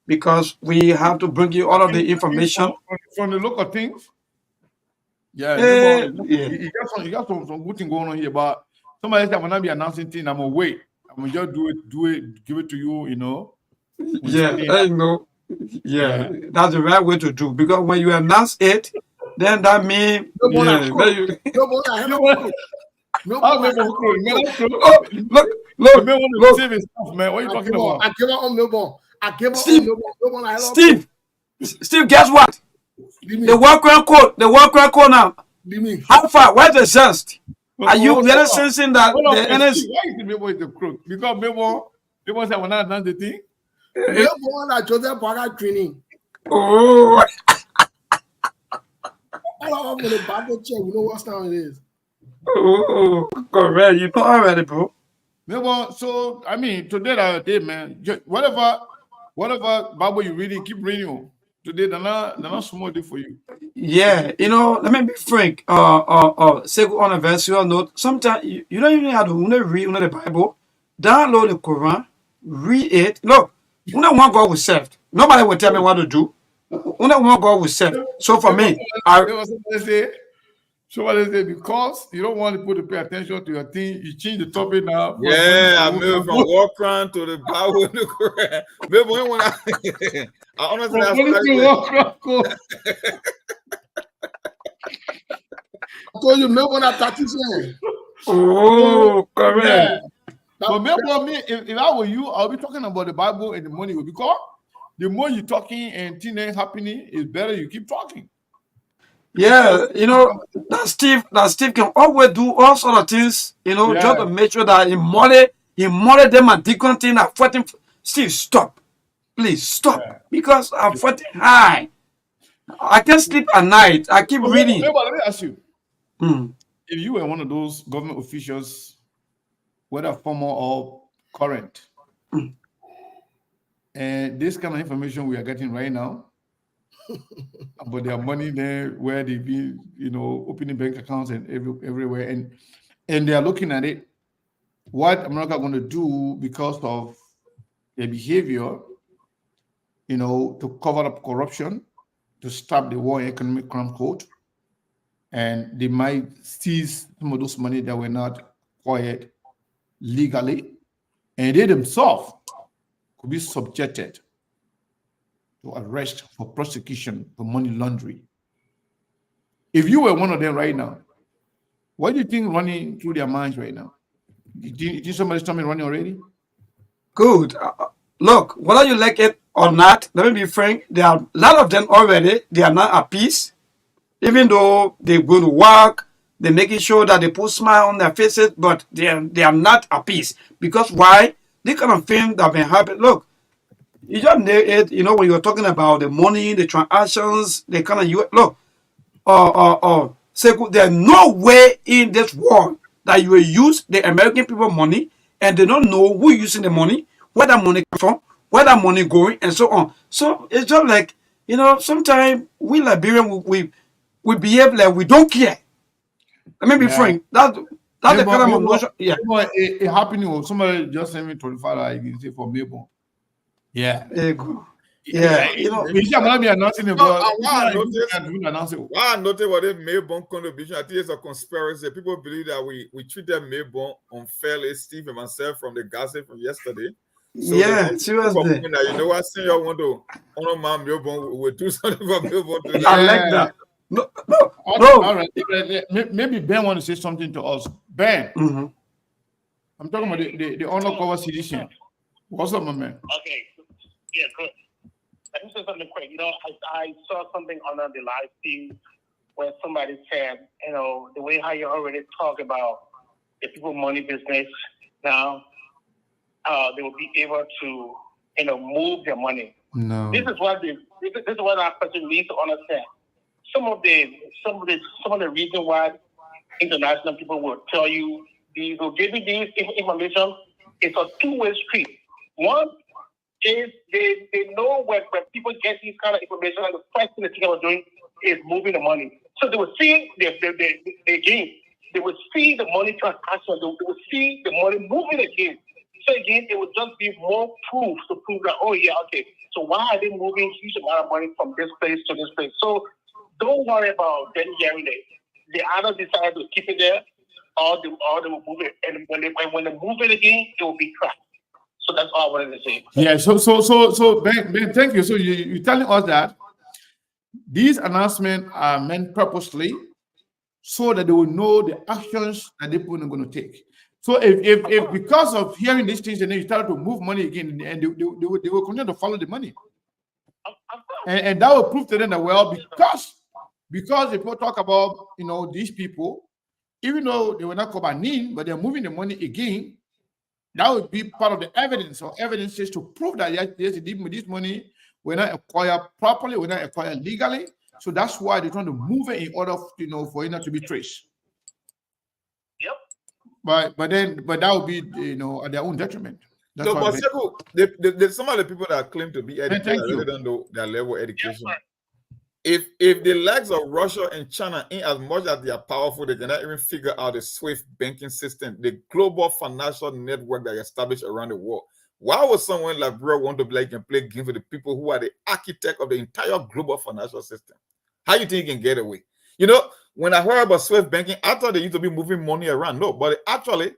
because we have to bring you all of the information from the look of things. Yeah, you got some good thing going on here, but somebody else will not be announcing things. I'm gonna wait. I'm gonna just do it, give it to you. Yeah, I know. Yeah, that's the right way to do because when you announce it, then that means look. Save his stuff, man. What are you talking about? I came out on Melbourne. Steve, guess what? The work record now. How far? Where's the zest? Are you really sensing that the NS? Why is the Melbourne is the crook? Because Melbourne said when I done the thing. Melbourne at Joseph Parker training. Oh. All over the Bible chair. We know what time it is. Oh, correct. You know already, bro. Melbourne. So I mean, today that day, man. Whatever Bible you reading, keep reading. Today, they're not small day for you. Yeah, let me be frank. Say on a verse note. Sometimes you don't even have to read the Bible. Download the Quran, read it. Look, you don't want God will serve. Nobody will tell me what to do. You don't want God will serve. So for me, somebody say because you don't want people to pay attention to your thing, you change the topic now. Yeah, I moved from war crime to the Bible and the Quran. Maybe when I honestly I told you Melbourne at 30 cents. Oh, correct. But maybe me, if I were you, I'll be talking about the Bible and the money because the more you're talking and things ain't happening, it's better you keep talking. Yeah, that Steve can always do all sort of things, just to make sure that he molded them and different things are fighting. Steve, stop. Please stop. Because I'm fighting high. I can't sleep at night. I keep reading. Let me ask you. If you were one of those government officials, whether former or current, and this kind of information we are getting right now about their money there, where they've been, opening bank accounts and everywhere, and they are looking at it, what America going to do because of their behavior, to cover up corruption, to stop the war economic crime code, and they might seize some of those money that were not acquired legally, and they themselves could be subjected to arrest for prosecution for money laundering. If you were one of them right now, what do you think running through their minds right now? Do you think somebody's coming running already? Good. Look, whether you like it or not, let me be frank, there are a lot of them already, they are not at peace. Even though they go to work, they're making sure that they put smile on their faces, but they are not at peace. Because why? This kind of thing that been happening. Look, you just nailed it, when you're talking about the money, the transactions, the kind of there's no way in this world that you will use the American people money and they don't know who using the money, where that money comes from, where that money going, and so on. So it's just like, sometimes we Liberians we behave like we don't care. Let me be frank. That's the kind of emotion. Yeah. It happening. Somebody just sent me $25 for Melbourne. Yeah. There you go. Yeah, you know. We should not be announcing it, No, but and why I noticed what they Maybon contribution, I think it's a conspiracy. People believe that we treated Maybon unfairly, Steve and myself, from the gossip from yesterday. So Yeah, seriously. that, you know what, senior want to honor my Maybon, we'll do something for Maybon today. I like that. No. All right. Maybe Ben want to say something to us. Ben, I'm talking about the honor cover citizen. What's up, my man? Okay. Yeah, good. Let me say something quick. You know, I saw something on the live feed where somebody said, you know, the way how you already talk about the people money business now, they will be able to, you know, move their money. No. This is what our person needs to understand. Some of the reason why international people will tell you these will give you this information. It's a two-way street. One is they know when people get these kind of information, and the first thing they think about doing is moving the money. So they will see the game. They will see the money transaction. They will see the money moving again. So again, it will just be more proof to prove that, oh yeah, okay. So why are they moving huge amount of money from this place to this place? So don't worry about them hearing it. They either decide to keep it there or they will move it. And when they move it again, it will be cracked. So that's all I wanted to say. Yeah, so Ben, thank you. So you're telling us that these announcements are meant purposely so that they will know the actions that people are going to take. So if because of hearing these things and then you start to move money again, and they will continue to follow the money. And that will prove to them that, well, because if people talk about, you know, these people, even though they were not called by name, but they're moving the money again, that would be part of the evidence or evidences to prove that yes, this money were not acquired properly, were not acquired legally. So that's why they're trying to move it in order, you know, for it not to be traced. Yep. But that would be, you know, at their own detriment. That's so, but some of the people that claim to be educated really don't know their level of education. Yes, If the likes of Russia and China, in as much as they are powerful, they cannot even figure out the SWIFT banking system, the global financial network that is established around the world. Why would someone like Bro want to be like and play games with the people who are the architect of the entire global financial system? How do you think you can get away? You know, when I heard about SWIFT banking, I thought they used to be moving money around. No, but actually,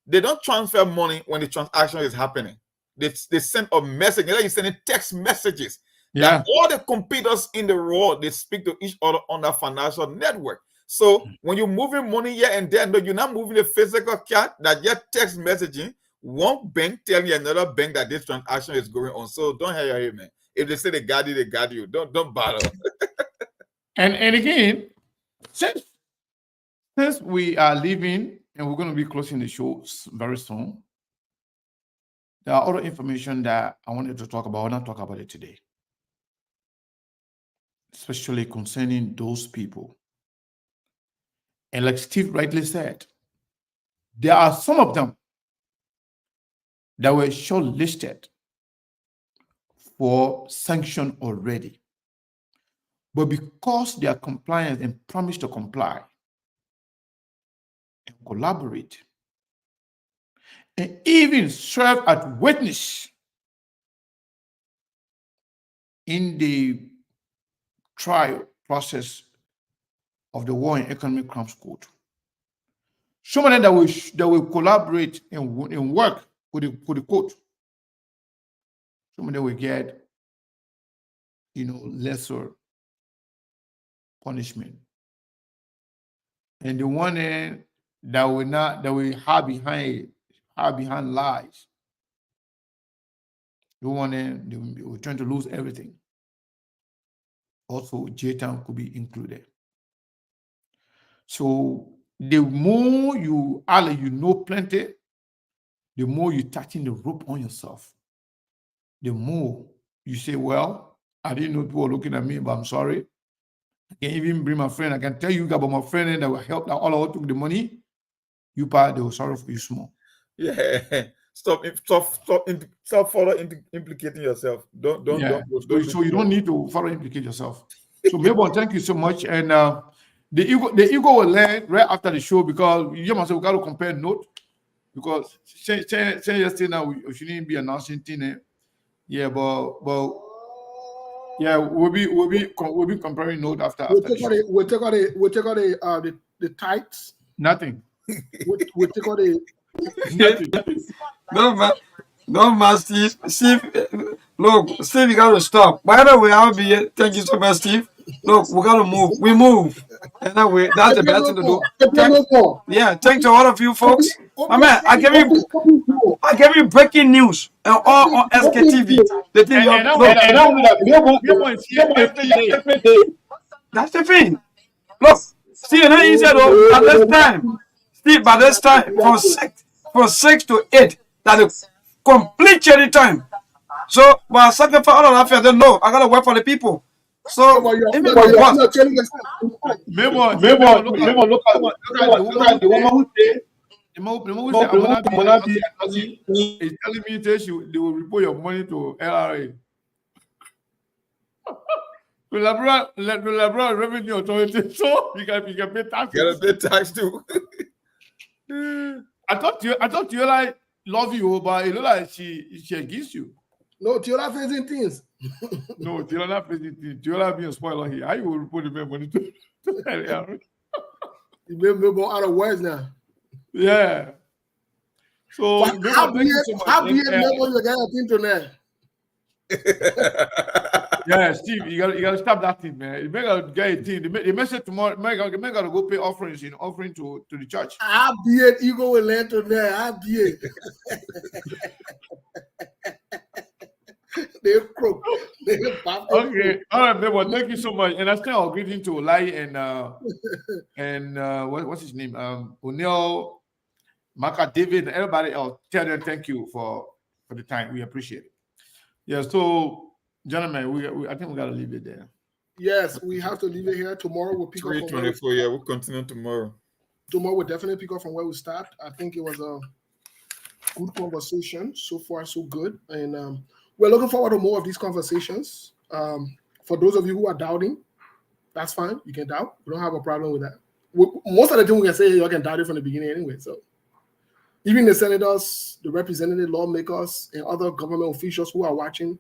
they don't transfer money when the transaction is happening. They send a message. They're like sending text messages. Yeah. That all the computers in the world, they speak to each other on that financial network. So when you're moving money here and there, no, you're not moving the physical card, that just text messaging. One bank tell you another bank that this transaction is going on. So don't hear your man. If they say they got you, they got you. Don't bother. And again, since we are leaving and we're going to be closing the show very soon, there are other information that I wanted to talk about. I will not talk about it today, especially concerning those people. And like Steve rightly said, there are some of them that were shortlisted for sanction already. But because they are compliant and promise to comply and collaborate and even serve as witness in the trial process of the War and Economic Crimes Court, some of them that will collaborate and work with the court, some of them will get, you know, lesser punishment. And the one that will hide behind lies, the one they will trying to lose everything. Also, J-Town could be included. So the more you know plenty, the more you tighten the rope on yourself. The more you say, well, I didn't know people were looking at me, but I'm sorry. I can even bring my friend. I can tell you about my friend that will help that all of us took the money. You part, they will sorrow for you small. Yeah. Stop further implicating yourself. Don't. So you don't need to further implicate yourself. So Melbourne, thank you so much. And the ego will learn right after the show, because you must have got to compare notes, because say yesterday now we shouldn't be announcing things. Yeah, but Yeah, we'll be comparing note after We'll the take out show. the tights. Nothing. We'll take out the Nothing. No, man, Steve. Look, Steve, you gotta stop. By the way, I'll be here. Thank you so much, Steve. Look, we gotta move. We move. And that way, that's the best thing to do. Thanks to all of you folks. My man, I gave you breaking news on SKTV. The thing you Every day. That's the thing. Look, Steve, not easy though. At this time, Steve, by this time, from 6 to 8, that's a complete cherry time. So, but I sacrifice all of that. I don't know. I gotta work for the people. So, even my boss. Look at the woman who say, the woman who say, I'm gonna be is telling me they will report your money to LRA. The Liberia Revenue Authority, so you can pay tax. You gotta pay tax too. I thought you like love you, but it look like she against you. No, Tiola facing things. No, Tiola not facing things. Tiola being spoiler here. How you will report the money to LRA? You been out of words now. Yeah. So how be it member you get a thing to there? Yeah, Steve, you gotta stop that thing, man. You gotta get a thing. The message tomorrow, man gotta go pay offerings, offering to the church. How be it ego will land to there. How be it. They croak. Okay, all right, man. Well, thank you so much. And I still our greeting to Lai and what's his name? O'Neill, Maka, David, and everybody else. Tell them thank you for the time. We appreciate it. Yeah. So, gentlemen, I think we gotta leave it there. Yes, we have to leave it here. Tomorrow we'll pick up. 3:24. Yeah, we'll continue tomorrow. Tomorrow we'll definitely pick up from where we start. I think it was a good conversation. So far, so good. And we're looking forward to more of these conversations. For those of you who are doubting, that's fine. You can doubt. We don't have a problem with that. Most of the things we can say, you can doubt it from the beginning anyway. So even the senators, the representative lawmakers, and other government officials who are watching,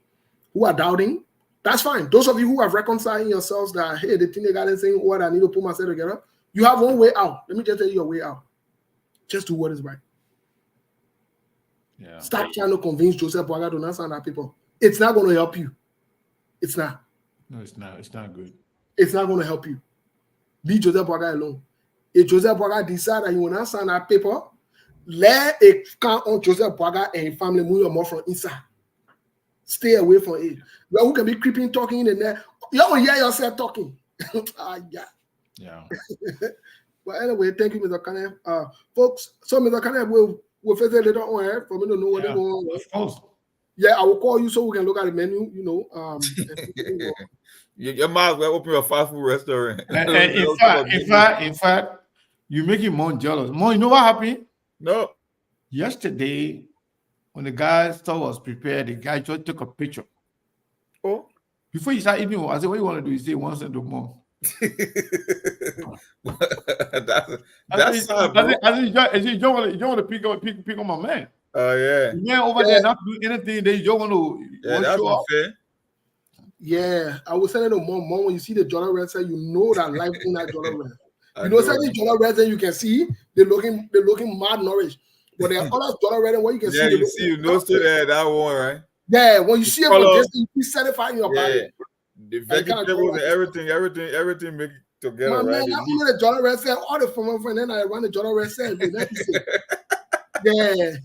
who are doubting, that's fine. Those of you who have reconciled yourselves that, hey, the thing they got is saying, what I need to put myself together, you have one way out. Let me just tell you your way out. Just do what is right. Yeah. Stop trying to convince Joseph Boaga to not sign that paper. It's not going to help you. It's not. No, it's not. It's not good. It's not going to help you. Leave Joseph Boaga alone. If Joseph Boaga decides that he will not sign that paper, let it count on Joseph Boaga and his family move your more from inside. Stay away from it. Well, who can be creeping, talking in the net? You don't hear yourself talking. Yeah. But anyway, thank you, Mr. Kane. Folks, so Mr. Kane we'll face it later on here for me to know what they're going on. Of course. Yeah, I will call you so we can look at the menu, You might as well open a fast food restaurant. And in fact, you're making Mon jealous. Mon, you know what happened? No. Yesterday, when the guy store was prepared, the guy just took a picture. Oh. Before he started eating, I said, what do you want to do? He said, 1 cent or more. that's sad, bro. You don't want to pick on my man. Oh, yeah. The man over there not do anything. They don't want to that's show up. unfair. Yeah, I was saying to mom, when you see the Jordan Red side, you know that life in that Jordan Red. You know, some Jordan Red you can see they're looking mad nourished. But there are other Jordan Red what you can see. Yeah, you see, you know, still there, that one, right? Yeah, when you see it from distance, you be satisfied in your body. The vegetables and everything make it together, my right? Man, I know the Jordan Red said all the from and then I run the Jordan Red said. Yeah,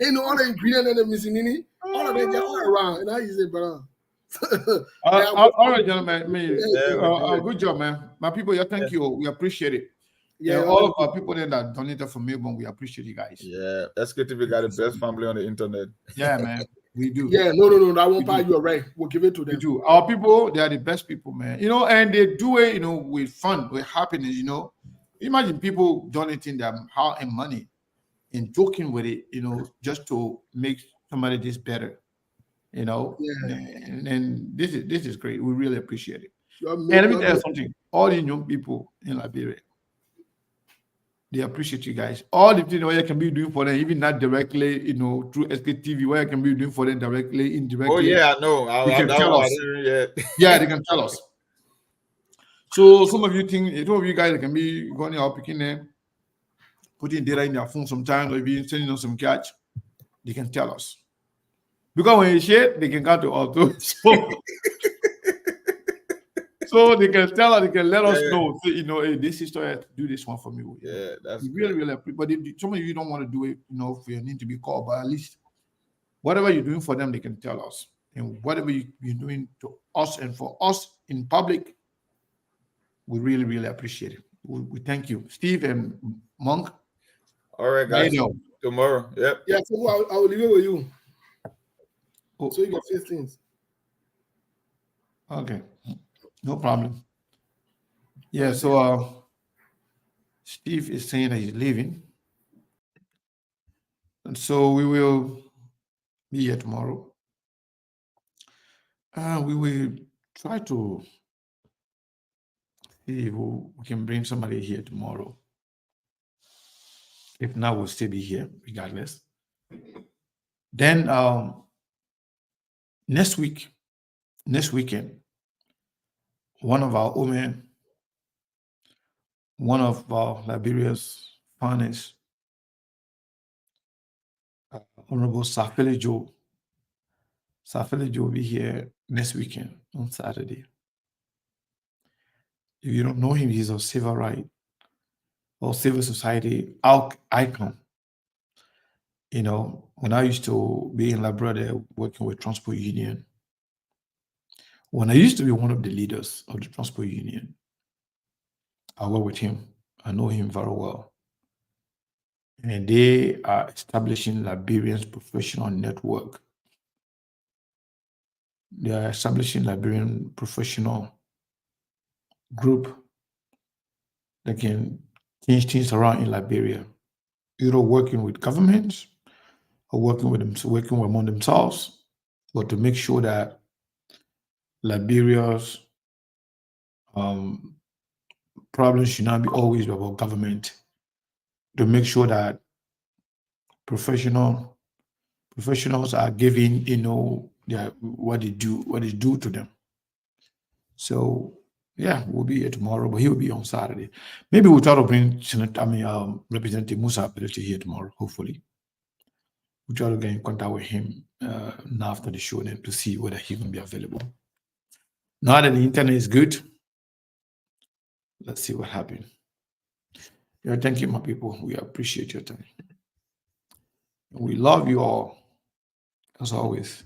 ain't no other ingredient in the missing all of them get all around, and I use it, brother. All right, gentlemen. Good job, man. My people, thank you. We appreciate it. Yeah, all of our people there that donated for Melbourne, we appreciate you guys. Yeah, SKTV got the best family on the internet. Yeah, man, we do. Yeah, no, that won't buy you a right. We'll give it to them. We do. Our people, they are the best people, man. And they do it, with fun, with happiness. Imagine people donating their heart and money and joking with it, just to make somebody this better. Yeah. And this is great. We really appreciate it. And let me tell you something. All the young people in Liberia, They appreciate you guys. All the things what I can be doing for them, even not directly, through SKTV, what I can be doing for them directly, indirectly. Oh yeah, I know. They can tell us. Yeah. Yeah, they can tell us. So some of you guys can be going out picking them, putting data in their phone sometimes, or even sending us some catch. They can tell us. Because when you share, they can come to us too. So they can tell us, they can let us know, say, hey, this sister do this one for me. Yeah, that's really, really. But if some of you don't want to do it, for your need to be called, but at least whatever you're doing for them, they can tell us. And whatever you're doing to us and for us in public, we really, really appreciate it. We thank you, Steve and Monk. All right, guys. Tomorrow. Yep. Yeah, so I will leave it with you. Oh. So you got 15. Okay. No problem. Yeah, so Steve is saying that he's leaving. And so we will be here tomorrow. We will try to see if we can bring somebody here tomorrow. If not, we'll still be here regardless. Then next weekend, one of our women, one of Liberia's finest, Honorable Safele Joe. Safele Joe will be here next weekend on Saturday. If you don't know him, he's a civil rights or civil society icon. When I used to be in Liberia working with Transport Union, when I used to be one of the leaders of the Transport Union, I work with him. I know him very well. And they are establishing Liberian's professional network. They are establishing Liberian professional group that can change things around in Liberia, either working with governments or working among themselves, but to make sure that Liberia's problems should not be always about government, to make sure that professionals are giving, what they do to them. So yeah, we'll be here tomorrow, but he will be on Saturday. Maybe we'll try to bring Representative Musa Ability here tomorrow, hopefully. We'll try to get in contact with him now after the show then to see whether he can be available. Now that the internet is good, let's see what happens. Yeah, thank you, my people. We appreciate your time. We love you all, as always.